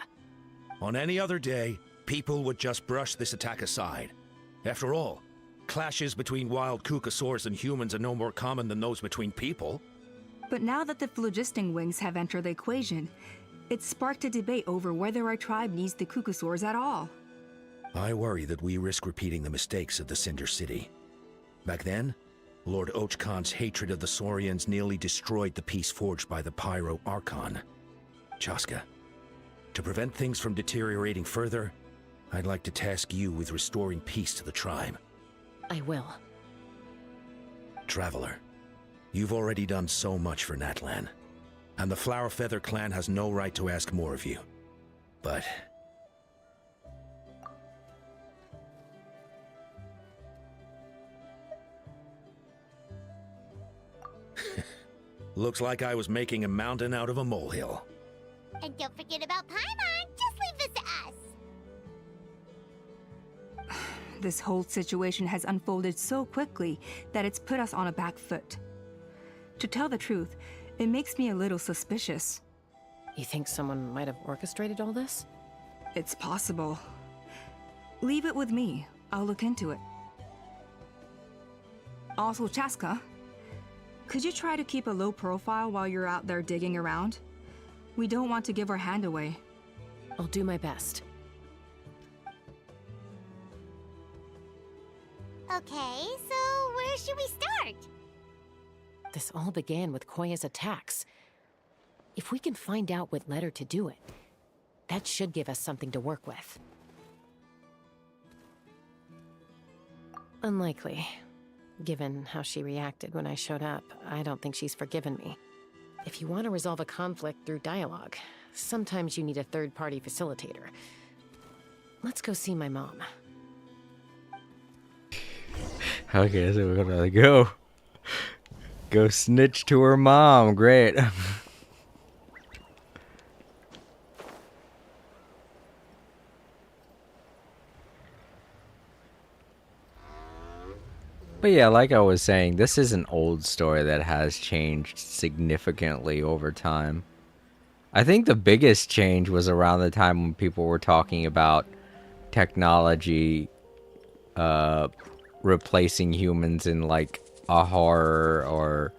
On any other day, people would just brush this attack aside. After all, clashes between wild Kukasaurs and humans are no more common than those between people. But now that the phlogiston wings have entered the equation, it's sparked a debate over whether our tribe needs the Kukasaurs at all. I worry that we risk repeating the mistakes of the Cinder City. Back then, Lord Ochkon's hatred of the Saurians nearly destroyed the peace forged by the Pyro Archon. Chaska, to prevent things from deteriorating further, I'd like to task you with restoring peace to the tribe. I will. Traveler, you've already done so much for Natlan, and the Flower Feather clan has no right to ask more of you. But looks like I was making a mountain out of a molehill. And don't forget about Paimon. Just leave this to us. This whole situation has unfolded so quickly that it's put us on a back foot. To tell the truth, it makes me a little suspicious. You think someone might have orchestrated all this? It's possible. Leave it with me. I'll look into it. Also, Chaska, could you try to keep a low profile while you're out there digging around? We don't want to give our hand away. I'll do my best. Okay, so where should we start? This all began with Koya's attacks. If we can find out what led her to do it, that should give us something to work with. Unlikely. Given how she reacted when I showed up, I don't think she's forgiven me. If you want to resolve a conflict through dialogue, sometimes you need a third-party facilitator. Let's go see my mom. Okay, so we're gonna go snitch to her mom. Great. But yeah, like I was saying, this is an old story that has changed significantly over time. I think the biggest change was around the time when people were talking about technology replacing humans in like a horror or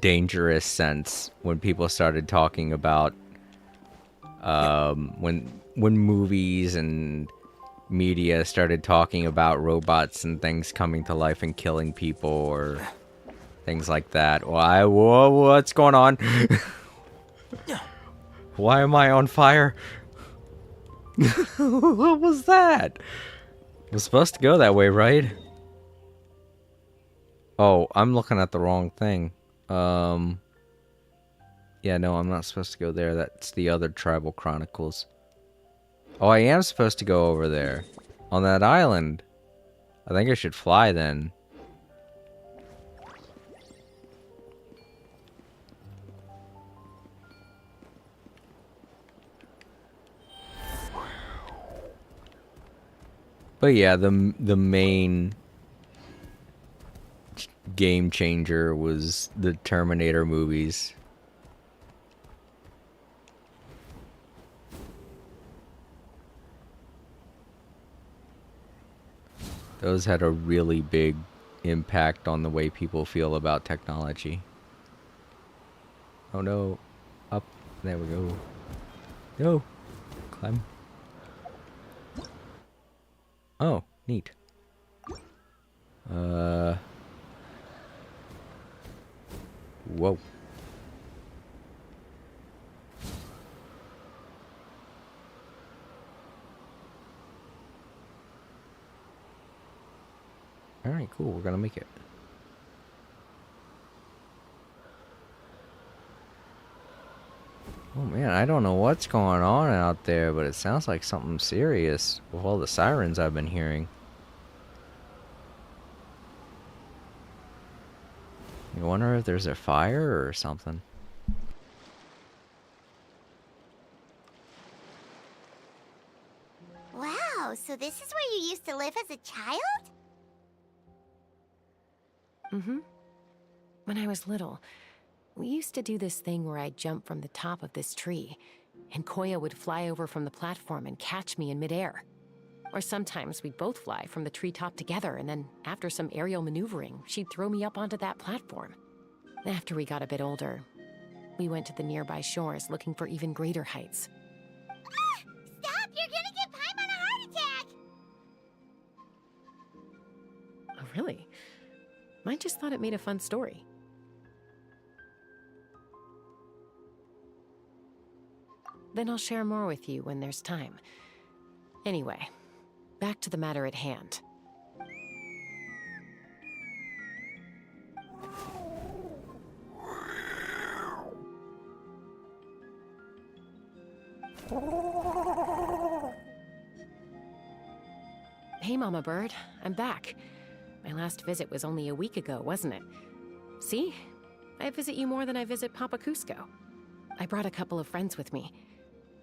dangerous sense. When people started talking about when movies and media started talking about robots and things coming to life and killing people or things like that. Whoa, what's going on? Why am I on fire? What was that? It was supposed to go that way, right? Oh, I'm looking at the wrong thing. Yeah, no, I'm not supposed to go there. That's the other Tribal Chronicles. Oh, I am supposed to go over there. On that island. I think I should fly then. But yeah, the main game changer was the Terminator movies. Those had a really big impact on the way people feel about technology. Oh no. Up. There we go. Go. Climb. Oh, neat. Whoa. Alright, cool. We're gonna make it. Oh man, I don't know what's going on out there, but it sounds like something serious with all the sirens I've been hearing. You wonder if there's a fire or something. Wow, so this is where you used to live as a child? Mm-hmm. When I was little, we used to do this thing where I'd jump from the top of this tree, and Koya would fly over from the platform and catch me in midair. Or sometimes we'd both fly from the treetop together, and then after some aerial maneuvering, she'd throw me up onto that platform. After we got a bit older, we went to the nearby shores looking for even greater heights. Ah! Stop! You're gonna give Paimon a heart attack! Oh, really? I just thought it made a fun story. Then I'll share more with you when there's time. Anyway, back to the matter at hand. Hey, Mama Bird. I'm back. My last visit was only a week ago, wasn't it? See? I visit you more than I visit Papa Cusco. I brought a couple of friends with me.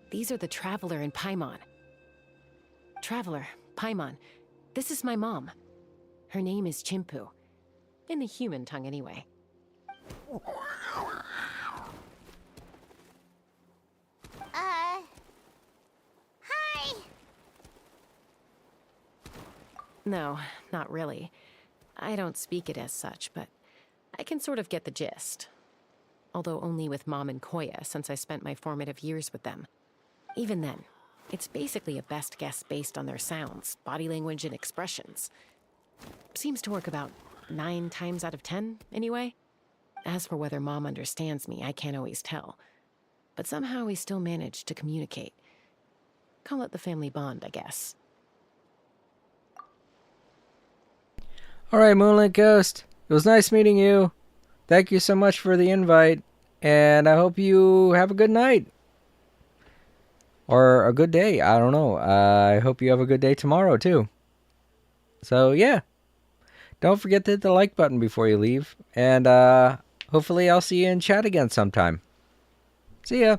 These are the Traveler and Paimon. Traveler, Paimon, this is my mom. Her name is Chimpu. In the human tongue, anyway. Hi! No, not really. I don't speak it as such, but I can sort of get the gist. Although only with Mom and Koya, since I spent my formative years with them. Even then, it's basically a best guess based on their sounds, body language, and expressions. Seems to work about 9 times out of 10, anyway. As for whether Mom understands me, I can't always tell. But somehow we still manage to communicate. Call it the family bond, I guess. Alright, Moonlit Ghost. It was nice meeting you. Thank you so much for the invite. And I hope you have a good night. Or a good day. I don't know. I hope you have a good day tomorrow, too. So, yeah. Don't forget to hit the like button before you leave. And hopefully I'll see you in chat again sometime. See ya.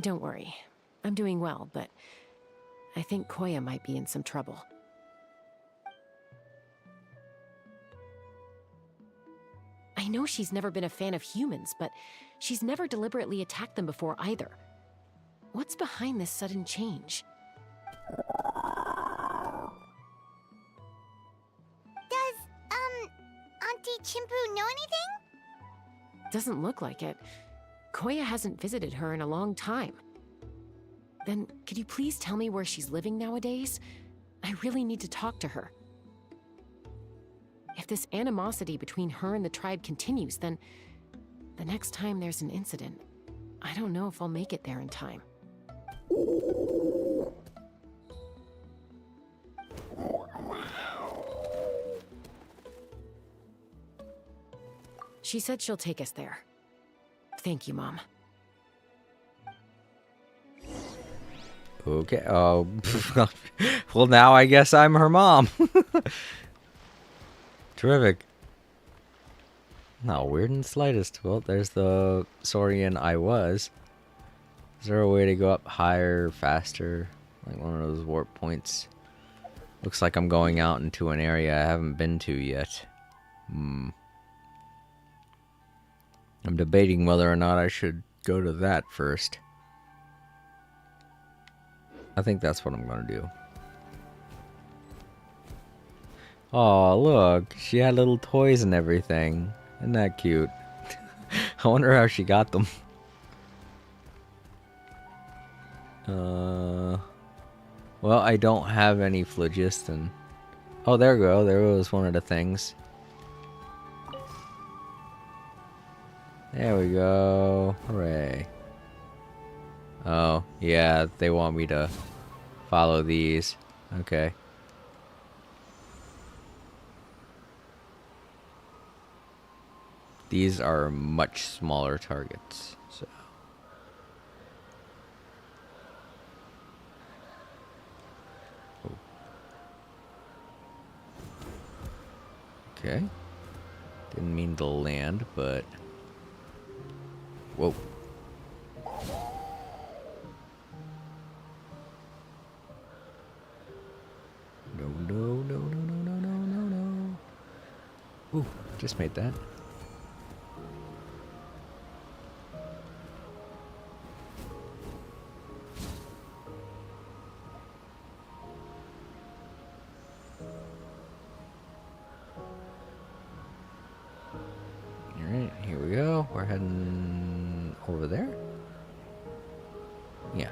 Don't worry. I'm doing well, but I think Koya might be in some trouble. I know she's never been a fan of humans, but she's never deliberately attacked them before either. What's behind this sudden change? Does, Auntie Chimpu know anything? Doesn't look like it. Koya hasn't visited her in a long time. Then, could you please tell me where she's living nowadays? I really need to talk to her. If this animosity between her and the tribe continues, then the next time there's an incident, I don't know if I'll make it there in time. She said she'll take us there. Thank you, Mom. Okay. Oh. Well, now I guess I'm her mom. Terrific. Not weird in the slightest. Well, there's the Saurian I was. Is there a way to go up higher, faster? Like one of those warp points. Looks like I'm going out into an area I haven't been to yet. I'm debating whether or not I should go to that first. I think that's what I'm going to do. Oh, look. She had little toys and everything. Isn't that cute? I wonder how she got them. Well, I don't have any phlogiston. Oh, there we go. There was one of the things. There we go. Hooray. Oh, yeah, they want me to follow these. Okay. These are much smaller targets, so. Oh. Okay. Didn't mean to land, but... Whoa. No, no, no, no, no, no, no, no, no. Ooh, just made that. Alright, here we go. We're heading over there. Yeah.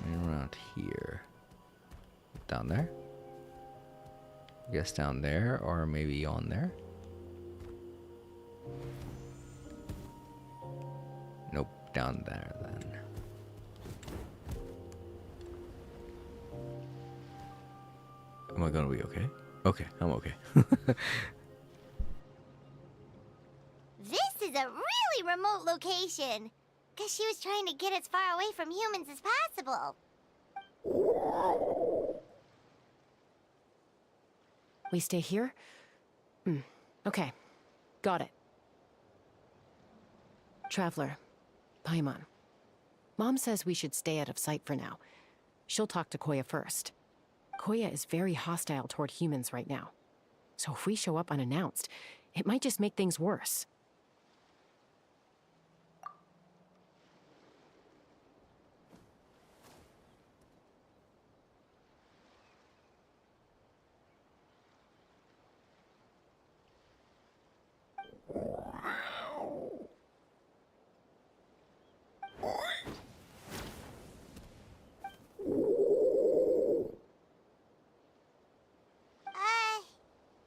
And around here. Down there? I guess down there, or maybe on there. Nope, down there then. Am I gonna be okay? Okay, I'm okay. This is a really remote location. Because she was trying to get as far away from humans as possible. We stay here? Okay. Got it. Traveler. Paimon. Mom says we should stay out of sight for now. She'll talk to Koya first. Koya is very hostile toward humans right now. So if we show up unannounced, it might just make things worse.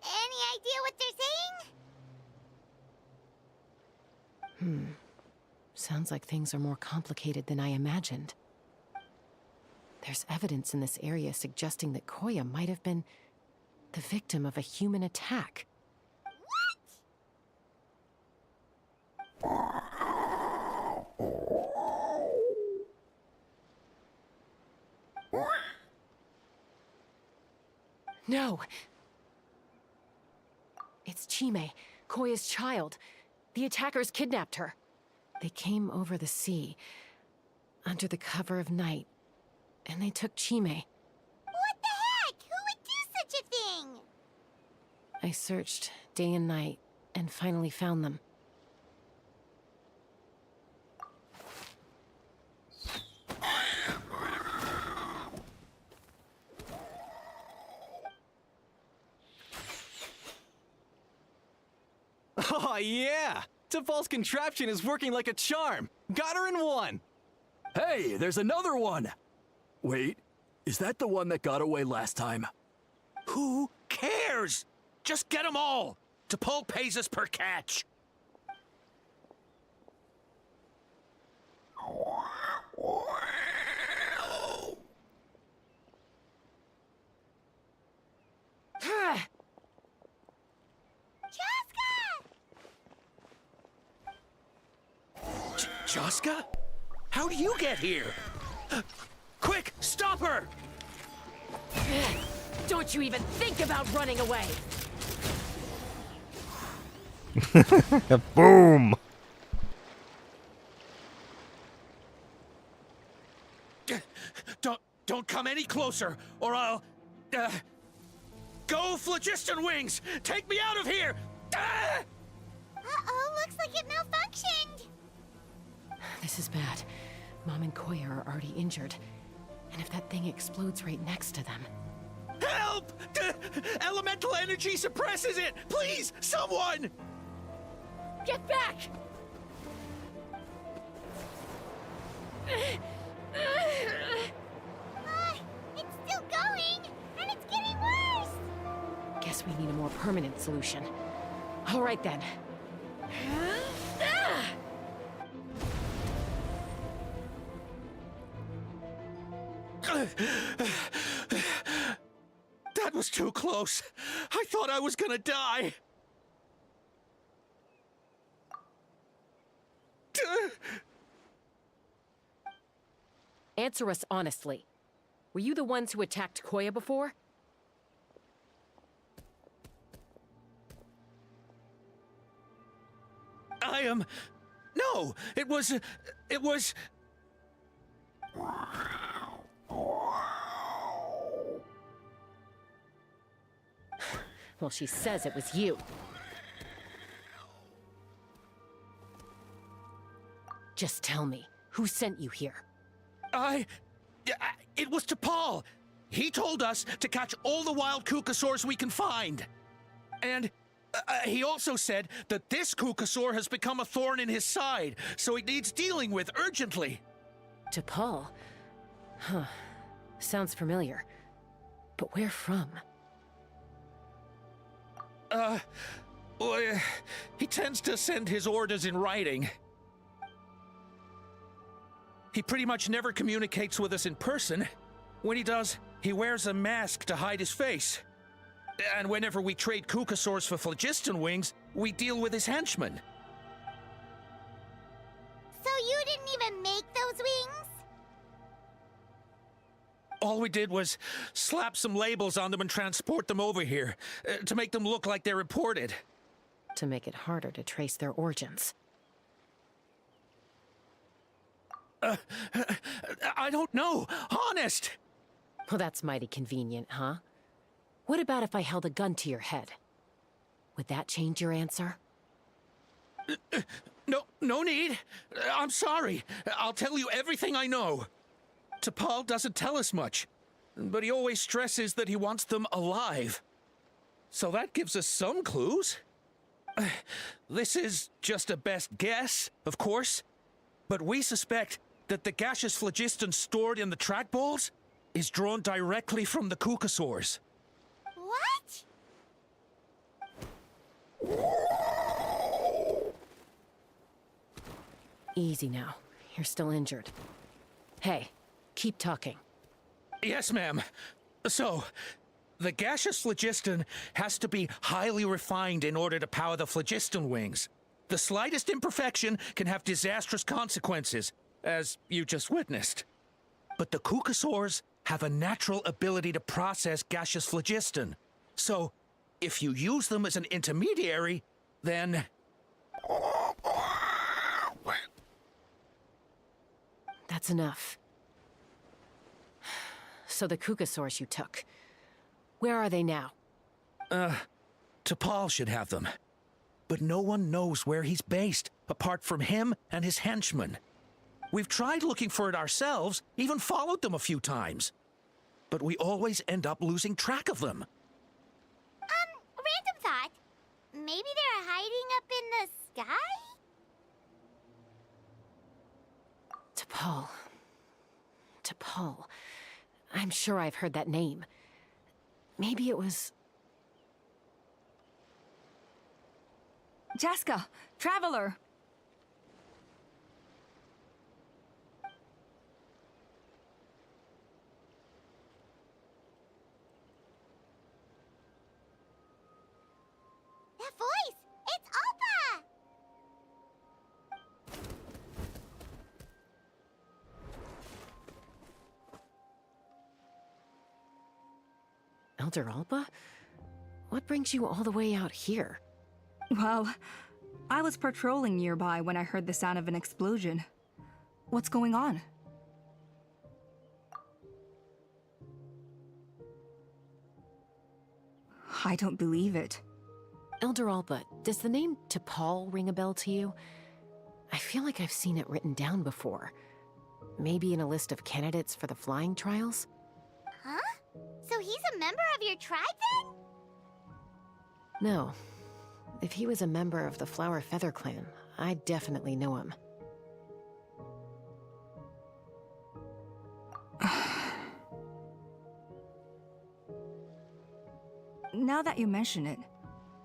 Any idea what they're saying? Sounds like things are more complicated than I imagined. There's evidence in this area suggesting that Koya might have been the victim of a human attack. No! It's Chime, Koya's child. The attackers kidnapped her. They came over the sea, under the cover of night, and they took Chime. What the heck? Who would do such a thing? I searched day and night, and finally found them. Oh, yeah! Tafal's contraption is working like a charm! Got her in one! Hey, there's another one! Wait, is that the one that got away last time? Who cares? Just get them all! T'Pol pays us per catch! Chaska? How do you get here? Quick, stop her! Don't you even think about running away! Boom! Don't come any closer, or I'll... Go, Phlogiston Wings! Take me out of here! Uh-oh, looks like it malfunctioned. This is bad. Mom and Koya are already injured. And if that thing explodes right next to them... Help! Elemental energy suppresses it! Please, someone! Get back! It's still going, and it's getting worse. Guess we need a more permanent solution. All right then. That was too close. I thought I was gonna die. Answer us honestly. Were you the ones who attacked Koya before? I am... No, it was... Well, she says it was you. Just tell me, who sent you here? It was to Paul. He told us to catch all the wild Kukasaurs we can find. And he also said that this Kukasaur has become a thorn in his side, so it needs dealing with urgently. To Paul? Huh. Sounds familiar. But where from? Well, he tends to send his orders in writing. He pretty much never communicates with us in person. When he does, he wears a mask to hide his face. And whenever we trade Kukasaurs for phlogiston wings, we deal with his henchmen. So you didn't even make those wings? All we did was slap some labels on them and transport them over here, to make them look like they're imported. To make it harder to trace their origins. I don't know, honest! Well, that's mighty convenient, huh? What about if I held a gun to your head? Would that change your answer? No need. I'm sorry. I'll tell you everything I know. T'Pol doesn't tell us much, but he always stresses that he wants them alive. So that gives us some clues. This is just a best guess, of course, but we suspect that the gaseous phlogiston stored in the trackballs is drawn directly from the Kukasaurs. What? Easy now. You're still injured. Hey, keep talking. Yes, ma'am. So, the gaseous phlogiston has to be highly refined in order to power the phlogiston wings. The slightest imperfection can have disastrous consequences, as you just witnessed. But the Kukasaurs have a natural ability to process gaseous phlogiston. So, if you use them as an intermediary, then... That's enough. So the Kukasaurs you took, where are they now? T'Pol should have them. But no one knows where he's based, apart from him and his henchmen. We've tried looking for it ourselves, even followed them a few times. But we always end up losing track of them. Random thought. Maybe they're hiding up in the sky? T'Pol. T'Pol. I'm sure I've heard that name. Maybe it was... Jaska, Traveler! That voice! It's Oppa! Elder Alba? What brings you all the way out here? Well, I was patrolling nearby when I heard the sound of an explosion. What's going on? I don't believe it. Elder Alba, does the name T'Pol ring a bell to you? I feel like I've seen it written down before. Maybe in a list of candidates for the flying trials? Huh? So he's a member of your tribe then? No. If he was a member of the Flower Feather Clan, I'd definitely know him. Now that you mention it,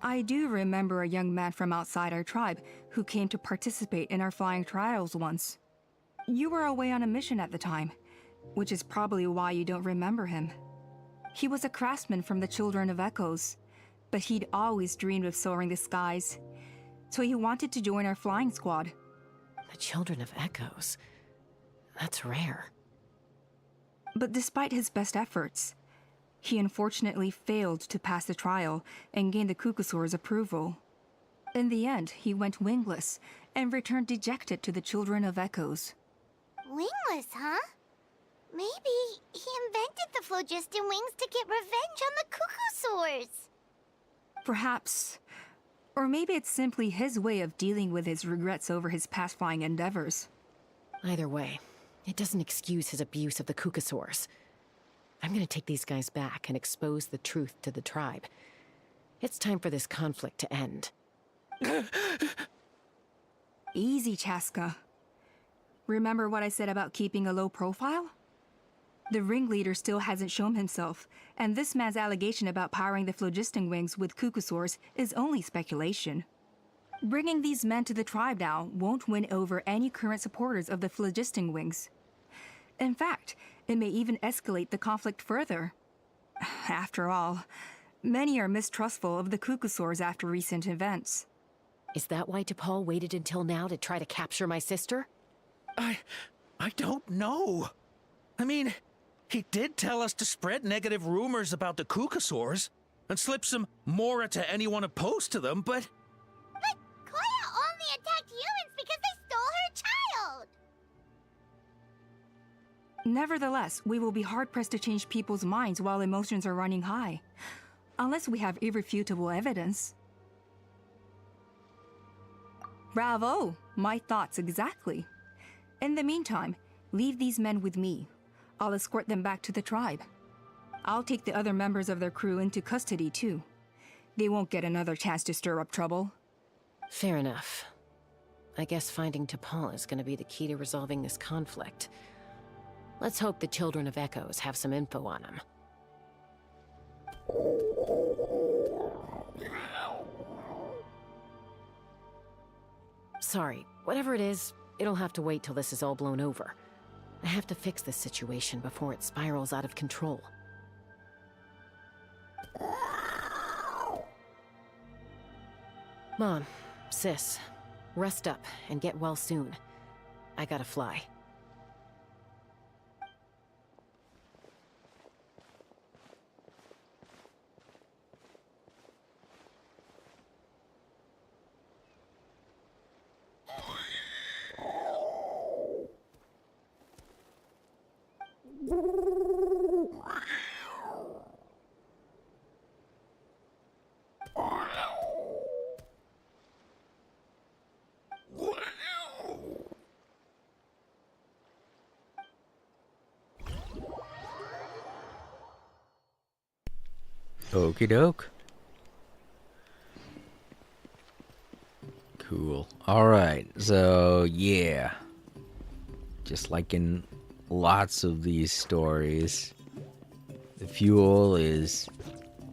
I do remember a young man from outside our tribe who came to participate in our flying trials once. You were away on a mission at the time. which is probably why you don't remember him. He was a craftsman from the Children of Echoes, but he'd always dreamed of soaring the skies, so he wanted to join our flying squad. The Children of Echoes? That's rare. But despite his best efforts, he unfortunately failed to pass the trial and gain the Kukusaur's approval. In the end, he went wingless and returned dejected to the Children of Echoes. Wingless, huh? Maybe he invented the phlogiston wings to get revenge on the Kukusaurs. Perhaps. Or maybe it's simply his way of dealing with his regrets over his past flying endeavors. Either way, it doesn't excuse his abuse of the Kukusaurs. I'm gonna take these guys back and expose the truth to the tribe. It's time for this conflict to end. Easy, Chaska. Remember what I said about keeping a low profile? The ringleader still hasn't shown himself, and this man's allegation about powering the phlogiston wings with Kukusaurs is only speculation. Bringing these men to the tribe now won't win over any current supporters of the phlogiston wings. In fact, it may even escalate the conflict further. After all, many are mistrustful of the Kukusaurs after recent events. Is that why T'Pol waited until now to try to capture my sister? I don't know. I mean, he did tell us to spread negative rumors about the Kukusaurs and slip some Mora to anyone opposed to them, but... But Koya only attacked humans because they stole her child! Nevertheless, we will be hard-pressed to change people's minds while emotions are running high. Unless we have irrefutable evidence. Bravo! My thoughts exactly. In the meantime, leave these men with me. I'll escort them back to the tribe. I'll take the other members of their crew into custody too. They won't get another chance to stir up trouble. Fair enough. I guess finding T'Pol is gonna be the key to resolving this conflict. Let's hope the Children of Echoes have some info on him. Sorry, whatever it is, it'll have to wait till this is all blown over. I have to fix this situation before it spirals out of control. Mom, Sis, rest up and get well soon. I gotta fly. Okie doke. Cool. Alright, so yeah. Just like in lots of these stories, the fuel is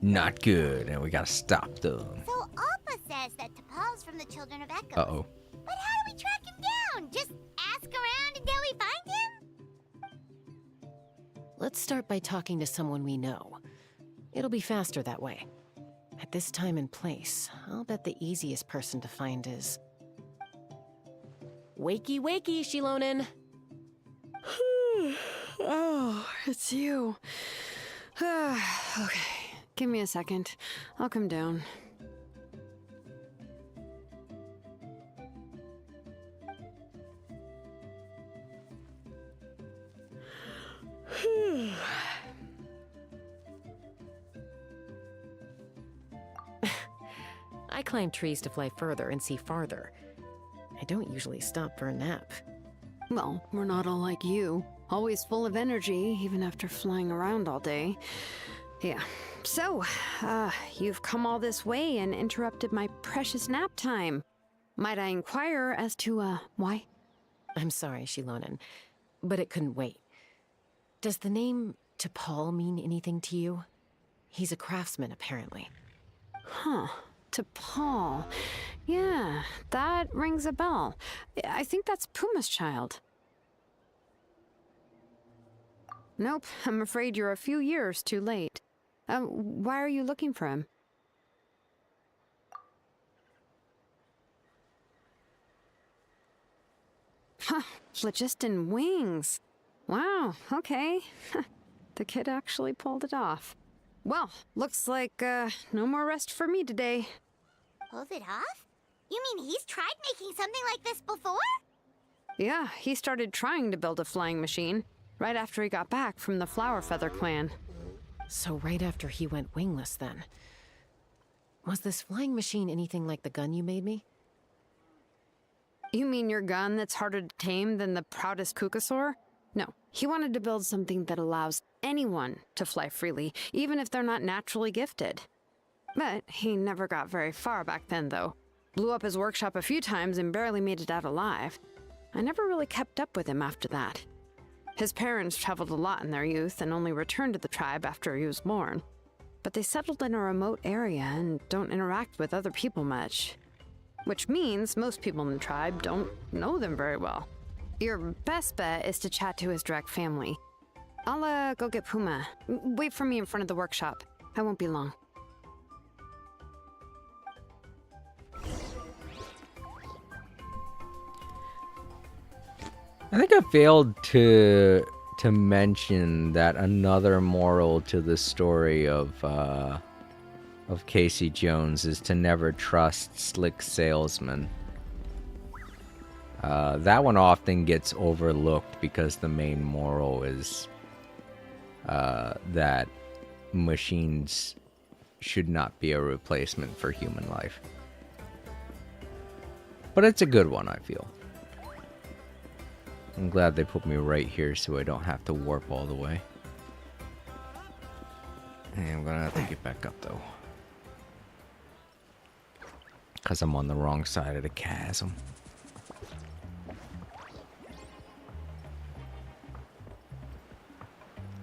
not good and we gotta stop them. So Appa says that T'Pol's from the Children of Echoes. Uh-oh. But how do we track him down? Just ask around until we find him? Let's start by talking to someone we know. It'll be faster that way. At this time and place, I'll bet the easiest person to find is... Wakey, wakey, Shilonen! Oh, it's you. Okay, give me a second. I'll come down. I climb trees to fly further and see farther. I don't usually stop for a nap. Well, we're not all like you. Always full of energy, even after flying around all day. Yeah. So, you've come all this way and interrupted my precious nap time. Might I inquire as to, why? I'm sorry, Shilonen, but it couldn't wait. Does the name T'Pol mean anything to you? He's a craftsman, apparently. Huh. T'Pol. Yeah, that rings a bell. I think that's Puma's child. Nope, I'm afraid you're a few years too late. Why are you looking for him? Huh, phlogiston wings. Wow, okay. The kid actually pulled it off. Well, looks like, no more rest for me today. Pulled it off? You mean he's tried making something like this before? Yeah, he started trying to build a flying machine right after he got back from the Flower Feather clan. So right after he went wingless, then. Was this flying machine anything like the gun you made me? You mean your gun that's harder to tame than the proudest Kukasaur? No, he wanted to build something that allows anyone to fly freely, even if they're not naturally gifted. But he never got very far back then, though. Blew up his workshop a few times and barely made it out alive. I never really kept up with him after that. His parents traveled a lot in their youth and only returned to the tribe after he was born. But they settled in a remote area and don't interact with other people much. Which means most people in the tribe don't know them very well. Your best bet is to chat to his direct family. I'll go get Puma. Wait for me in front of the workshop. I won't be long. I think I failed to mention that another moral to the story of Casey Jones is to never trust slick salesmen. That one often gets overlooked because the main moral is that machines should not be a replacement for human life. But it's a good one, I feel. I'm glad they put me right here so I don't have to warp all the way. And I'm gonna have to get back up though. Because I'm on the wrong side of the chasm.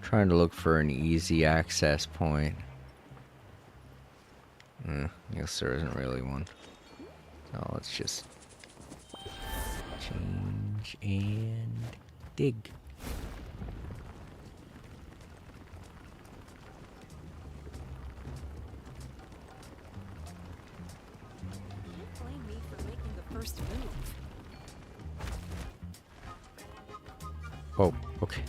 Trying to look for an easy access point. I guess there isn't really one. So let's just change and dig. Blame me for making the first move. Oh, okay.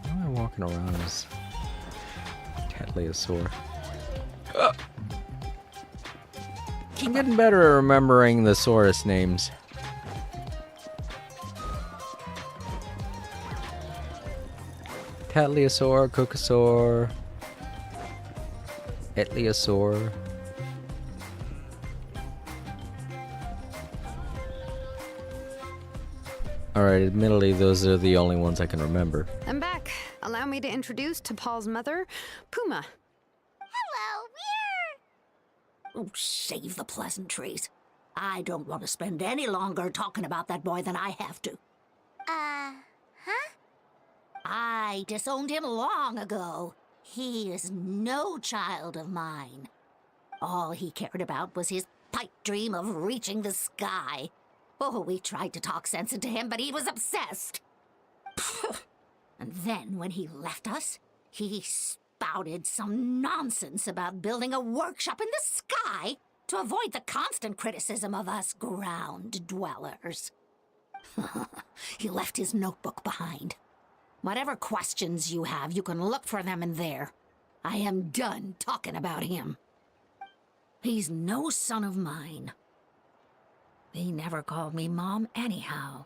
Why am I walking around as Tetleosaur? I'm getting better at remembering the Saurus names. Tetleosaur, Kukasaur, Etleosaur. Alright, admittedly, those are the only ones I can remember. I'm back. Allow me to introduce to Paul's mother, Puma. Hello, we're... Oh, save the pleasantries. I don't want to spend any longer talking about that boy than I have to. Huh? I disowned him long ago. He is no child of mine. All he cared about was his pipe dream of reaching the sky. Oh, we tried to talk sense into him, but he was obsessed. And then when he left us, he spouted some nonsense about building a workshop in the sky to avoid the constant criticism of us ground dwellers. He left his notebook behind. Whatever questions you have, you can look for them in there. I am done talking about him. He's no son of mine. He never called me Mom anyhow.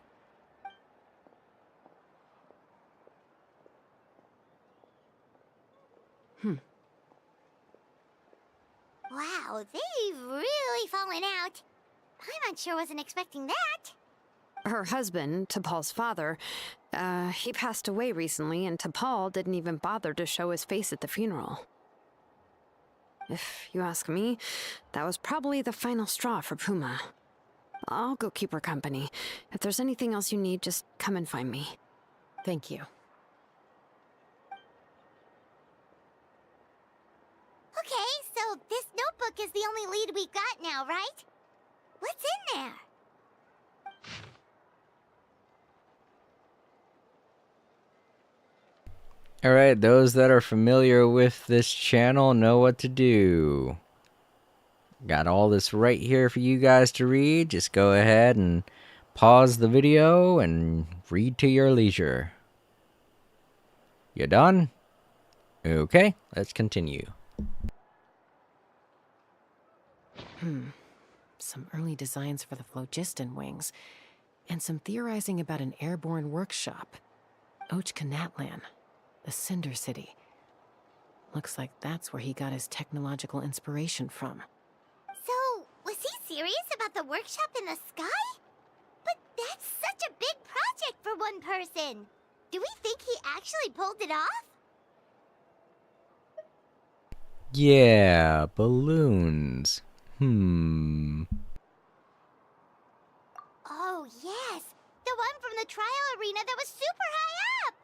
Wow, they've really fallen out. Paimon sure wasn't expecting that. Her husband, T'Pol's father, he passed away recently, and T'Pol didn't even bother to show his face at the funeral. If you ask me, that was probably the final straw for Puma. I'll go keep her company. If there's anything else you need, just come and find me. Thank you. Okay, so this notebook book is the only lead we've got now, right? What's in there? Alright, those that are familiar with this channel know what to do. Got all this right here for you guys to read. Just go ahead and pause the video and read to your leisure. You done? Okay, let's continue. Some early designs for the phlogiston wings, and some theorizing about an airborne workshop. Ochkanatlan, the Cinder City. Looks like that's where he got his technological inspiration from. So, was he serious about the workshop in the sky? But that's such a big project for one person. Do we think he actually pulled it off? Yeah, balloons. Oh, yes. The one from the trial arena that was super high up.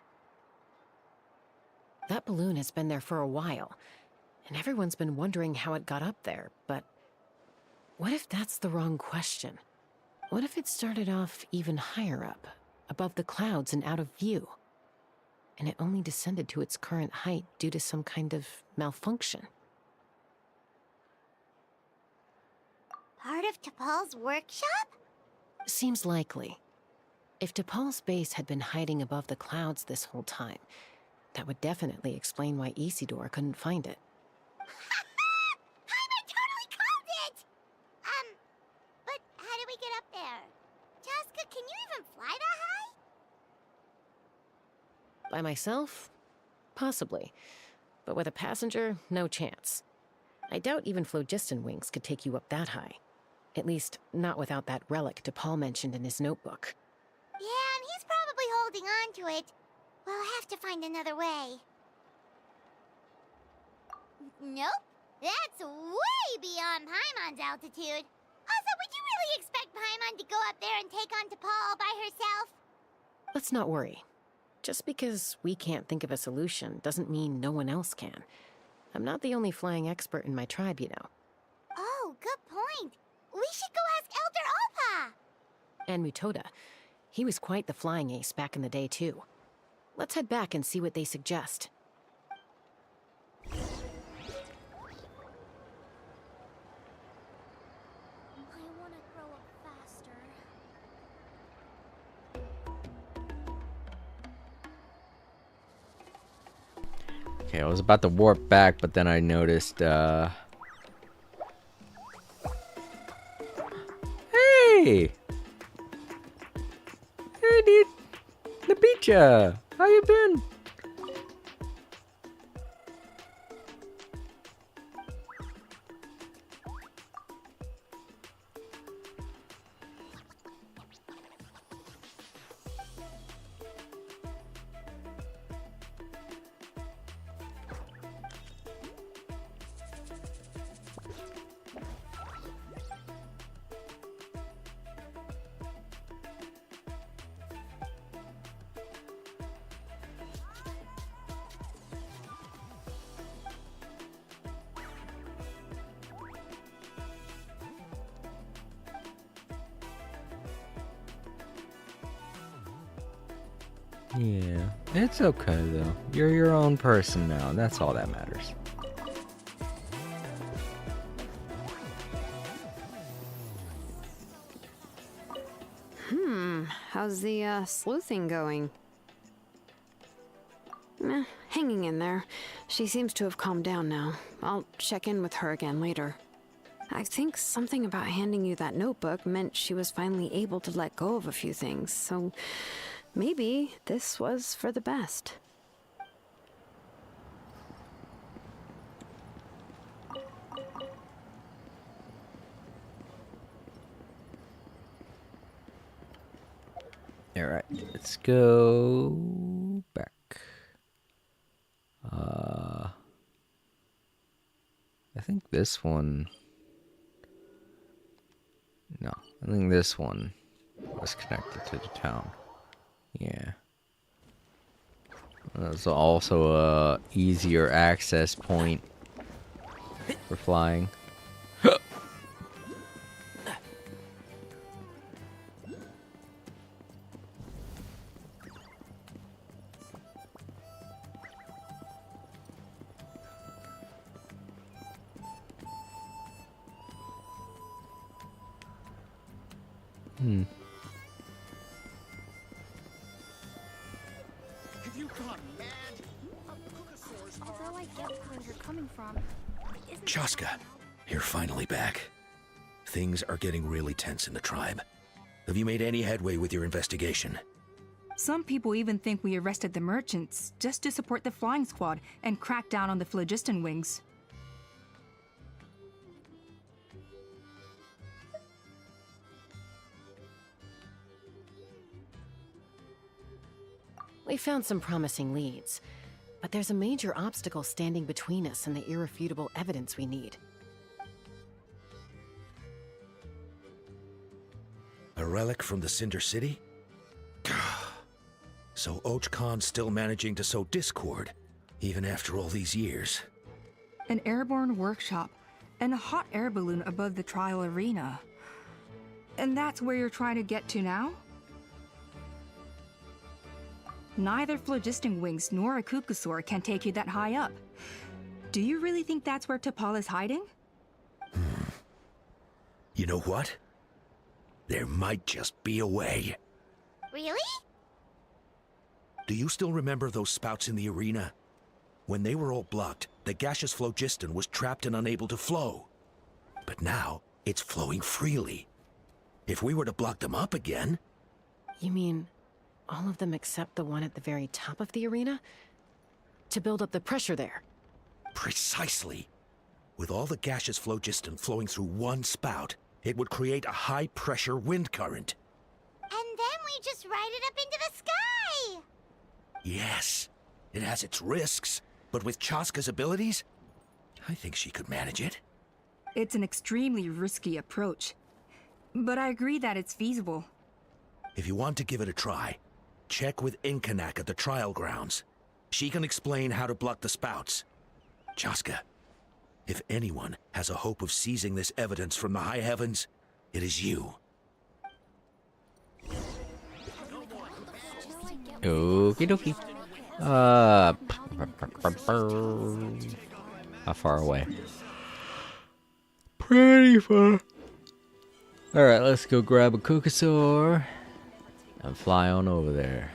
That balloon has been there for a while, and everyone's been wondering how it got up there, but what if that's the wrong question? What if it started off even higher up, above the clouds and out of view, and it only descended to its current height due to some kind of malfunction? Part of T'Pol's workshop? Seems likely. If T'Pol's base had been hiding above the clouds this whole time, that would definitely explain why Isidore couldn't find it. I totally called it! But how do we get up there? Chaska, can you even fly that high? By myself? Possibly. But with a passenger, no chance. I doubt even phlogiston wings could take you up that high. At least, not without that relic T'Pol mentioned in his notebook. Yeah, and he's probably holding on to it. We'll have to find another way. Nope. That's way beyond Paimon's altitude. Also, would you really expect Paimon to go up there and take on T'Pol all by herself? Let's not worry. Just because we can't think of a solution doesn't mean no one else can. I'm not the only flying expert in my tribe, you know. Oh, good point. We should go ask Elder Alpa! And Mutoda. He was quite the flying ace back in the day, too. Let's head back and see what they suggest. I want to grow up faster. Okay, I was about to warp back, but then I noticed, Hey! Hey, dude! Napicha! How you been? Yeah, it's okay though. You're your own person now. That's all that matters. How's the sleuthing going? Hanging in there. She seems to have calmed down now. I'll check in with her again later. I think something about handing you that notebook meant she was finally able to let go of a few things, so maybe this was for the best. Alright, let's go back. I think this one... No, I think this one was connected to the town. Yeah. There's also a easier access point for flying. Have you gone mad? Although I get where you're coming from, Chaska, you're finally back. Things are getting really tense in the tribe. Have you made any headway with your investigation? Some people even think we arrested the merchants just to support the flying squad and crack down on the phlogiston wings. We found some promising leads, but there's a major obstacle standing between us and the irrefutable evidence we need. A relic from the Cinder City? So Ochkon's still managing to sow discord, even after all these years. An airborne workshop and a hot air balloon above the trial arena. And that's where you're trying to get to now? Neither phlogiston wings nor a Kukusaur can take you that high up. Do you really think that's where T'Pol is hiding? You know what? There might just be a way. Really? Do you still remember those spouts in the arena? When they were all blocked, the gaseous phlogiston was trapped and unable to flow. But now, it's flowing freely. If we were to block them up again... You mean all of them except the one at the very top of the arena? To build up the pressure there? Precisely. With all the gaseous phlogiston flowing through one spout, it would create a high-pressure wind current. And then we just ride it up into the sky! Yes, it has its risks, but with Chaska's abilities, I think she could manage it. It's an extremely risky approach, but I agree that it's feasible. If you want to give it a try, check with Inkanak at the trial grounds. She can explain how to block the spouts. Chaska, if anyone has a hope of seizing this evidence from the high heavens, it is you. Okie dokie. How far away? Pretty far. Alright, let's go grab a Kukusaur and fly on over there.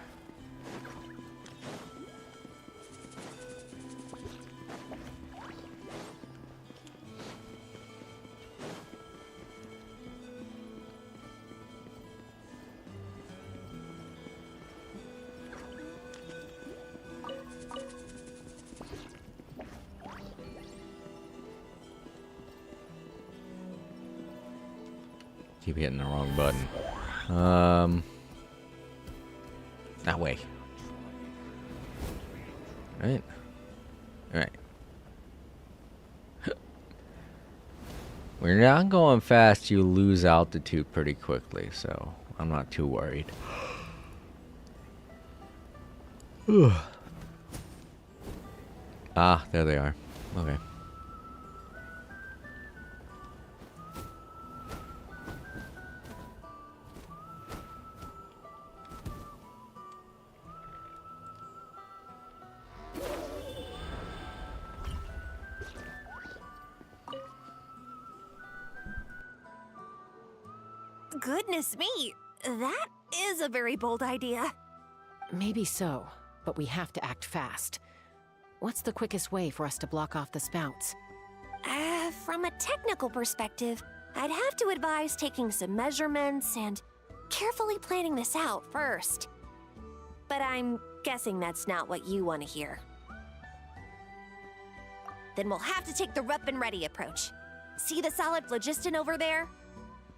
Keep hitting the wrong button. That way. Right. Right. When you're not going fast, you lose altitude pretty quickly, so I'm not too worried. Ah, there they are. Okay. Goodness me, that is a very bold idea. Maybe so, but we have to act fast. What's the quickest way for us to block off the spouts? From a technical perspective, I'd have to advise taking some measurements and carefully planning this out first. But I'm guessing that's not what you want to hear. Then we'll have to take the rough and ready approach. See the solid phlogiston over there?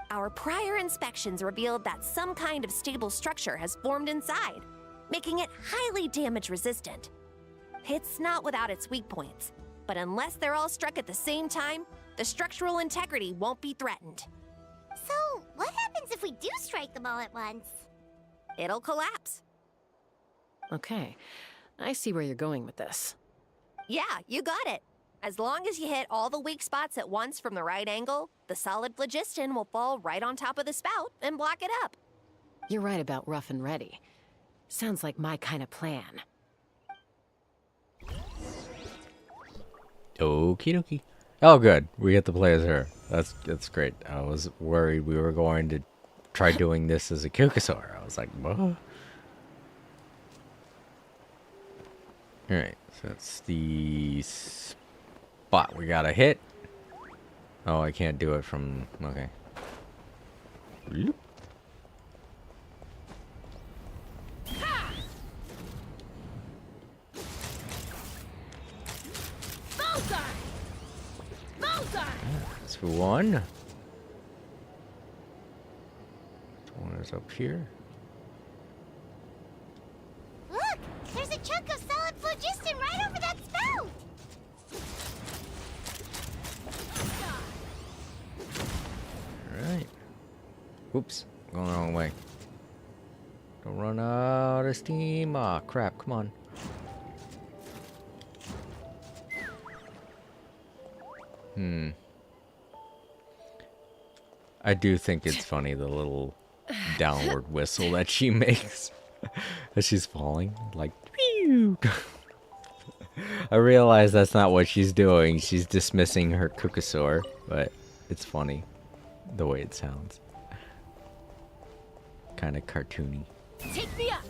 Our prior inspections revealed that some kind of stable structure has formed inside, making it highly damage resistant. It's not without its weak points, but unless they're all struck at the same time, the structural integrity won't be threatened. So, what happens if we do strike them all at once? It'll collapse. Okay, I see where you're going with this. Yeah, you got it. As long as you hit all the weak spots at once from the right angle, the solid phlogiston will fall right on top of the spout and block it up. You're right about rough and ready. Sounds like my kind of plan. Okie dokie. Oh, good. We get to play as her. That's great. I was worried we were going to try doing this as a Kukasaur. I was like, what? Alright, so that's the spot we gotta hit. Oh, I can't do it from... Okay. Bloop. That's for one. One is up here. Look! There's a chunk of solid phlogiston right over that spout! Alright. Oops. Going the wrong way. Don't run out of steam. Ah, crap. Come on. I do think it's funny, the little downward whistle that she makes as she's falling. Like, pew! I realize that's not what she's doing. She's dismissing her Kukasaur, but it's funny the way it sounds. Kind of cartoony. Take me up!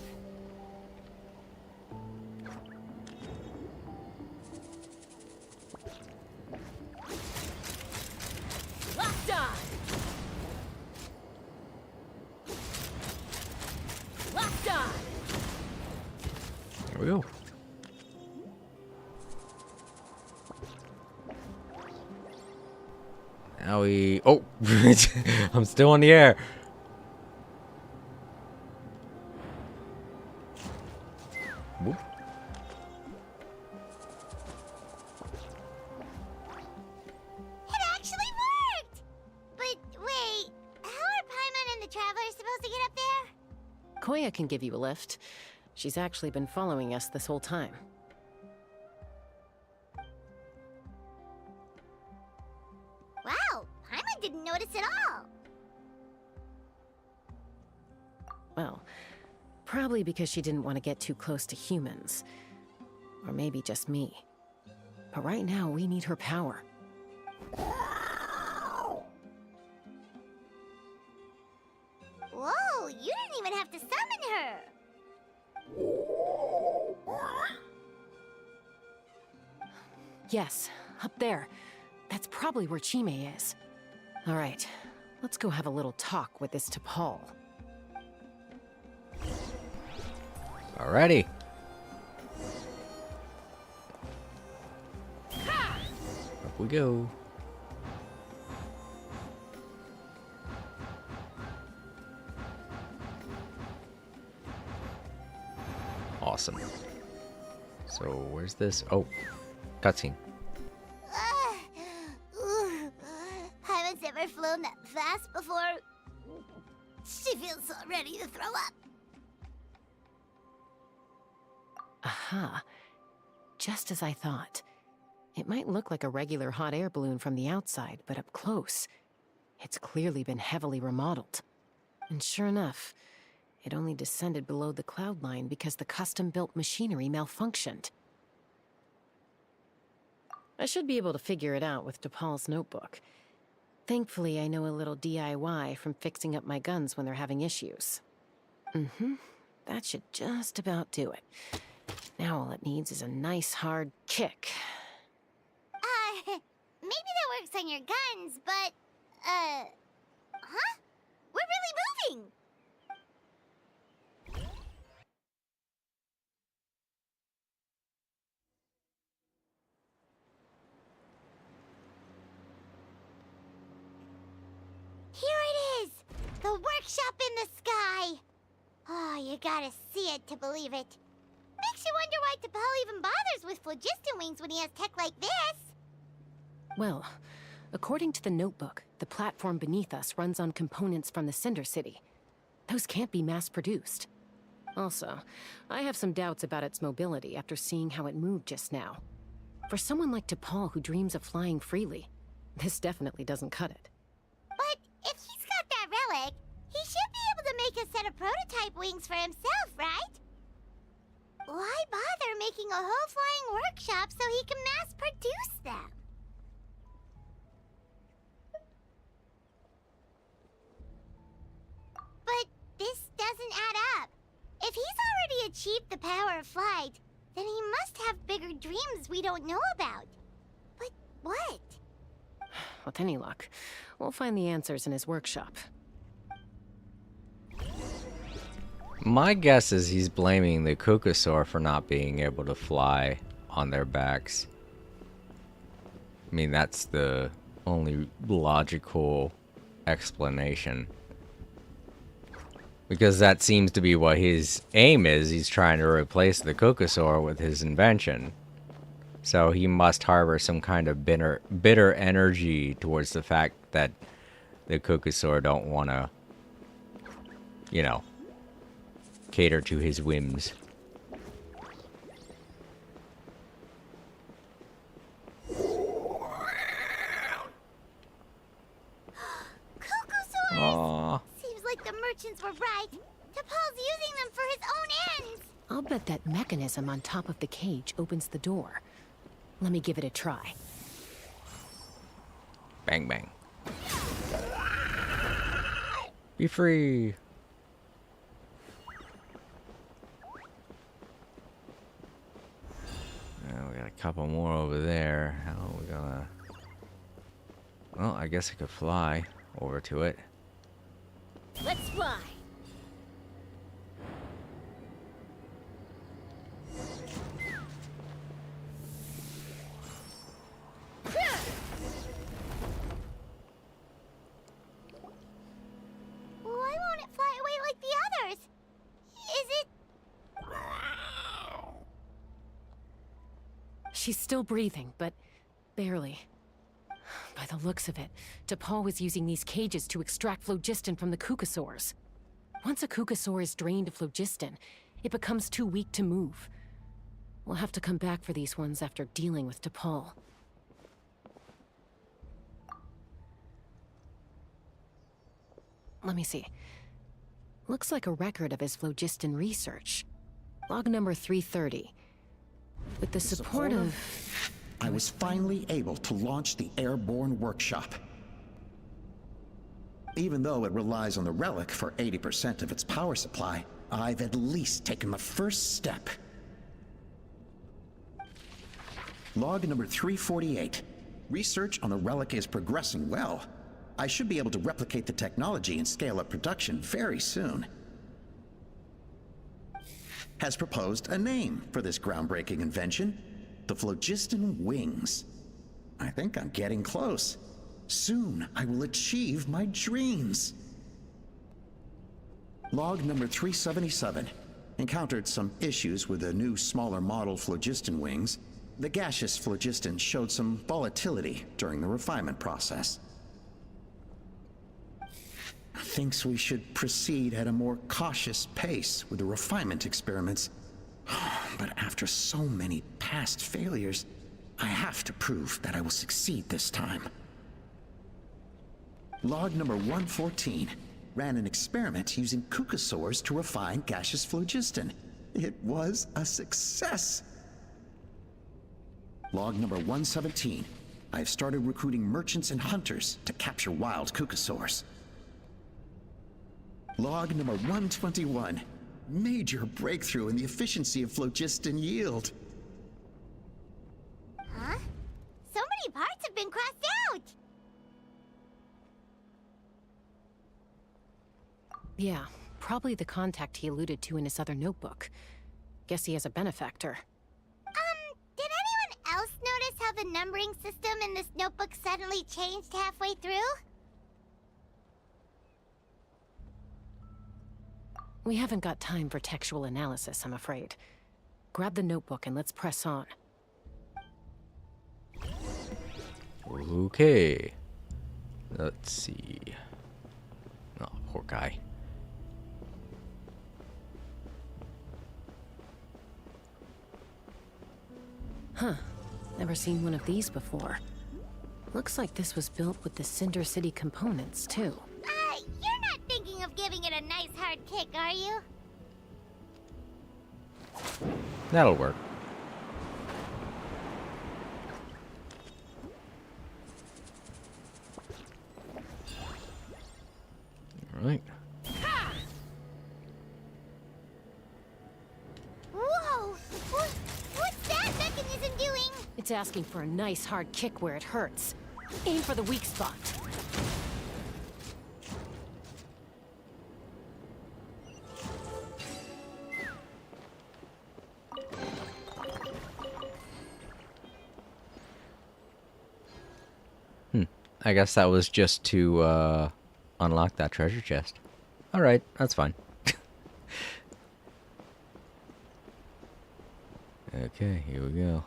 Locked on! Locked on! There we go. Now we... Oh! I'm still in the air. Whoop. It actually worked! But wait, how are Paimon and the Travelers supposed to get up there? Koya can give you a lift. She's actually been following us this whole time. Wow, Paimon didn't notice at all. Well, probably because she didn't want to get too close to humans. Or maybe just me. But right now, we need her power. Whoa, you didn't even have to summon her. Yes, up there. That's probably where Chime is. All right, let's go have a little talk with this T'Pol. Alrighty. Up we go. Awesome. So, where's this? Oh, cutscene. Paimon's never flown that fast before. She feels so ready to throw up. Aha. Just as I thought. It might look like a regular hot air balloon from the outside, but up close, it's clearly been heavily remodeled. And sure enough, it only descended below the cloud line because the custom-built machinery malfunctioned. I should be able to figure it out with T'Pol's notebook. Thankfully, I know a little DIY from fixing up my guns when they're having issues. That should just about do it. Now all it needs is a nice hard kick. Maybe that works on your guns, but, huh? We're really moving! Here it is! The workshop in the sky! Oh, you gotta see it to believe it. Makes you wonder why T'Pol even bothers with phlogiston wings when he has tech like this. Well, according to the notebook, the platform beneath us runs on components from the Cinder City. Those can't be mass-produced. Also, I have some doubts about its mobility after seeing how it moved just now. For someone like T'Pol who dreams of flying freely, this definitely doesn't cut it. But if he's got that relic, he should be able to make a set of prototype wings for himself, right? Why bother making a whole flying workshop so he can mass-produce them? achieved the power of flight, then he must have bigger dreams we don't know about. But what? With any luck, we'll find the answers in his workshop. My guess is he's blaming the Kukasaur for not being able to fly on their backs. I mean, that's the only logical explanation. Because that seems to be what his aim is. He's trying to replace the Kukasaur with his invention. So he must harbor some kind of bitter energy towards the fact that the Kukasaur don't want to, you know, cater to his whims. Kukusaurus! Seems like the merchants were right. T'Pol's using them for his own ends. I'll bet that mechanism on top of the cage opens the door. Let me give it a try. Bang, bang. Be free. We got a couple more over there. How are we gonna... Well, I guess I could fly over to it. Let's fly. Why won't it fly away like the others? Is it... She's still breathing, but barely. By the looks of it, T'Pol was using these cages to extract phlogiston from the Kukasaurs. Once a Kukasaur is drained of phlogiston, it becomes too weak to move. We'll have to come back for these ones after dealing with T'Pol. Let me see. Looks like a record of his phlogiston research. Log number 330. With the support of... I was finally able to launch the airborne workshop. Even though it relies on the relic for 80% of its power supply, I've at least taken the first step. Log number 348. Research on the relic is progressing well. I should be able to replicate the technology and scale up production very soon. Has proposed a name for this groundbreaking invention. The phlogiston wings. I think I'm getting close. Soon I will achieve my dreams. Log number 377. Encountered some issues with the new smaller model phlogiston wings. The gaseous phlogiston showed some volatility during the refinement process. Thinks we should proceed at a more cautious pace with the refinement experiments. But after so many past failures, I have to prove that I will succeed this time. Log number 114. Ran an experiment using Kukasaurs to refine gaseous phlogiston. It was a success. Log number 117. I have started recruiting merchants and hunters to capture wild Kukasaurs. Log number 121. Major breakthrough in the efficiency of phlogiston yield. Huh? So many parts have been crossed out! Yeah, probably the contact he alluded to in his other notebook. Guess he has a benefactor. Did anyone else notice how the numbering system in this notebook suddenly changed halfway through? We haven't got time for textual analysis, I'm afraid. Grab the notebook and let's press on. Okay. Let's see. Oh, poor guy. Huh. Never seen one of these before. Looks like this was built with the Cinder City components, too. You're not thinking of giving it a nice hard kick, are you? That'll work. All right. That's asking for a nice hard kick where it hurts. Aim for the weak spot. I guess that was just to unlock that treasure chest. Alright, that's fine. Okay, here we go.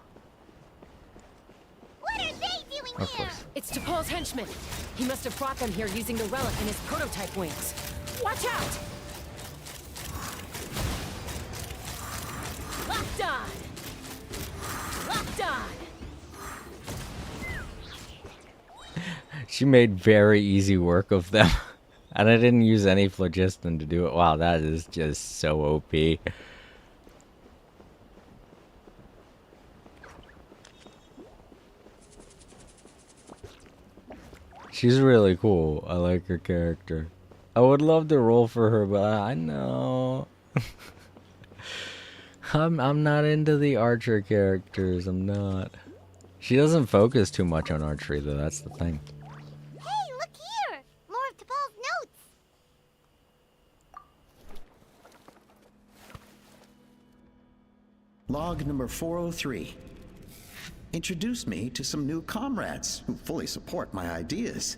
What are they doing Of here? course. It's T'Pol's henchmen. He must have brought them here using the relic in his prototype wings. Watch out! Locked on! Locked on! She made very easy work of them. And I didn't use any phlogiston to do it. Wow, that is just so OP. She's really cool. I like her character. I would love to roll for her, but I know. I'm not into the archer characters. I'm not. She doesn't focus too much on archery, though. That's the thing. Hey, look here! More of T'Pol's notes! Log number 403. Introduce me to some new comrades who fully support my ideas.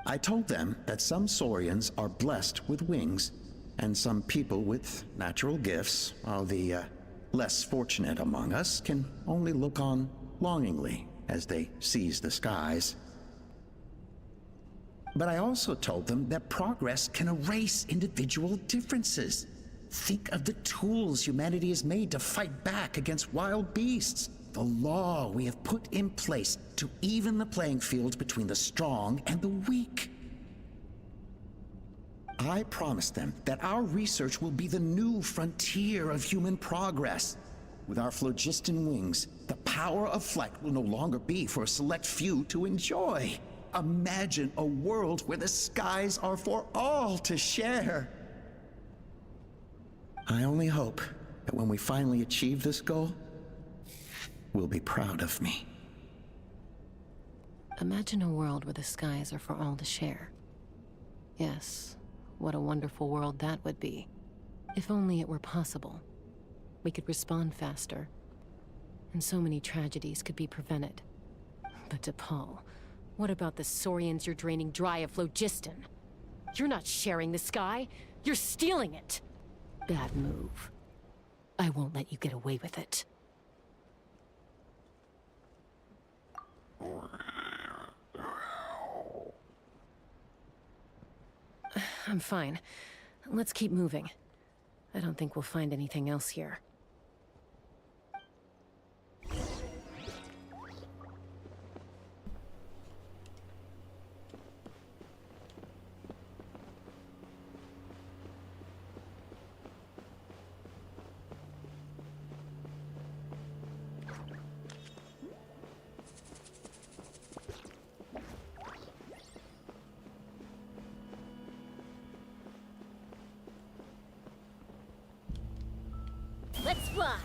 I told them that some Saurians are blessed with wings, and some people with natural gifts, while the less fortunate among us can only look on longingly as they seize the skies. But I also told them that progress can erase individual differences. Think of the tools humanity has made to fight back against wild beasts. The law we have put in place to even the playing field between the strong and the weak. I promised them that our research will be the new frontier of human progress. With our phlogiston wings, the power of flight will no longer be for a select few to enjoy. Imagine a world where the skies are for all to share. I only hope that when we finally achieve this goal, we'll be proud of me. Imagine a world where the skies are for all to share. Yes, what a wonderful world that would be. If only it were possible. We could respond faster, and so many tragedies could be prevented. But T'Pol, what about the Saurians you're draining dry of phlogiston? You're not sharing the sky, you're stealing it! Bad move. I won't let you get away with it. I'm fine. Let's keep moving. I don't think we'll find anything else here. Let's fly!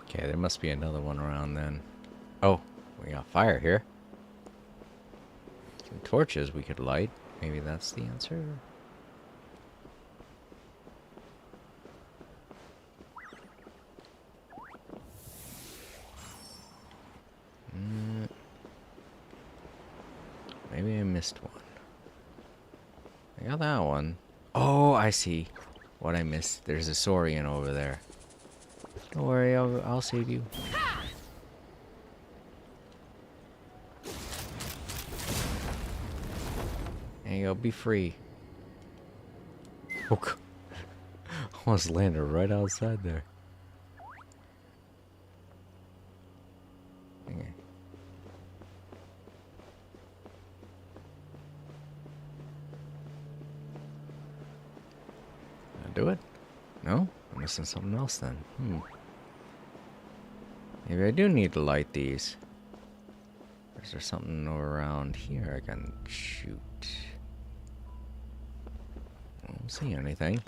Okay, there must be another one around then. Oh, we got fire here. Some torches we could light. Maybe that's the answer. missed one. I got that one. Oh, I see what I missed. There's a Saurian over there. Don't worry, I'll save you. There you go, be free. Oh, almost landed right outside there. Okay. Do it? No? I'm missing something else then. Maybe I do need to light these. Or is there something around here I can shoot? I don't see anything.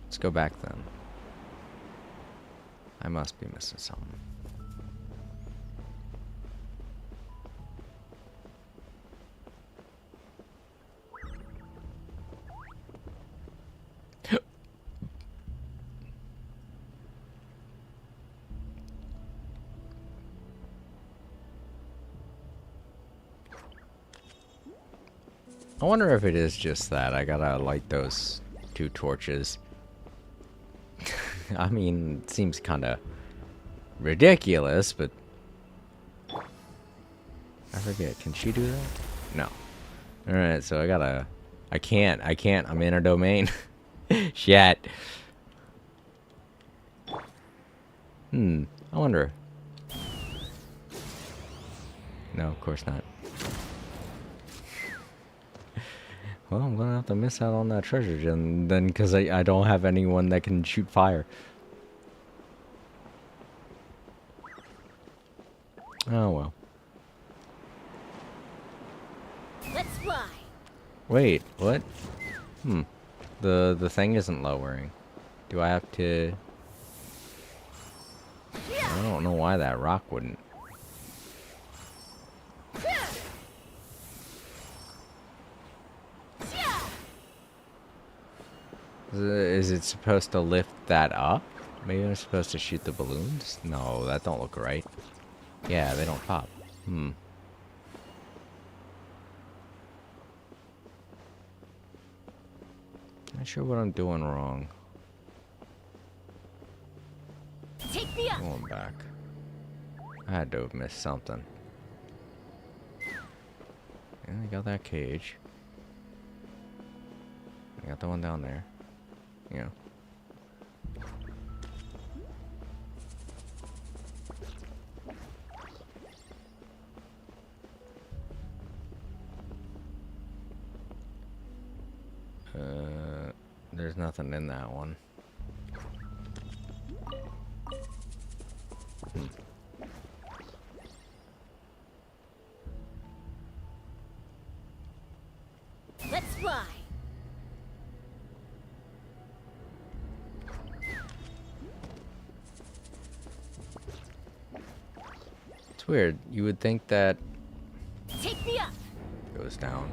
Let's go back then. I must be missing something. I wonder if it is just that. I gotta light those 2 torches. I mean, it seems kinda ridiculous, but... I forget, can she do that? No. Alright, so I gotta... I can't, I'm in her domain. Shit. I wonder. No, of course not. Well, I'm gonna have to miss out on that treasure gem then, because I don't have anyone that can shoot fire. Oh well. Let's fly. Wait, what? The thing isn't lowering. Do I have to... I don't know why that rock wouldn't. Is it supposed to lift that up? Maybe I'm supposed to shoot the balloons? No, that don't look right. Yeah, they don't pop. Not sure what I'm doing wrong. Take me up. Going back. I had to have missed something. And I got that cage. I got the one down there. Yeah. There's nothing in that one. Let's fly. It's weird. You would think that Take me up. goes down.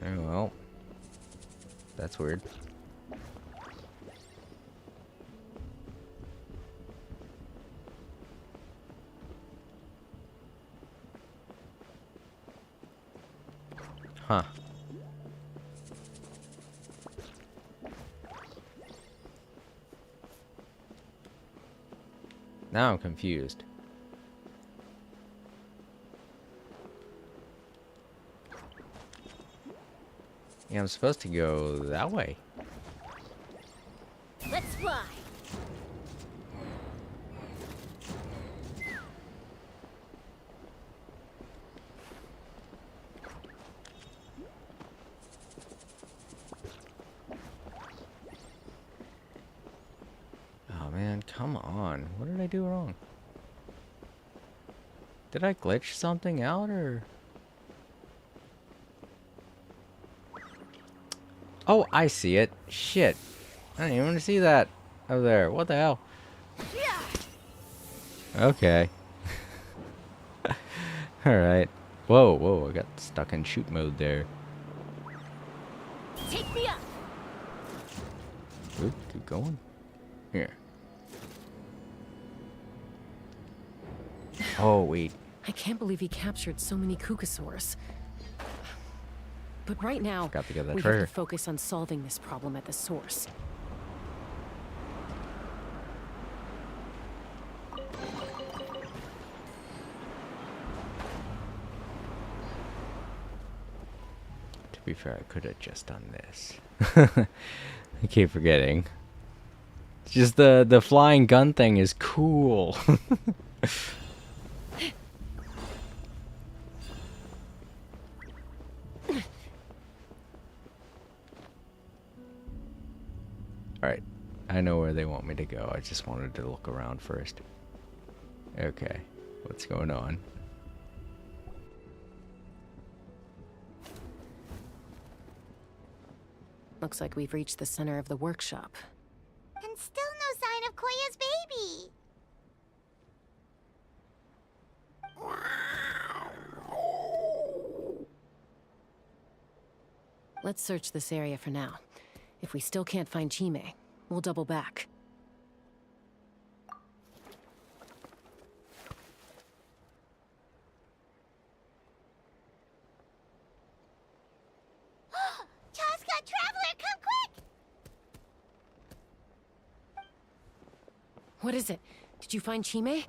Well, that's weird. Huh. Now I'm confused. Yeah, I'm supposed to go that way. Let's fly. Oh man, come on. What did I do wrong? Did I glitch something out or? Oh, I see it. Shit. I didn't even see that over there. What the hell? Okay. Alright. Whoa, whoa, I got stuck in shoot mode there. Take me up. Oop, keep going. Here. Oh, wait. I can't believe he captured so many Kukasaurs. But right now, Got to get that we have treasure. to focus on solving this problem at the source. To be fair, I could have just done this. I keep forgetting. It's just the flying gun thing is cool. Alright, I know where they want me to go. I just wanted to look around first. Okay, what's going on? Looks like we've reached the center of the workshop. And still no sign of Koya's baby. Let's search this area for now. If we still can't find Chime, we'll double back. Chaska, Traveler, come quick! What is it? Did you find Chime? Not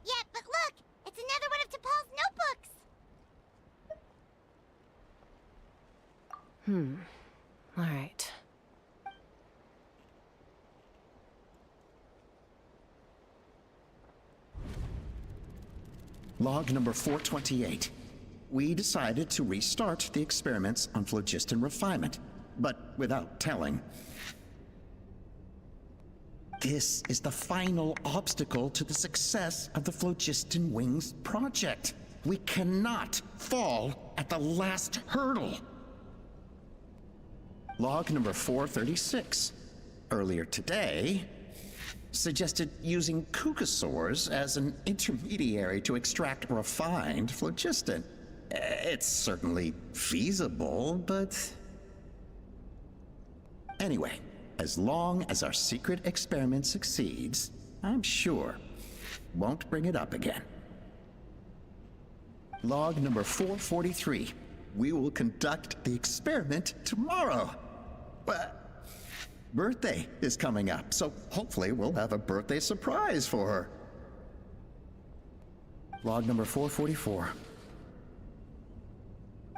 yet, but look! It's another one of T'Pol's notebooks! All right. Log number 428. We decided to restart the experiments on phlogiston refinement, but without telling. This is the final obstacle to the success of the Phlogiston Wings project. We cannot fall at the last hurdle. Log number 436. Earlier today, suggested using Kukasaurs as an intermediary to extract refined phlogiston. It's certainly feasible, but... Anyway, as long as our secret experiment succeeds, I'm sure won't bring it up again. Log number 443. We will conduct the experiment tomorrow. But birthday is coming up, so hopefully we'll have a birthday surprise for her. Log number 444.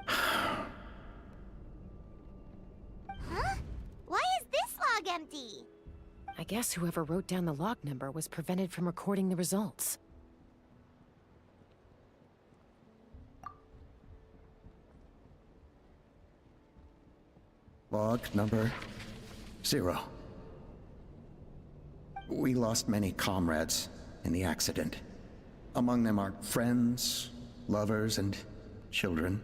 Huh? Why is this log empty? I guess whoever wrote down the log number was prevented from recording the results. Log number 0. We lost many comrades in the accident. Among them are friends, lovers, and children.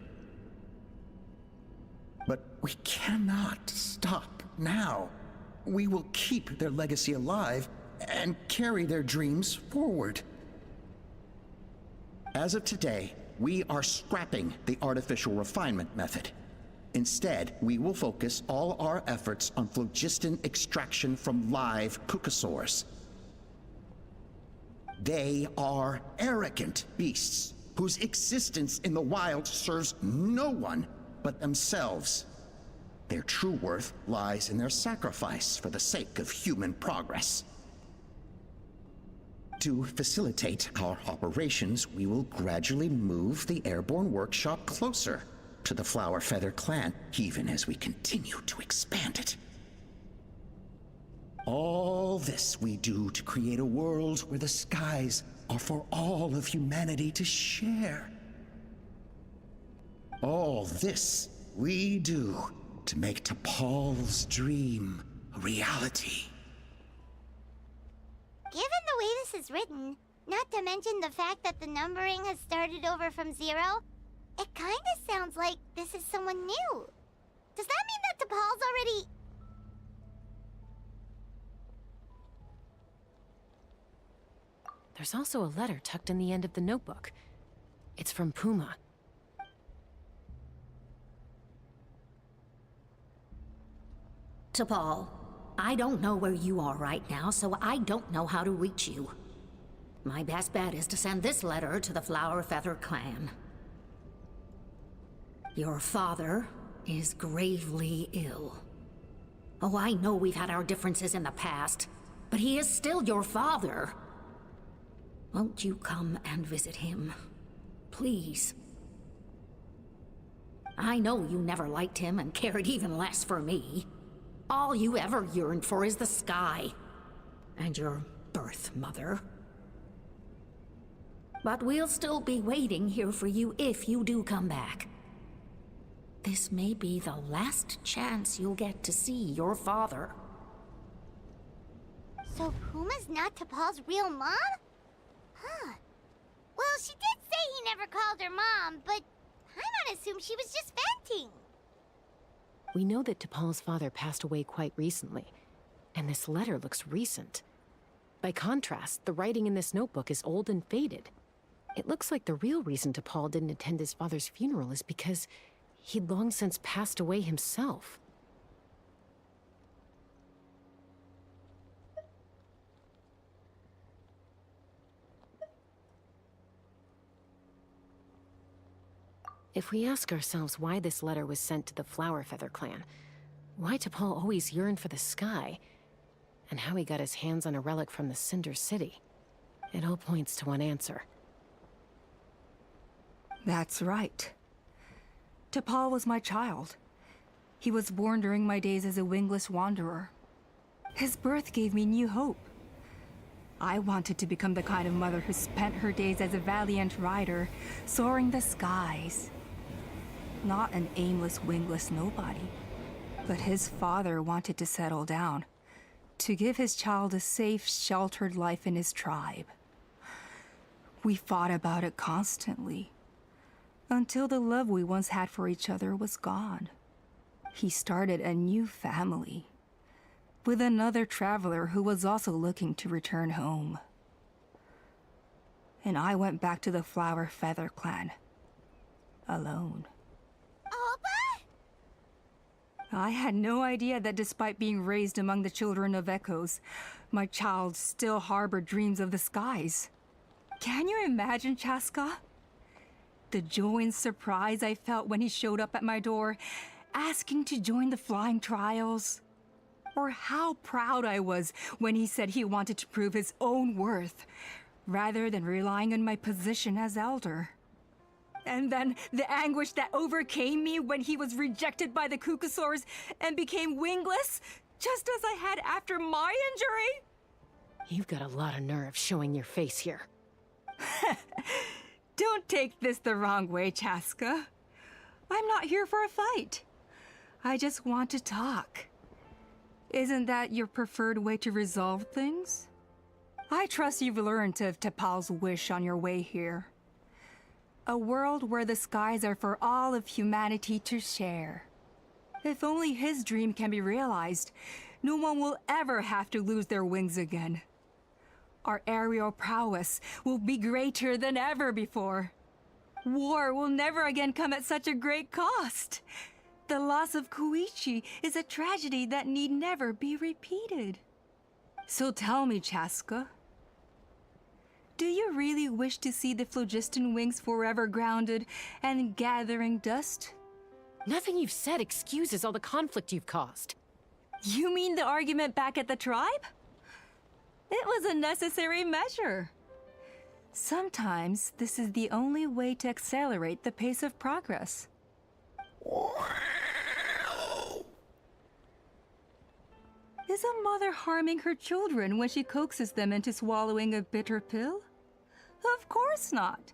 But we cannot stop now. We will keep their legacy alive and carry their dreams forward. As of today, we are scrapping the artificial refinement method. Instead, we will focus all our efforts on phlogiston extraction from live Kukasaurs. They are arrogant beasts whose existence in the wild serves no one but themselves. Their true worth lies in their sacrifice for the sake of human progress. To facilitate our operations, we will gradually move the airborne workshop closer to the Flower Feather clan, even as we continue to expand it. All this we do to create a world where the skies are for all of humanity to share. All this we do to make T'Pol's dream a reality. Given the way this is written, not to mention the fact that the numbering has started over from 0, it kinda sounds like this is someone new. Does that mean that T'Pol's already... There's also a letter tucked in the end of the notebook. It's from Puma. T'Pol, I don't know where you are right now, so I don't know how to reach you. My best bet is to send this letter to the Flower Feather clan. Your father is gravely ill. Oh, I know we've had our differences in the past, but he is still your father. Won't you come and visit him? Please. I know you never liked him and cared even less for me. All you ever yearned for is the sky. And your birth mother. But we'll still be waiting here for you if you do come back. This may be the last chance you'll get to see your father. So Puma's not T'Pol's real mom? Huh. Well, she did say he never called her mom, but I might assume she was just venting. We know that T'Pol's father passed away quite recently, and this letter looks recent. By contrast, the writing in this notebook is old and faded. It looks like the real reason T'Pol didn't attend his father's funeral is because he'd long since passed away himself. If we ask ourselves why this letter was sent to the Flower Feather clan, why T'Pol always yearned for the sky, and how he got his hands on a relic from the Cinder City, it all points to one answer. That's right. T'Pol was my child. He was born during my days as a wingless wanderer. His birth gave me new hope. I wanted to become the kind of mother who spent her days as a valiant rider, soaring the skies. Not an aimless, wingless nobody. But his father wanted to settle down, to give his child a safe, sheltered life in his tribe. We fought about it constantly, until the love we once had for each other was gone. He started a new family, with another traveler who was also looking to return home. And I went back to the Flower Feather clan, alone. I had no idea that despite being raised among the children of echoes, my child still harbored dreams of the skies. Can you imagine, Chaska? The joy and surprise I felt when he showed up at my door, asking to join the flying trials. Or how proud I was when he said he wanted to prove his own worth, rather than relying on my position as elder. And then the anguish that overcame me when he was rejected by the Kukusaurs and became wingless, just as I had after my injury. You've got a lot of nerve showing your face here. Don't take this the wrong way, Chaska. I'm not here for a fight. I just want to talk. Isn't that your preferred way to resolve things? I trust you've learned of T'Pol's wish on your way here. A world where the skies are for all of humanity to share. If only his dream can be realized, no one will ever have to lose their wings again. Our aerial prowess will be greater than ever before. War will never again come at such a great cost. The loss of Koichi is a tragedy that need never be repeated. So tell me, Chaska, do you really wish to see the phlogiston wings forever grounded and gathering dust? Nothing you've said excuses all the conflict you've caused. You mean the argument back at the tribe? It was a necessary measure. Sometimes this is the only way to accelerate the pace of progress. Is a mother harming her children when she coaxes them into swallowing a bitter pill? Of course not.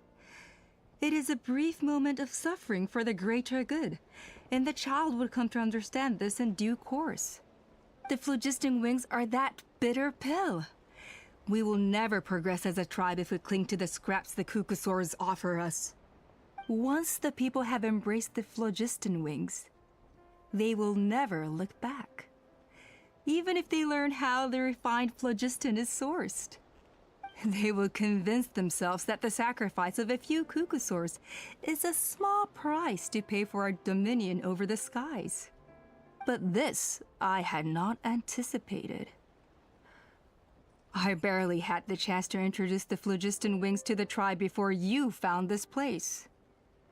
It is a brief moment of suffering for the greater good, and the child would come to understand this in due course. The phlogiston wings are that bitter pill. We will never progress as a tribe if we cling to the scraps the Kukusaurs offer us. Once the people have embraced the phlogiston wings, they will never look back. Even if they learn how the refined phlogiston is sourced. They will convince themselves that the sacrifice of a few Kukusaurs is a small price to pay for our dominion over the skies. But this I had not anticipated. I barely had the chance to introduce the phlogiston wings to the tribe before you found this place.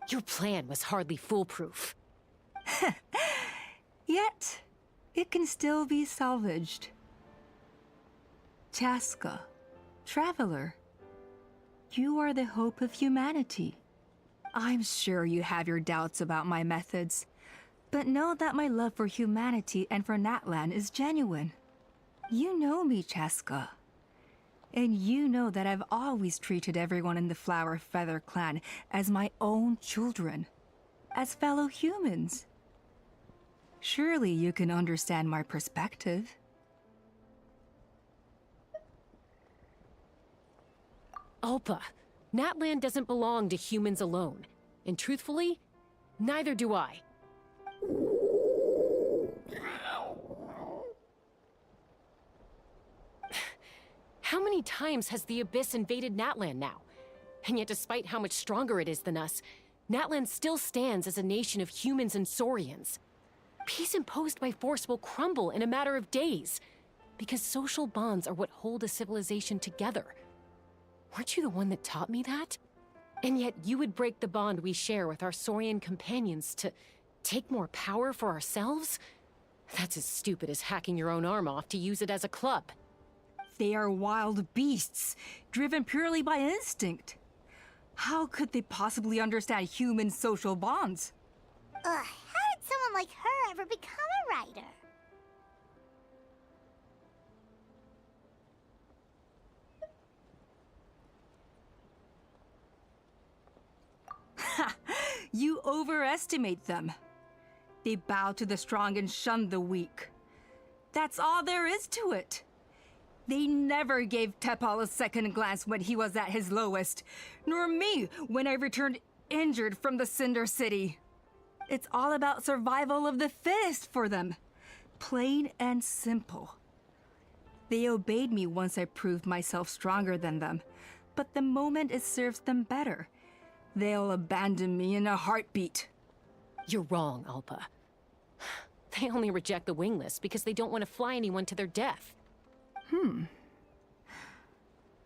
Your plan was hardly foolproof. Yet, it can still be salvaged. Chaska, traveler, you are the hope of humanity. I'm sure you have your doubts about my methods, but know that my love for humanity and for Natlan is genuine. You know me, Chaska. And you know that I've always treated everyone in the Flower Feather clan as my own children, as fellow humans. Surely you can understand my perspective. Alpa, Natlan doesn't belong to humans alone. And truthfully, neither do I. How many times has the Abyss invaded Natlan now? And yet despite how much stronger it is than us, Natlan still stands as a nation of humans and Saurians. Peace imposed by force will crumble in a matter of days, because social bonds are what hold a civilization together. Weren't you the one that taught me that? And yet you would break the bond we share with our Saurian companions to take more power for ourselves? That's as stupid as hacking your own arm off to use it as a club. They are wild beasts, driven purely by instinct. How could they possibly understand human social bonds? How did someone like her ever become a writer? Ha! You overestimate them. They bow to the strong and shun the weak. That's all there is to it. They never gave Tepal a second glance when he was at his lowest, nor me when I returned injured from the Cinder City. It's all about survival of the fittest for them. Plain and simple. They obeyed me once I proved myself stronger than them, but the moment it serves them better, they'll abandon me in a heartbeat. You're wrong, Alpa. They only reject the wingless because they don't want to fly anyone to their death.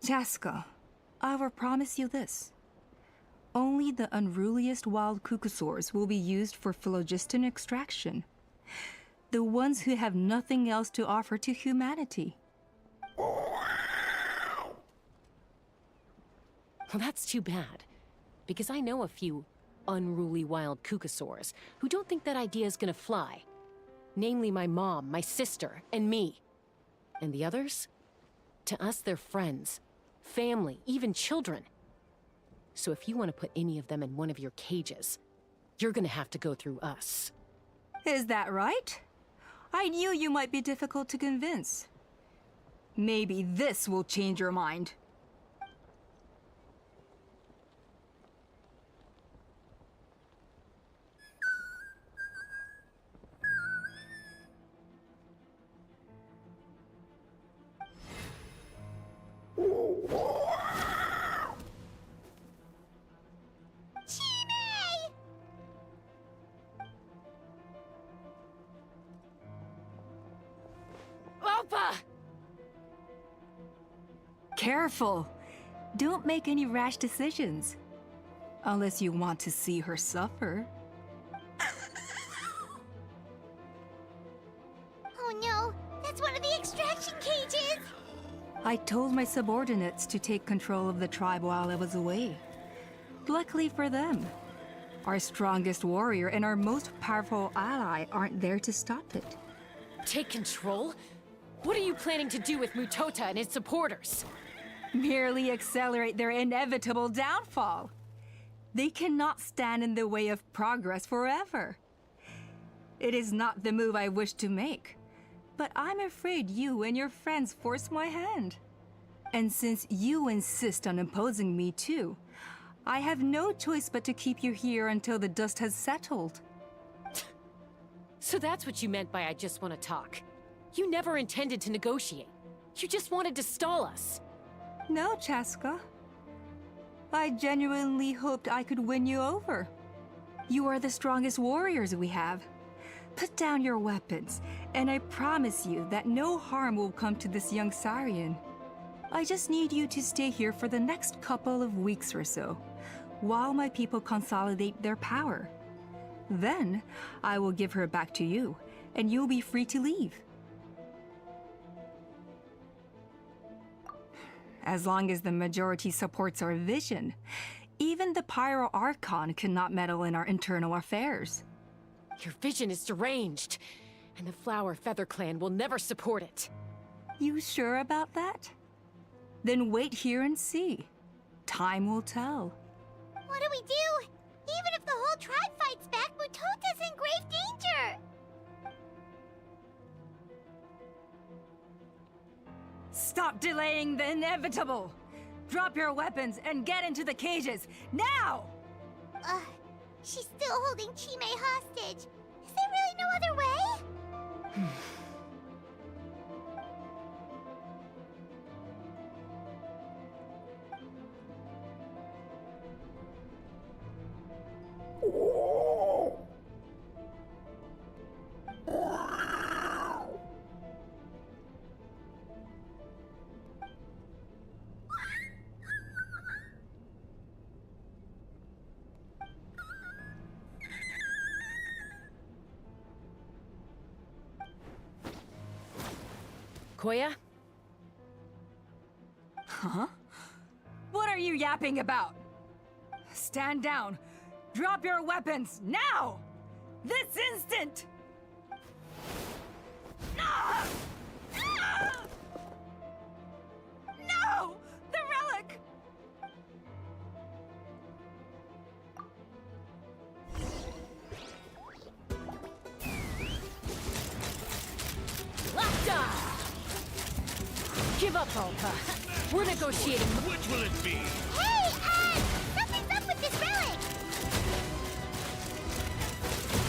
Chaska, I will promise you this. Only the unruliest wild cucosaurs will be used for phlogiston extraction. The ones who have nothing else to offer to humanity. Well, that's too bad. Because I know a few unruly wild cucosaurs who don't think that idea is gonna fly. Namely my mom, my sister, and me. And the others? To us, they're friends, family, even children. So if you want to put any of them in one of your cages, you're gonna have to go through us. Is that right? I knew you might be difficult to convince. Maybe this will change your mind. Alpa! Careful! Don't make any rash decisions. Unless you want to see her suffer. Oh no, that's one of the extraction cages! I told my subordinates to take control of the tribe while I was away. Luckily for them, our strongest warrior and our most powerful ally aren't there to stop it. Take control? What are you planning to do with Mutota and his supporters? Merely accelerate their inevitable downfall. They cannot stand in the way of progress forever. It is not the move I wish to make, but I'm afraid you and your friends force my hand. And since you insist on imposing me too, I have no choice but to keep you here until the dust has settled. So that's what you meant by I just want to talk. You never intended to negotiate. You just wanted to stall us. No, Chaska. I genuinely hoped I could win you over. You are the strongest warriors we have. Put down your weapons, and I promise you that no harm will come to this young Saurian. I just need you to stay here for the next couple of weeks or so, while my people consolidate their power. Then, I will give her back to you, and you'll be free to leave. As long as the majority supports our vision, even the Pyro Archon cannot meddle in our internal affairs. Your vision is deranged, and the Flower Feather Clan will never support it. You sure about that? Then wait here and see. Time will tell. What do we do? Even if the whole tribe fights back, Mutota's in grave danger! Stop delaying the inevitable! Drop your weapons and get into the cages, now! She's still holding Chime hostage. Is there really no other way? Koya? Huh? What are you yapping about? Stand down. Drop your weapons, now! This instant! Ah! Ah! No! The relic! Lapta! Give up, Alpa. We're negotiating. Which will it be? Hey, something's up with this relic!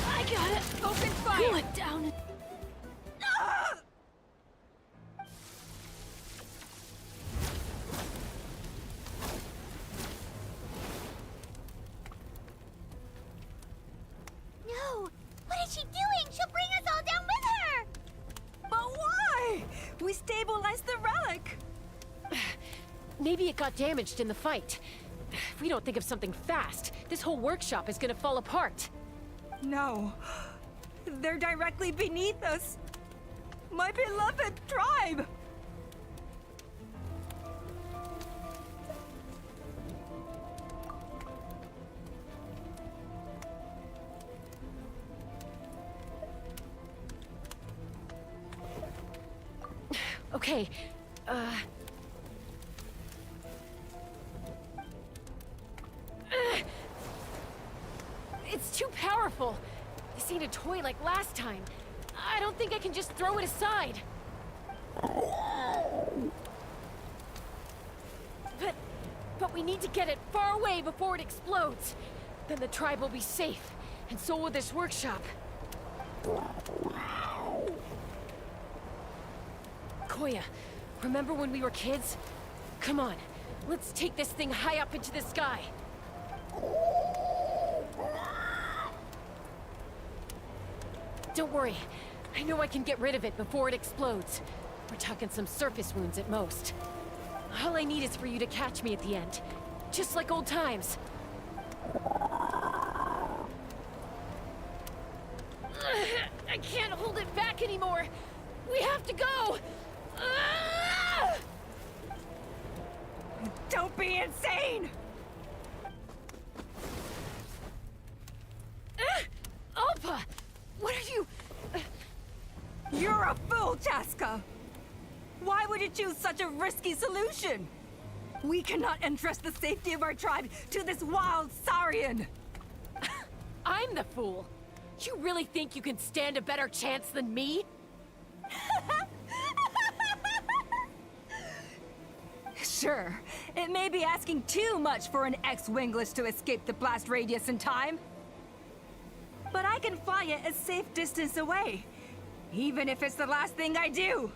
I got it! Open fire! Cool it down. Ah! No! What is she doing? She'll bring us all down with her! But why? We stabilized the relic! Maybe it got damaged in the fight. If we don't think of something fast, this whole workshop is gonna fall apart. No. They're directly beneath us. My beloved tribe! Okay, It's too powerful. This ain't a toy like last time. I don't think I can just throw it aside. But we need to get it far away before it explodes. Then the tribe will be safe, and so will this workshop. Koya, remember when we were kids? Come on, let's take this thing high up into the sky. Don't worry, I know I can get rid of it before it explodes. We're talking some surface wounds at most. All I need is for you to catch me at the end, just like old times. I can't hold it back anymore. We have to go. Don't be insane! Alpa! What are you... You're a fool, Chaska! Why would you choose such a risky solution? We cannot entrust the safety of our tribe to this wild Saurian! I'm the fool. You really think you can stand a better chance than me? Sure, it may be asking too much for an ex-wingless to escape the blast radius in time. But I can fly it a safe distance away, even if it's the last thing I do.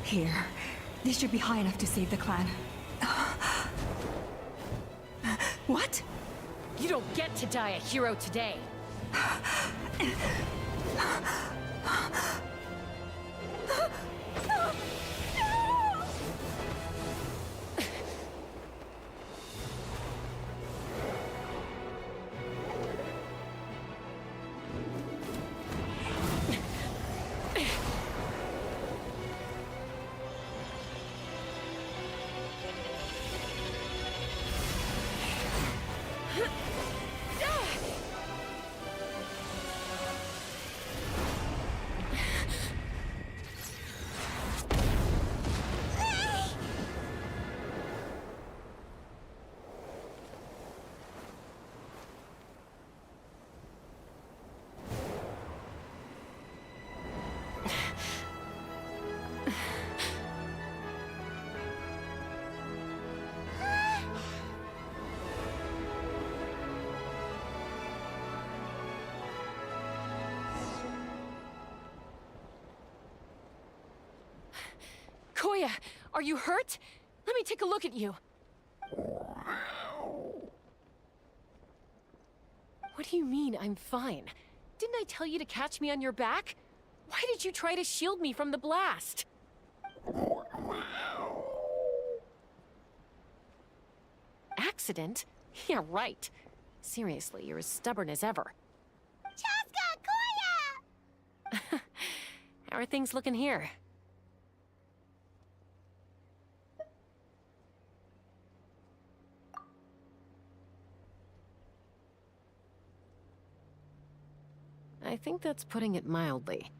Here, this should be high enough to save the clan. What? You don't get to die a hero today. Koya, are you hurt? Let me take a look at you. What do you mean, I'm fine? Didn't I tell you to catch me on your back? Why did you try to shield me from the blast? Accident? Yeah, right. Seriously, you're as stubborn as ever. Chaska! Koya! How are things looking here? I think that's putting it mildly.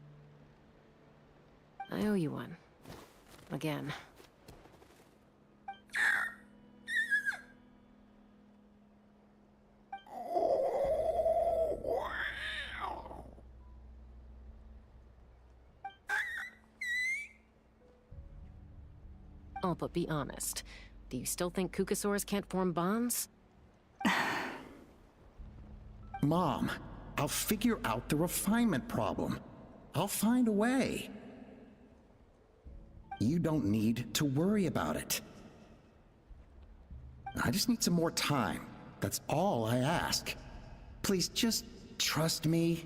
I owe you one. Again. Oh, but be honest. Do you still think Kukasaurs can't form bonds? Mom, I'll figure out the refinement problem. I'll find a way. You don't need to worry about it. I just need some more time. That's all I ask. Please just trust me.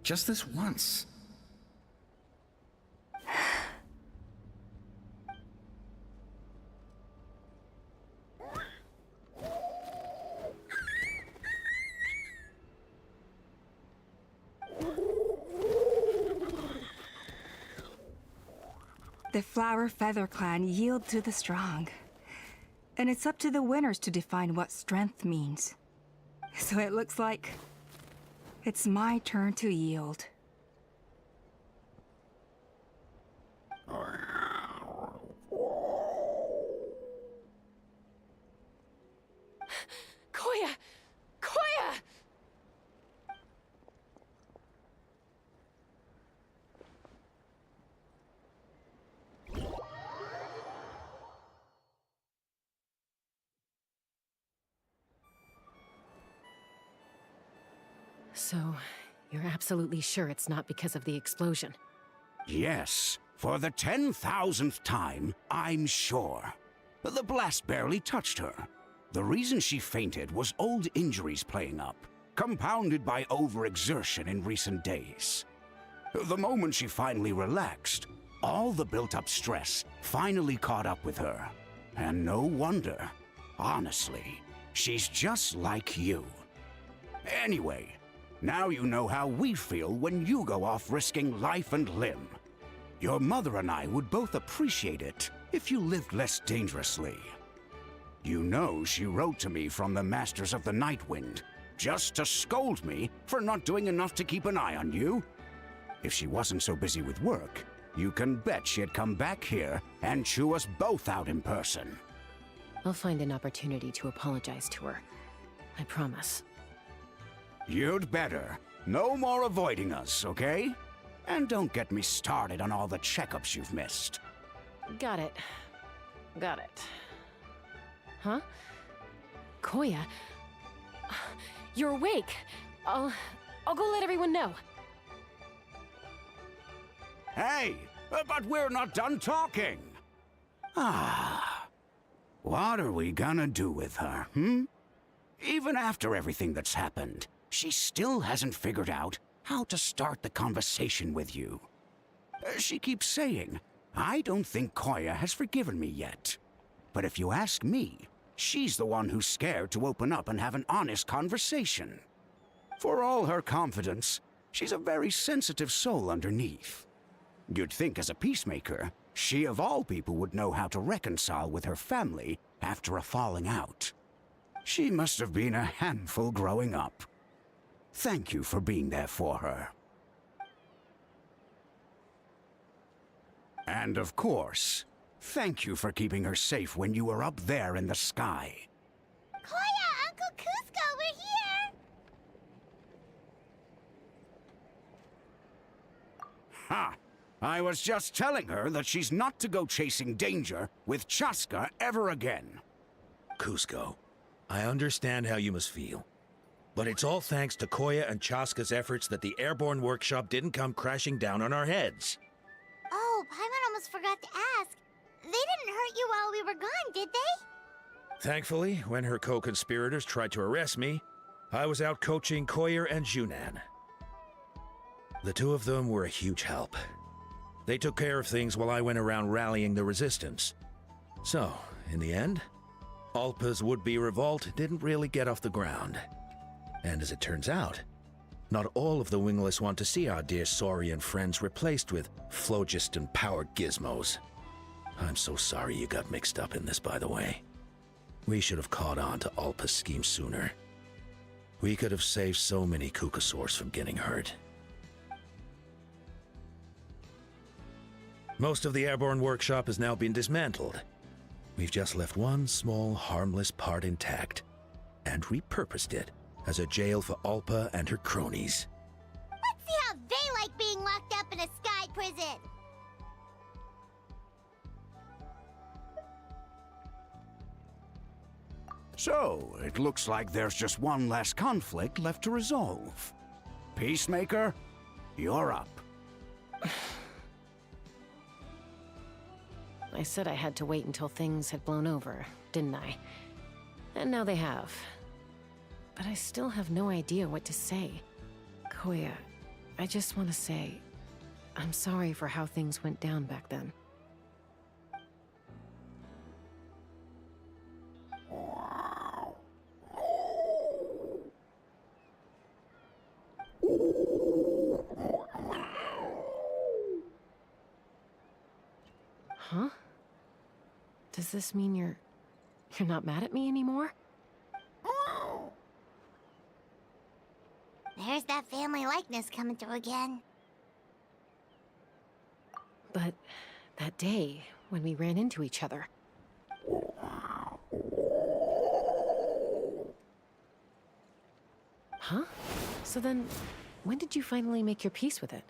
Just this once. The Flower Feather Clan yield to the strong. And it's up to the winners to define what strength means. So it looks like it's my turn to yield. Koya! Koya! So, you're absolutely sure it's not because of the explosion? Yes, for the 10,000th time, I'm sure. The blast barely touched her. The reason she fainted was old injuries playing up, compounded by overexertion in recent days. The moment she finally relaxed, all the built-up stress finally caught up with her. And no wonder. Honestly, she's just like you. Anyway, now you know how we feel when you go off risking life and limb. Your mother and I would both appreciate it if you lived less dangerously. You know she wrote to me from the Masters of the Nightwind, just to scold me for not doing enough to keep an eye on you. If she wasn't so busy with work, you can bet she'd come back here and chew us both out in person. I'll find an opportunity to apologize to her. I promise. You'd better. No more avoiding us, okay? And don't get me started on all the checkups you've missed. Got it. Got it. Huh? Koya? You're awake. I'll go let everyone know. Hey, but we're not done talking. Ah. What are we gonna do with her, Even after everything that's happened, she still hasn't figured out how to start the conversation with you. She keeps saying, I don't think Koya has forgiven me yet. But if you ask me, she's the one who's scared to open up and have an honest conversation. For all her confidence, she's a very sensitive soul underneath. You'd think as a peacemaker, she of all people would know how to reconcile with her family after a falling out. She must have been a handful growing up. Thank you for being there for her. And of course, thank you for keeping her safe when you were up there in the sky. Koya, Uncle Cusco, we're here! Ha! I was just telling her that she's not to go chasing danger with Chaska ever again. Cusco, I understand how you must feel. But it's all thanks to Koya and Chaska's efforts that the airborne workshop didn't come crashing down on our heads. Oh, Paimon almost forgot to ask. They didn't hurt you while we were gone, did they? Thankfully, when her co-conspirators tried to arrest me, I was out coaching Koyer and Junan. The two of them were a huge help. They took care of things while I went around rallying the resistance. So, in the end, Alpa's would-be revolt didn't really get off the ground. And as it turns out, not all of the wingless want to see our dear Saurian friends replaced with phlogiston-powered gizmos. I'm so sorry you got mixed up in this, by the way. We should have caught on to Alpa's scheme sooner. We could have saved so many Kukasaurs from getting hurt. Most of the airborne workshop has now been dismantled. We've just left one small, harmless part intact, and repurposed it as a jail for Alpa and her cronies. Let's see how they like being locked up in a sky prison! So, it looks like there's just one last conflict left to resolve. Peacemaker, you're up. I said I had to wait until things had blown over, didn't I? And now they have. But I still have no idea what to say. Koya, I just want to say, I'm sorry for how things went down back then. Huh? Does this mean you're not mad at me anymore? There's that family likeness coming through again. But that day, when we ran into each other... Huh? So then, when did you finally make your peace with it?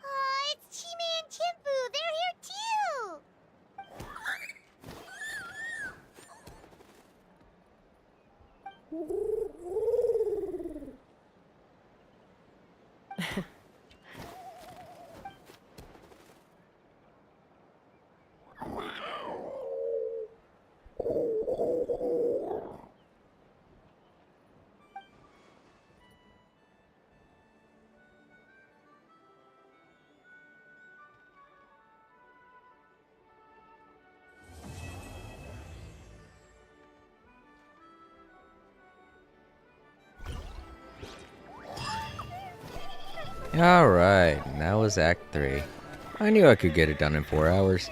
Oh, it's Chime and Chimpu! They're here too! Alright, that was Act 3. I knew I could get it done in 4 hours.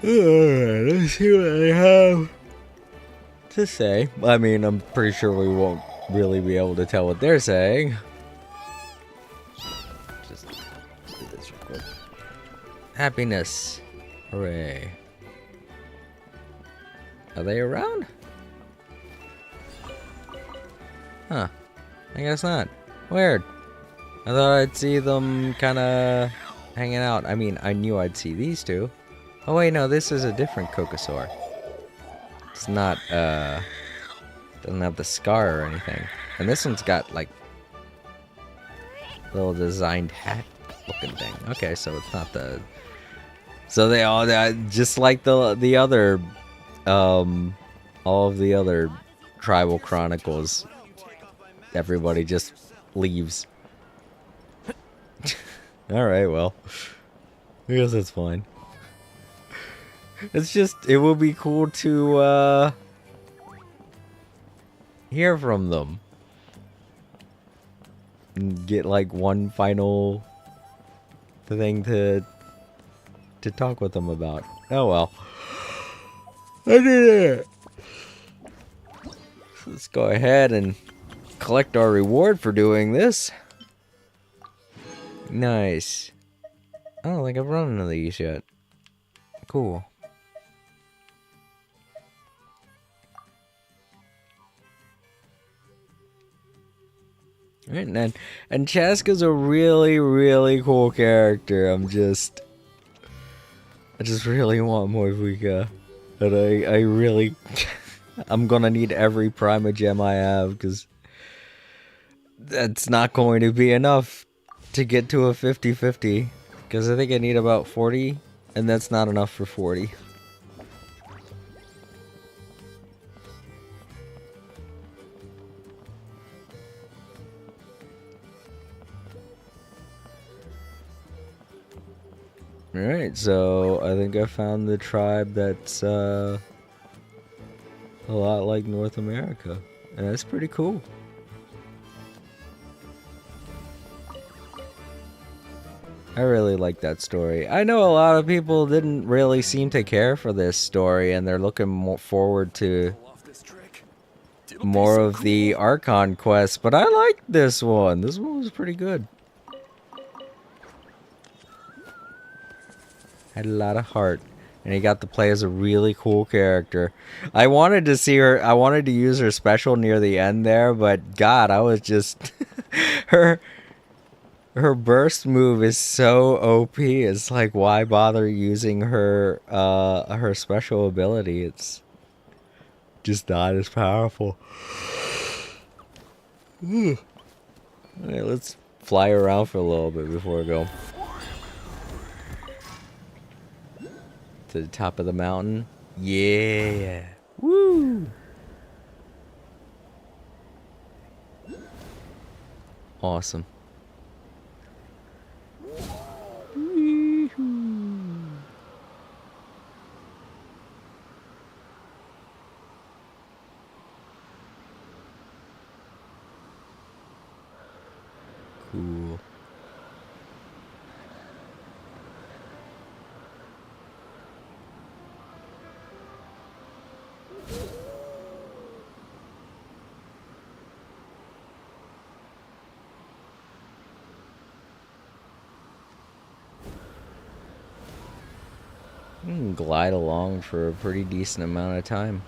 Alright, let's see what I have to say. I mean, I'm pretty sure we won't really be able to tell what they're saying. Just do this real quick. Happiness. Hooray. Are they around? Huh. I guess not. Weird. I thought I'd see them kinda hanging out. I mean, I knew I'd see these two. Oh wait, no, this is a different Kokosaur. It's not, doesn't have the scar or anything. And this one's got, like, little designed hat looking thing. Okay, so it's not the... So they all, just like the other, all of the other Tribal Chronicles, everybody just leaves. Alright, well. I guess that's fine. It's just, it would be cool to, hear from them. And get, like, one final thing to talk with them about. Oh, well. I did it! So let's go ahead and collect our reward for doing this. Nice. I don't think I've run none of these yet. Cool. Right, and Chaska's a really, really cool character. I just really want Moifuka. And I really... I'm gonna need every Primogem I have, because that's not going to be enough to get to a 50-50. Because I think I need about 40, and that's not enough for 40. Alright, so I think I found the tribe that's a lot like North America. And that's pretty cool. I really like that story. I know a lot of people didn't really seem to care for this story, and they're looking more forward to more of the Archon quests, but I liked this one. This one was pretty good. Had a lot of heart. And he got to play as a really cool character. I wanted to see her, I wanted to use her special near the end there, but God, I was just... her burst move is so OP. It's like, why bother using her, her special ability? It's just not as powerful. Alright, let's fly around for a little bit before we go. To the top of the mountain. Yeah. Woo! Awesome. Cool. You can glide along for a pretty decent amount of time.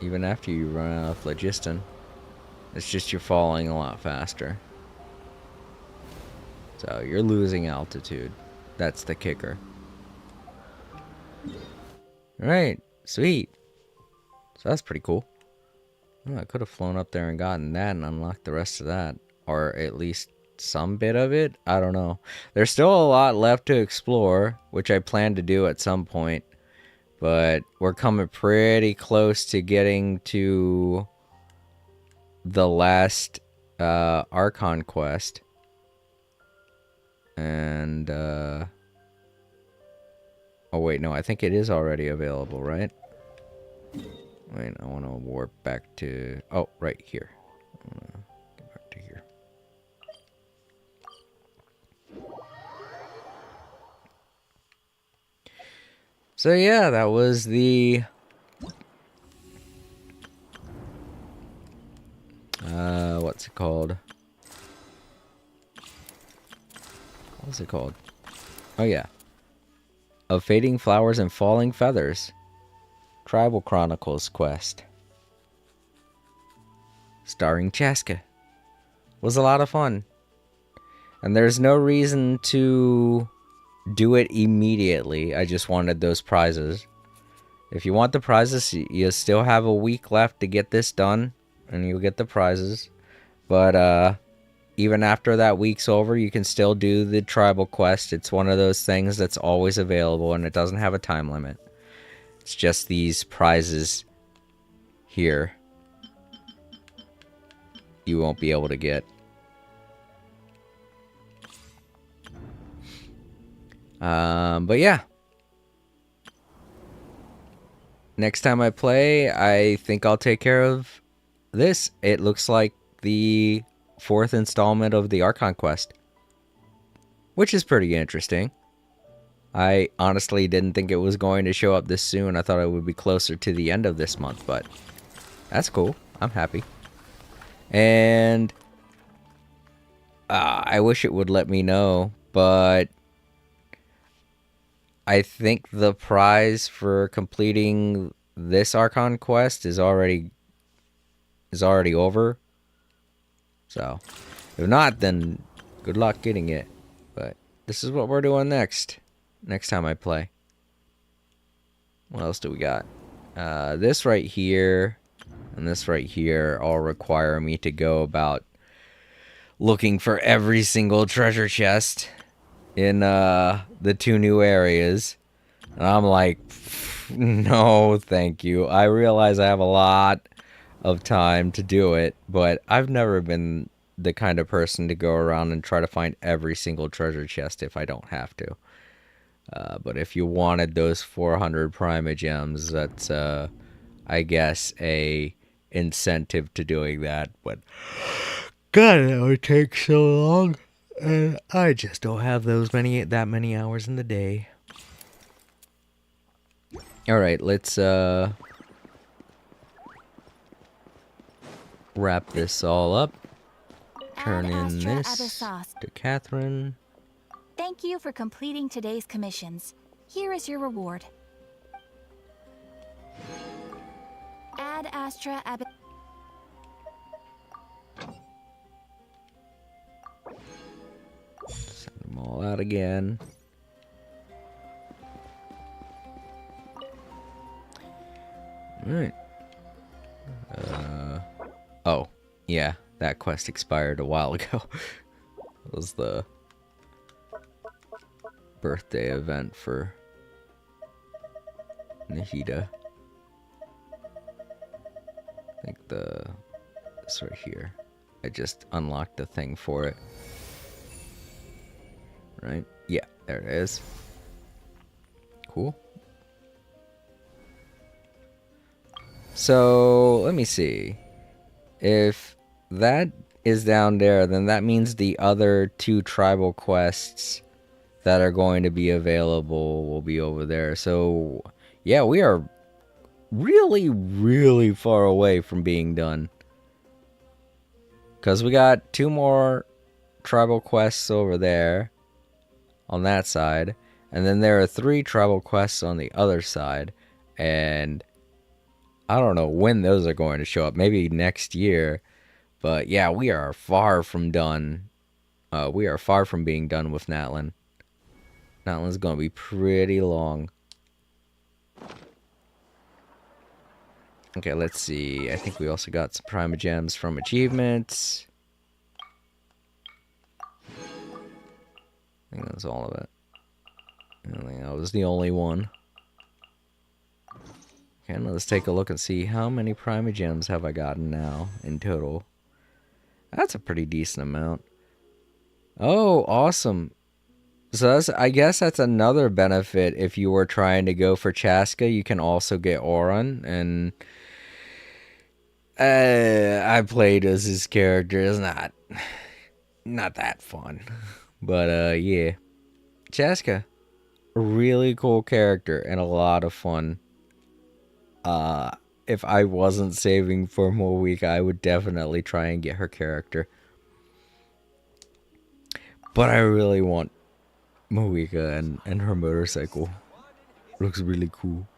Even after you run out of phlogiston. It's just you're falling a lot faster. So you're losing altitude. That's the kicker. Alright, sweet. So that's pretty cool. Oh, I could have flown up there and gotten that and unlocked the rest of that. Or at least some bit of it. I don't know. There's still a lot left to explore, which I plan to do at some point. But we're coming pretty close to getting to the last Archon quest. And oh wait, no, I think it is already available, right? Wait, I want to warp back to... Oh, right here. Get back to here. So yeah, that was the... what's it called? What's it called? Oh yeah. Of Fading Flowers and Falling Feathers. Tribal Chronicles quest. Starring Chaska. Was a lot of fun. And there's no reason to do it immediately. I just wanted those prizes. If you want the prizes, you still have a week left to get this done, and you'll get the prizes. But even after that week's over, you can still do the tribal quest. It's one of those things that's always available, and it doesn't have a time limit. It's just these prizes here you won't be able to get. But yeah. Next time I play, I think I'll take care of this. It looks like the 4th installment of the Archon quest, which is pretty interesting. I honestly didn't think it was going to show up this soon. I thought it would be closer to the end of this month, but that's cool. I'm happy. And I wish it would let me know, but I think the prize for completing this Archon quest is already over. So, if not, then good luck getting it. But this is what we're doing next time I play. What else do we got? This right here and this right here all require me to go about looking for every single treasure chest in the 2 new areas. And I'm like, no, thank you. I realize I have a lot of time to do it, but I've never been the kind of person to go around and try to find every single treasure chest if I don't have to. But if you wanted those 400 Prima Gems, that's, I guess, a incentive to doing that. But God, that would take so long, and I just don't have that many hours in the day. All right, let's wrap this all up. Turn in this to Catherine. Thank you for completing today's commissions. Here is your reward. Ad Astra Send them all out again. Alright. Oh, yeah, that quest expired a while ago. It was the birthday event for Nahida. I think this right here. I just unlocked the thing for it. Right? Yeah, there it is. Cool. So, let me see. If that is down there, then that means the other 2 tribal quests that are going to be available will be over there. So, yeah, we are really, really far away from being done. Because we got 2 more tribal quests over there on that side. And then there are 3 tribal quests on the other side. And I don't know when those are going to show up. Maybe next year. But yeah, we are far from done. We are far from being done with Natlin. Natlin's going to be pretty long. Okay, let's see. I think we also got some Prima Gems from achievements. I think that's all of it. I think that was the only one. Okay, now let's take a look and see how many Prima Gems have I gotten now in total. That's a pretty decent amount. Oh, awesome. So I guess that's another benefit. If you were trying to go for Chaska, you can also get Auron. And I played as his character. It's not that fun. But yeah. Chaska, a really cool character and a lot of fun. If I wasn't saving for Moika, I would definitely try and get her character. But I really want Moika and her motorcycle. Looks really cool.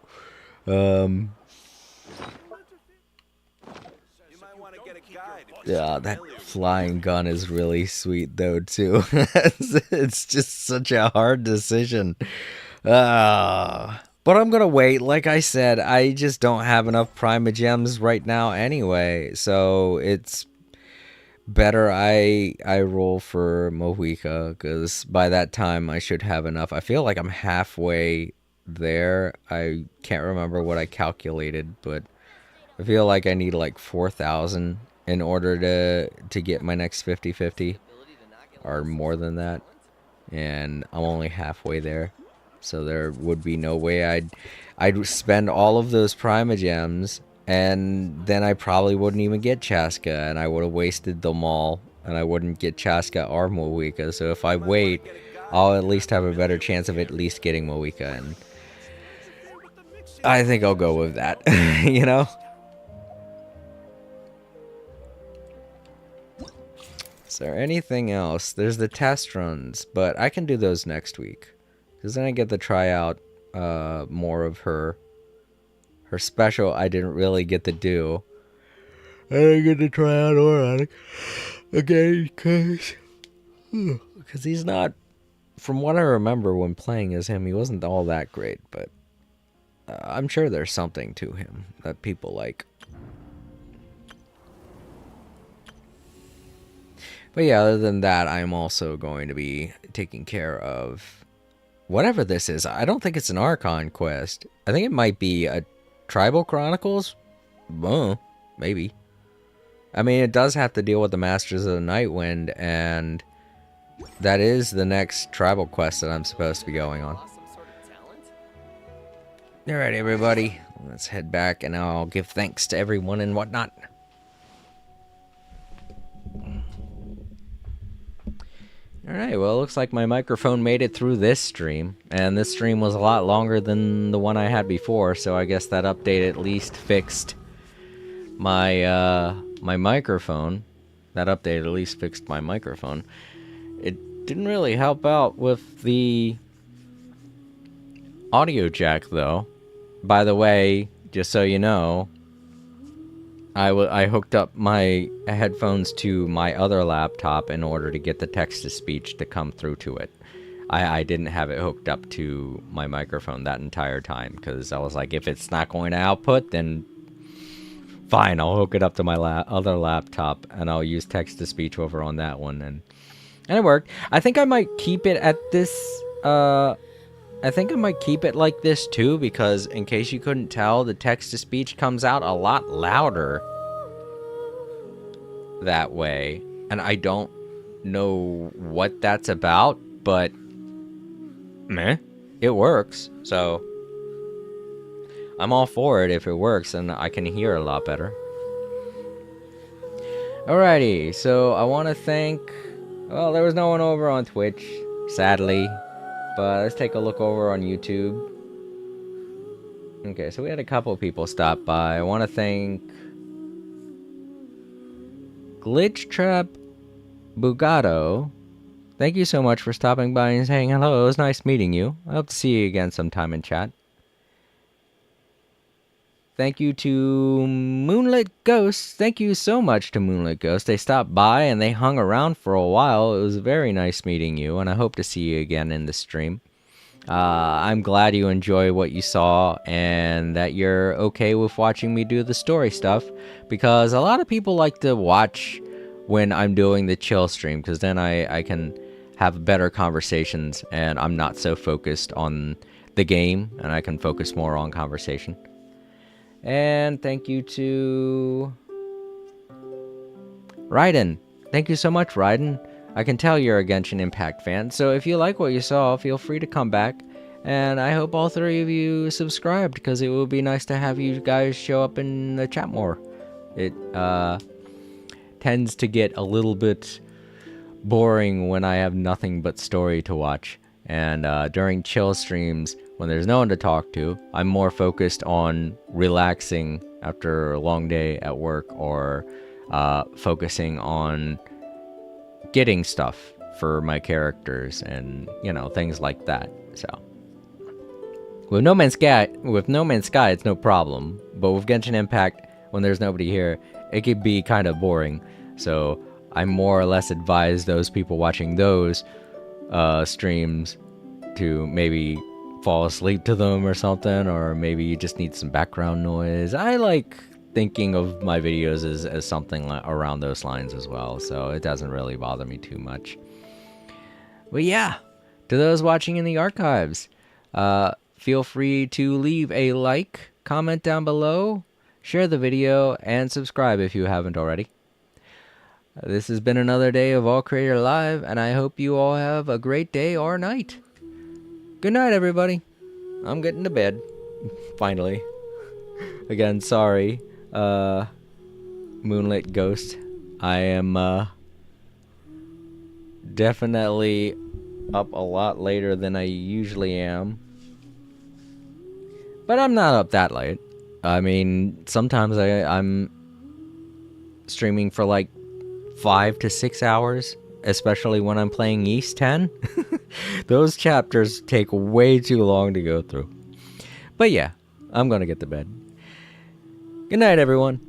Yeah, that flying gun is really sweet though too. It's just such a hard decision. But I'm gonna wait. Like I said, I just don't have enough Primogems right now anyway, so it's better I roll for Mohica, because by that time I should have enough. I feel like I'm halfway there. I can't remember what I calculated, but I feel like I need like 4,000 in order to get my next 50-50, or more than that, and I'm only halfway there. So there would be no way I'd spend all of those Primogems, and then I probably wouldn't even get Chaska, and I would have wasted them all, and I wouldn't get Chaska or Mohica. So if I wait, I'll at least have a better chance of at least getting Mohica, and I think I'll go with that, you know? Is there anything else? There's the test runs, but I can do those next week, because then I get to try out more of her special I didn't really get to do. I didn't get to try out Oron again, because he's not, from what I remember when playing as him, he wasn't all that great, but I'm sure there's something to him that people like. But yeah, other than that, I'm also going to be taking care of whatever this is. I don't think it's an Archon quest. I think it might be a Tribal Chronicles? Maybe. I mean, it does have to deal with the Masters of the Nightwind, and that is the next tribal quest that I'm supposed to be going on. Alright, everybody. Let's head back, and I'll give thanks to everyone and whatnot. Alright, well, it looks like my microphone made it through this stream, and this stream was a lot longer than the one I had before, so I guess that update at least fixed my, my microphone. That update at least fixed my microphone. It didn't really help out with the audio jack, though. By the way, just so you know, I hooked up my headphones to my other laptop in order to get the text-to-speech to come through to it. I didn't have it hooked up to my microphone that entire time, because I was like, if it's not going to output, then fine, I'll hook it up to my other laptop, and I'll use text-to-speech over on that one, and it worked. I think I might keep it at this, I think I might keep it like this too, because in case you couldn't tell, the text-to-speech comes out a lot louder that way. And I don't know what that's about, but meh, it works. So I'm all for it if it works, and I can hear a lot better. Alrighty, so I want to thank, well, there was no one over on Twitch, sadly. But let's take a look over on YouTube. Okay, so we had a couple people stop by. I want to thank Glitch Trap Bugato. Thank you so much for stopping by and saying hello. It was nice meeting you. I hope to see you again sometime in chat. Thank you to Moonlit Ghost. Thank you so much to Moonlit Ghost. They stopped by and they hung around for a while. It was very nice meeting you, and I hope to see you again in the stream. I'm glad you enjoy what you saw and that you're okay with watching me do the story stuff, because a lot of people like to watch when I'm doing the chill stream, because then I can have better conversations and I'm not so focused on the game and I can focus more on conversation. And thank you to Raiden. Thank you so much, Raiden. I can tell you're a Genshin Impact fan, so if you like what you saw, feel free to come back. And I hope all three of you subscribed, because it would be nice to have you guys show up in the chat more. It tends to get a little bit boring when I have nothing but story to watch. And during chill streams, when there's no one to talk to, I'm more focused on relaxing after a long day at work, or focusing on getting stuff for my characters and, you know, things like that. So with No Man's Sky, it's no problem. But with Genshin Impact, when there's nobody here, it could be kind of boring. So I more or less advise those people watching those streams to maybe fall asleep to them or something, or maybe you just need some background noise. I like thinking of my videos as something around those lines as well, so it doesn't really bother me too much. But yeah, to those watching in the archives, feel free to leave a like, comment down below, share the video, and subscribe if you haven't already. This has been another day of All Creator Live, and I hope you all have a great day or night. Good night, everybody. I'm getting to bed. Finally. Again, sorry, Moonlit Ghost. I am, definitely up a lot later than I usually am. But I'm not up that late. I mean, sometimes I'm streaming for like 5 to 6 hours, especially when I'm playing East 10. Those chapters take way too long to go through. But yeah, I'm gonna get to bed. Good night, everyone.